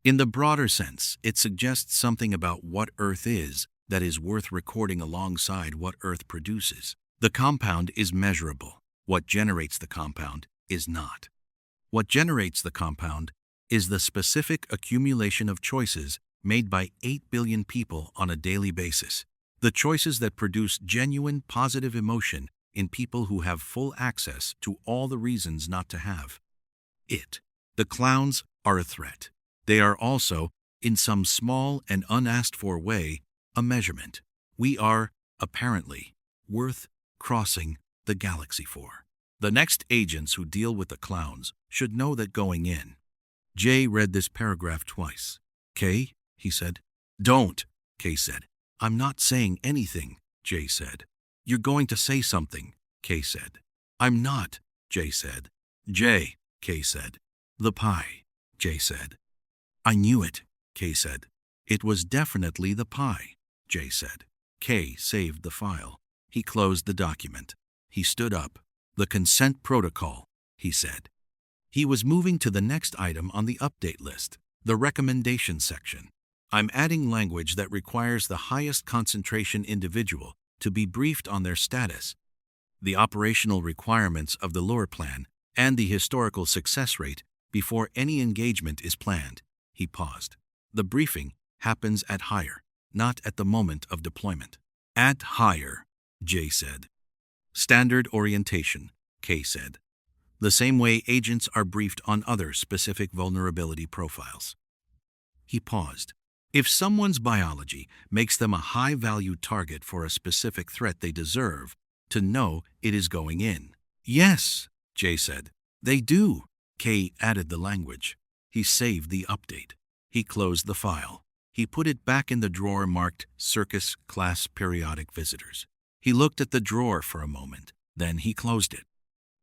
In the broader sense, it suggests something about what Earth is that is worth recording alongside what Earth produces. The compound is measurable. What generates the compound is not. What generates the compound is the specific accumulation of choices made by 8 billion people on a daily basis. The choices that produce genuine positive emotion in people who have full access to all the reasons not to have it. The clowns are a threat. They are also, in some small and unasked for way, a measurement. We are, apparently, worth crossing the galaxy for. The next agents who deal with the clowns should know that going in. Jay read this paragraph twice. Kay, he said. Don't, Kay said. I'm not saying anything, Jay said. You're going to say something, Kay said. I'm not, Jay said. Jay, Kay said. The pie, Jay said. I knew it, Kay said. It was definitely the pie, Jay said. Kay saved the file. He closed the document. He stood up. The consent protocol, he said. He was moving to the next item on the update list, the recommendation section. I'm adding language that requires the highest concentration individual to be briefed on their status, the operational requirements of the lure plan, and the historical success rate before any engagement is planned. He paused. The briefing happens at hire, not at the moment of deployment. At hire, Jay said. Standard orientation, Kay said. The same way agents are briefed on other specific vulnerability profiles. He paused. If someone's biology makes them a high-value target for a specific threat, they deserve to know it is going in. Yes, Jay said. They do. Kay added the language. He saved the update. He closed the file. He put it back in the drawer marked CIRCUS Class Periodic Visitors. He looked at the drawer for a moment. Then he closed it.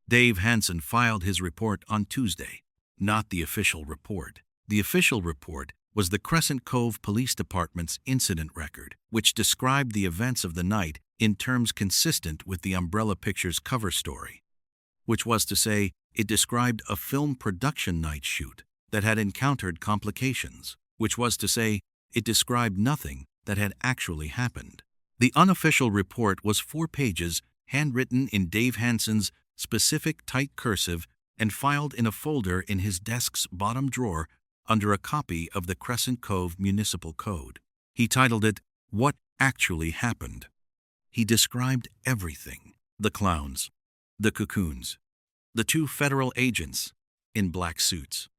Dave Hansen filed his report on Tuesday. Not the official report. The official report was the Crescent Cove Police Department's incident record, which described the events of the night in terms consistent with the Umbrella Pictures cover story. Which was to say, it described a film production night shoot that had encountered complications. Which was to say, it described nothing that had actually happened. The unofficial report was 4 pages, handwritten in Dave Hansen's specific tight cursive and filed in a folder in his desk's bottom drawer under a copy of the Crescent Cove Municipal Code. He titled it, What Actually Happened. He described everything. The clowns, the cocoons, the 2 federal agents in black suits.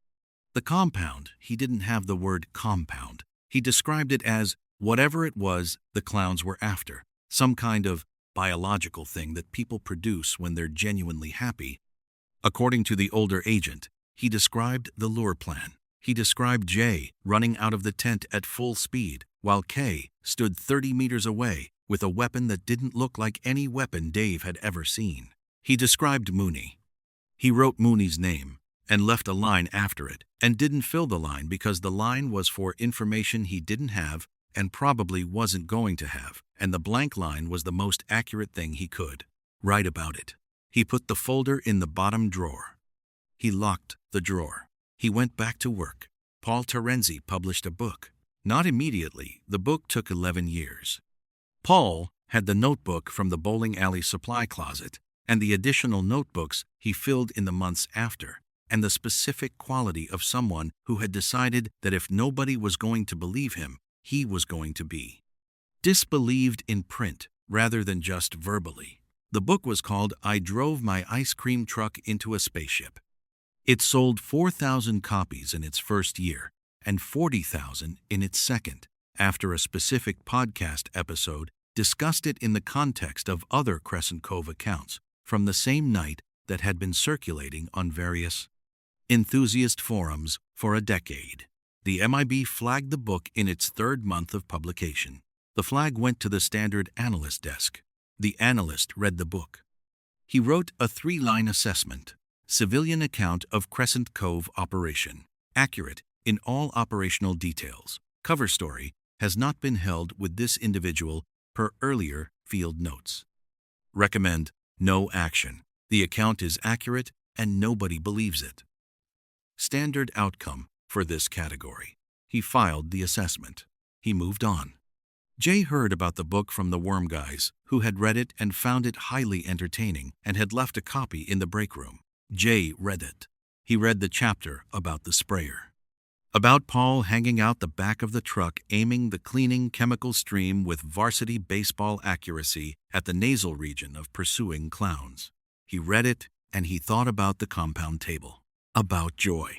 The compound, he didn't have the word compound. He described it as whatever it was the clowns were after, some kind of biological thing that people produce when they're genuinely happy, According to the older agent, he described the lure plan. He described Jay running out of the tent at full speed, while Kay stood 30 meters away with a weapon that didn't look like any weapon Dave had ever seen. He described Mooney. He wrote Mooney's name and left a line after it, and didn't fill the line because the line was for information he didn't have and probably wasn't going to have, and the blank line was the most accurate thing he could write about it. He put the folder in the bottom drawer. He locked the drawer. He went back to work. Paul Terenzi published a book. Not immediately. The book took 11 years. Paul had the notebook from the bowling alley supply closet, and the additional notebooks he filled in the months after, and the specific quality of someone who had decided that if nobody was going to believe him, he was going to be disbelieved in print rather than just verbally. The book was called I Drove My Ice Cream Truck into a Spaceship. It sold 4,000 copies in its first year and 40,000 in its second, after a specific podcast episode discussed it in the context of other Crescent Cove accounts from the same night that had been circulating on various enthusiast forums for a decade. The MIB flagged the book in its third month of publication. The flag went to the standard analyst desk. The analyst read the book. He wrote a 3-line assessment. Civilian account of Crescent Cove operation. Accurate in all operational details. Cover story has not been held with this individual per earlier field notes. Recommend no action. The account is accurate and nobody believes it. Standard outcome for this category. He filed the assessment. He moved on. Jay heard about the book from the Worm guys, who had read it and found it highly entertaining and had left a copy in the break room. Jay read it. He read the chapter about the sprayer. About Paul hanging out the back of the truck aiming the cleaning chemical stream with varsity baseball accuracy at the nasal region of pursuing clowns. He read it and he thought about the compound table. About joy.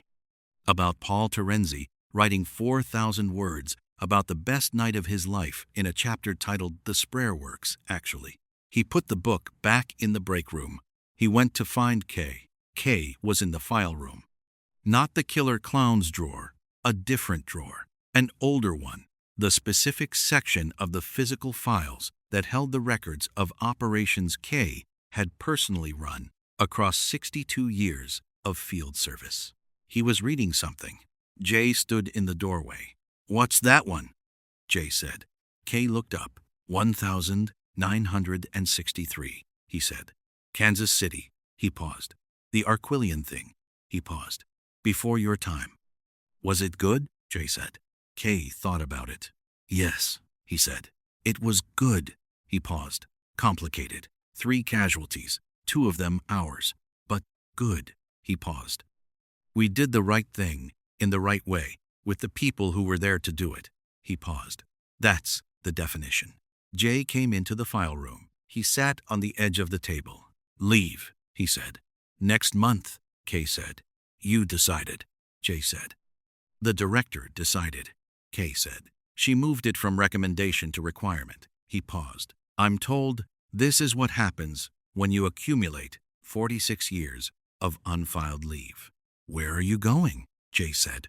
About Paul Terenzi writing 4,000 words about the best night of his life in a chapter titled The Sprayer Works, actually. He put the book back in the break room. He went to find Kay. Kay was in the file room. Not the Killer Klowns drawer, a different drawer, an older one, the specific section of the physical files that held the records of operations Kay had personally run across 62 years of field service. He was reading something. Jay stood in the doorway. "What's that one?" Jay said. Kay looked up. 1,963, he said. Kansas City. He paused. The Arquillian thing. He paused. Before your time. Was it good? Jay said. Kay thought about it. Yes, he said. It was good. He paused. Complicated. 3 casualties, 2 of them ours. But good. He paused. We did the right thing, in the right way, with the people who were there to do it. He paused. That's the definition. Jay came into the file room. He sat on the edge of the table. Leave, he said. Next month, Kay said. You decided, Jay said. The director decided, Kay said. She moved it from recommendation to requirement. He paused. I'm told this is what happens when you accumulate 46 years of unfiled leave. Where are you going? Jay said.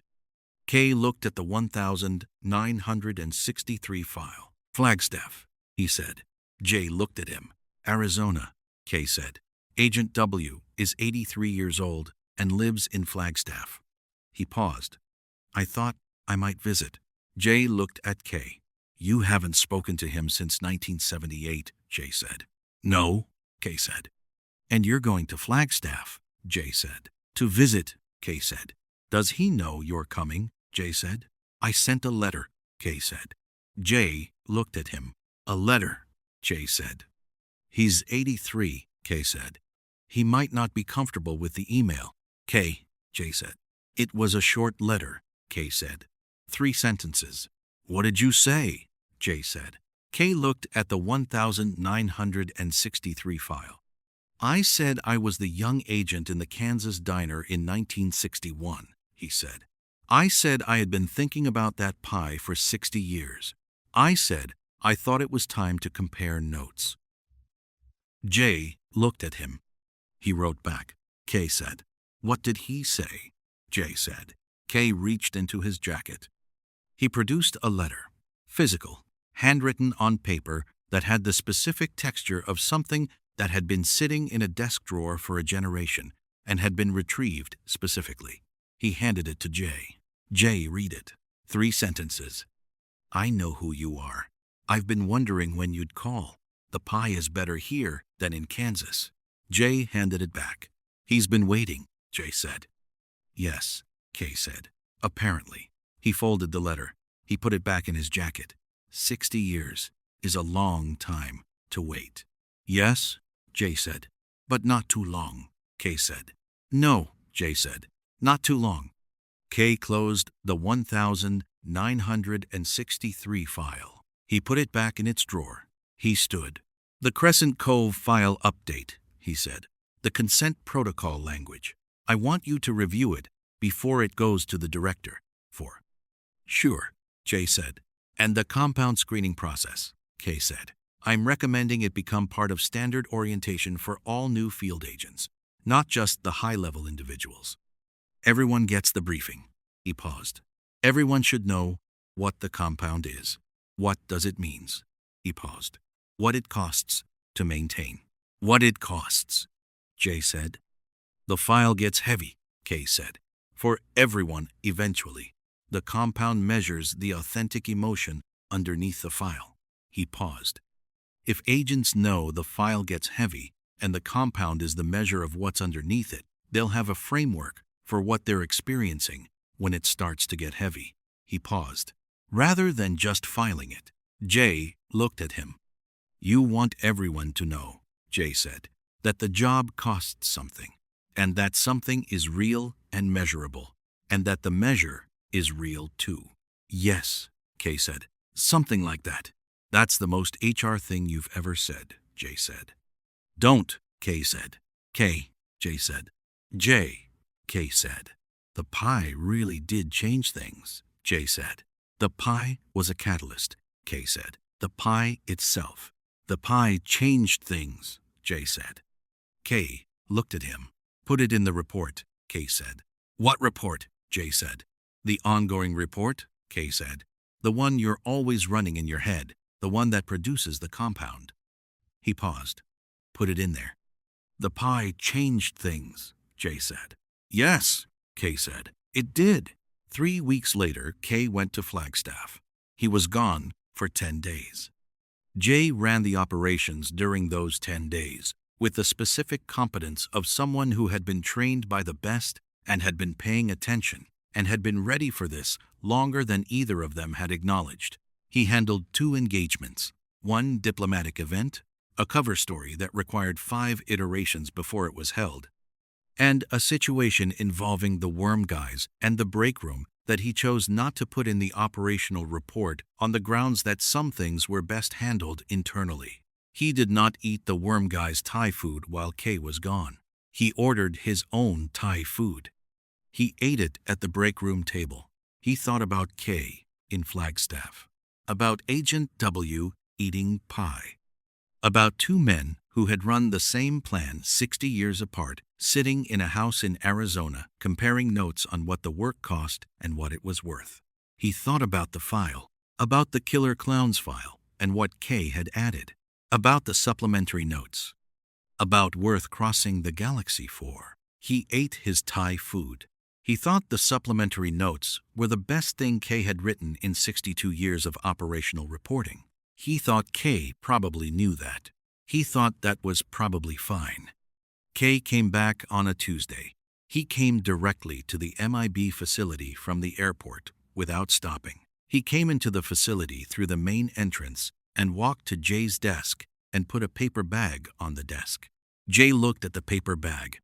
Kay looked at the 1,963 file. Flagstaff, he said. Jay looked at him. Arizona, Kay said. Agent W is 83 years old and lives in Flagstaff. He paused. I thought I might visit. Jay looked at Kay. You haven't spoken to him since 1978, Jay said. No, Kay said. And you're going to Flagstaff, Jay said. To visit, Kay said. Does he know you're coming? Jay said. I sent a letter, Kay said. Jay looked at him. A letter, Jay said. He's 83, Kay said. He might not be comfortable with the email. Kay, Jay said. It was a short letter, Kay said. 3 sentences. What did you say? Jay said. Kay looked at the 1,963 file. I said I was the young agent in the Kansas diner in 1961, he said. I said I had been thinking about that pie for 60 years. I said I thought it was time to compare notes. Jay looked at him. He wrote back. Kay said. What did he say? Jay said. Kay reached into his jacket. He produced a letter, physical, handwritten on paper that had the specific texture of something that had been sitting in a desk drawer for a generation and had been retrieved specifically. He handed it to Jay. Jay read it. 3 sentences. I know who you are. I've been wondering when you'd call. The pie is better here than in Kansas. Jay handed it back. He's been waiting, Jay said. Yes, Kay said. Apparently. He folded the letter. He put it back in his jacket. 60 years is a long time to wait. Yes, Jay said. But not too long, Kay said. No, Jay said. Not too long. Kay closed the 1963 file. He put it back in its drawer. He stood. The Crescent Cove file update, he said. The consent protocol language. I want you to review it before it goes to the director. For. Sure, Jay said. And the compound screening process, Kay said. I'm recommending it become part of standard orientation for all new field agents, not just the high-level individuals. Everyone gets the briefing. He paused. Everyone should know what the compound is. What does it mean? He paused. What it costs to maintain. What it costs, Jay said. The file gets heavy, Kay said. For everyone, eventually. The compound measures the authentic emotion underneath the file. He paused. If agents know the file gets heavy and the compound is the measure of what's underneath it, they'll have a framework for what they're experiencing when it starts to get heavy. He paused. Rather than just filing it, Jay looked at him. You want everyone to know, Jay said, that the job costs something, and that something is real and measurable, and that the measure is real too. Yes, Kay said. Something like that. That's the most HR thing you've ever said, Jay said. Don't, Kay said. Kay, Jay said. Jay, Kay said. The pie really did change things, Jay said. The pie was a catalyst, Kay said. The pie itself. The pie changed things, Jay said. Kay looked at him. Put it in the report, Kay said. What report? Jay said. The ongoing report, Kay said. The one you're always running in your head, the one that produces the compound. He paused. Put it in there. The pie changed things, Jay said. Yes, Kay said. It did. 3 weeks later, Kay went to Flagstaff. He was gone for 10 days. Jay ran the operations during those 10 days with the specific competence of someone who had been trained by the best and had been paying attention and had been ready for this longer than either of them had acknowledged. He handled 2 engagements, 1 diplomatic event, a cover story that required 5 iterations before it was held, and a situation involving the worm guys and the break room that he chose not to put in the operational report on the grounds that some things were best handled internally. He did not eat the worm guy's Thai food while Kay was gone. He ordered his own Thai food. He ate it at the break room table. He thought about Kay in Flagstaff, about Agent W eating pie, about 2 men who had run the same plan 60 years apart, sitting in a house in Arizona, comparing notes on what the work cost and what it was worth. He thought about the file, about the Killer Klowns file and what Kay had added, about the supplementary notes, about worth crossing the galaxy for. He ate his Thai food. He thought the supplementary notes were the best thing Kay had written in 62 years of operational reporting. He thought Kay probably knew that. He thought that was probably fine. Kay came back on a Tuesday. He came directly to the MIB facility from the airport without stopping. He came into the facility through the main entrance and walked to Jay's desk and put a paper bag on the desk. Jay looked at the paper bag.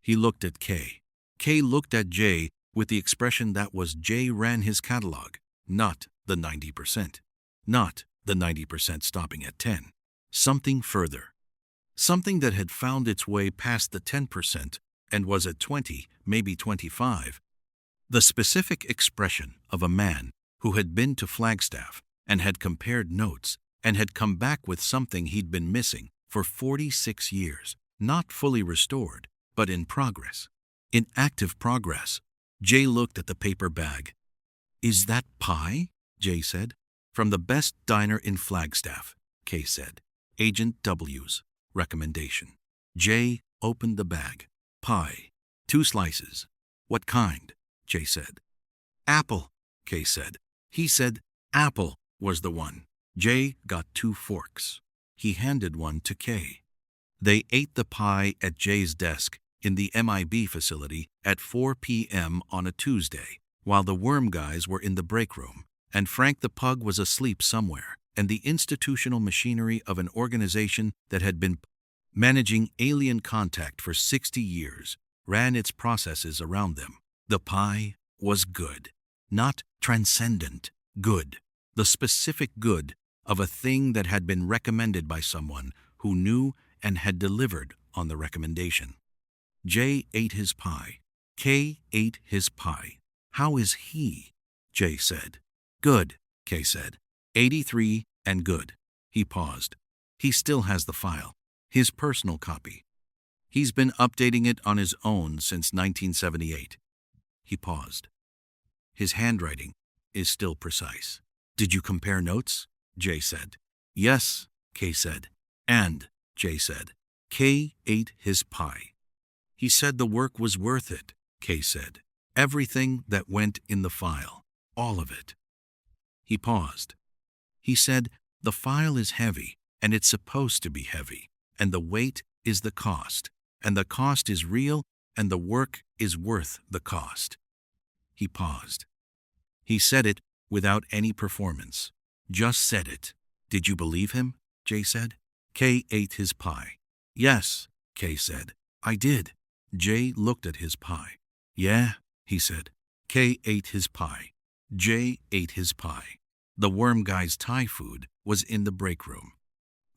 He looked at Kay. Kay looked at Jay with the expression that was Jay ran his catalog, not the 90%. Not the 90% stopping at 10. Something further. Something that had found its way past the 10% and was at 20, maybe 25. The specific expression of a man who had been to Flagstaff and had compared notes and had come back with something he'd been missing for 46 years, not fully restored, but in progress. In active progress. Jay looked at the paper bag. Is that pie? Jay said. From the best diner in Flagstaff, Kay said. Agent W's recommendation. Jay opened the bag. Pie. 2 slices. What kind? Jay said. Apple, Kay said. He said apple was the one. Jay got 2 forks. He handed one to Kay. They ate the pie at Jay's desk in the MIB facility at 4 p.m. on a Tuesday, while the worm guys were in the break room, and Frank the pug was asleep somewhere, and the institutional machinery of an organization that had been managing alien contact for 60 years ran its processes around them. The pie was good, not transcendent, good, the specific good of a thing that had been recommended by someone who knew and had delivered on the recommendation. Jay ate his pie. Kay ate his pie. How is he? Jay said. Good, Kay said. 83 and good. He paused. He still has the file, his personal copy. He's been updating it on his own since 1978. He paused. His handwriting is still precise. Did you compare notes? Jay said. Yes, Kay said. And, Jay said. Kay ate his pie. He said the work was worth it, Kay said. Everything that went in the file, all of it. He paused. He said, the file is heavy, and it's supposed to be heavy, and the weight is the cost, and the cost is real, and the work is worth the cost. He paused. He said it without any performance. Just said it. Did you believe him? Jay said. Kay ate his pie. Yes, Kay said. I did. Jay looked at his pie. Yeah, he said. Kay ate his pie. Jay ate his pie. The worm guy's Thai food was in the break room.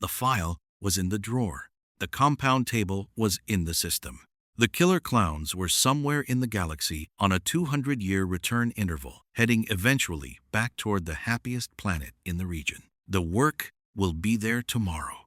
The file was in the drawer. The compound table was in the system. The killer clowns were somewhere in the galaxy on a 200-year return interval, heading eventually back toward the happiest planet in the region. The work will be there tomorrow.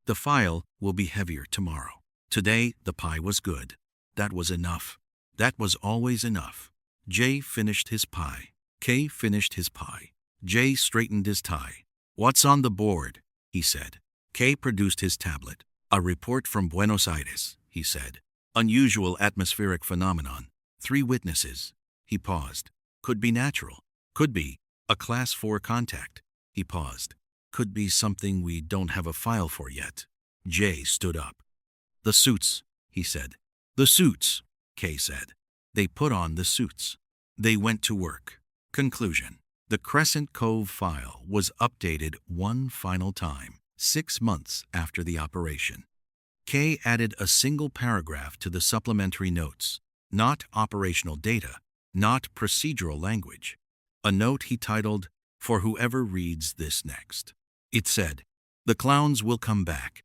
The file will be heavier tomorrow. Today, the pie was good. That was enough. That was always enough. Jay finished his pie. Kay finished his pie. Jay straightened his tie. What's on the board? He said. Kay produced his tablet. A report from Buenos Aires, he said. Unusual atmospheric phenomenon. 3 witnesses. He paused. Could be natural. Could be a Class 4 contact. He paused. Could be something we don't have a file for yet. Jay stood up. The suits, he said. The suits, Kay said. They put on the suits. They went to work. Conclusion. The Crescent Cove file was updated one final time, 6 months after the operation. Kay added a single paragraph to the supplementary notes, not operational data, not procedural language. A note he titled, "For whoever reads this next." It said, "The clowns will come back.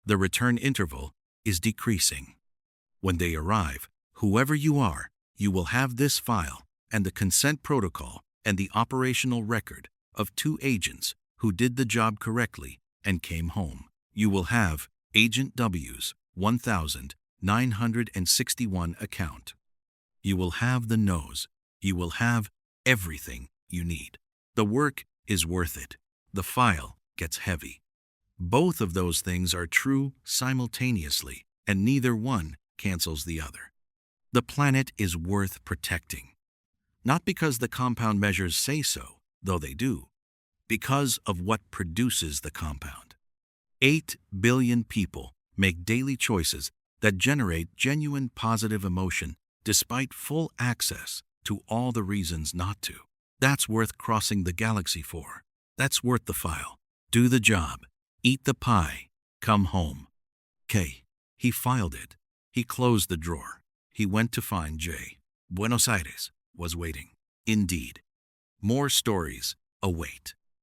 The return interval is decreasing. When they arrive, whoever you are, you will have this file and the consent protocol and the operational record of 2 agents who did the job correctly and came home. You will have Agent W's 1961 account. You will have the nose. You will have everything you need. The work is worth it. The file gets heavy. Both of those things are true simultaneously, and neither one cancels the other. The planet is worth protecting. Not because the compound measures say so, though they do, because of what produces the compound. 8 billion people make daily choices that generate genuine positive emotion despite full access to all the reasons not to. That's worth crossing the galaxy for. That's worth the file. Do the job. Eat the pie. Come home. Kay. He filed it. He closed the drawer. He went to find Jay. Buenos Aires was waiting. Indeed. More stories await.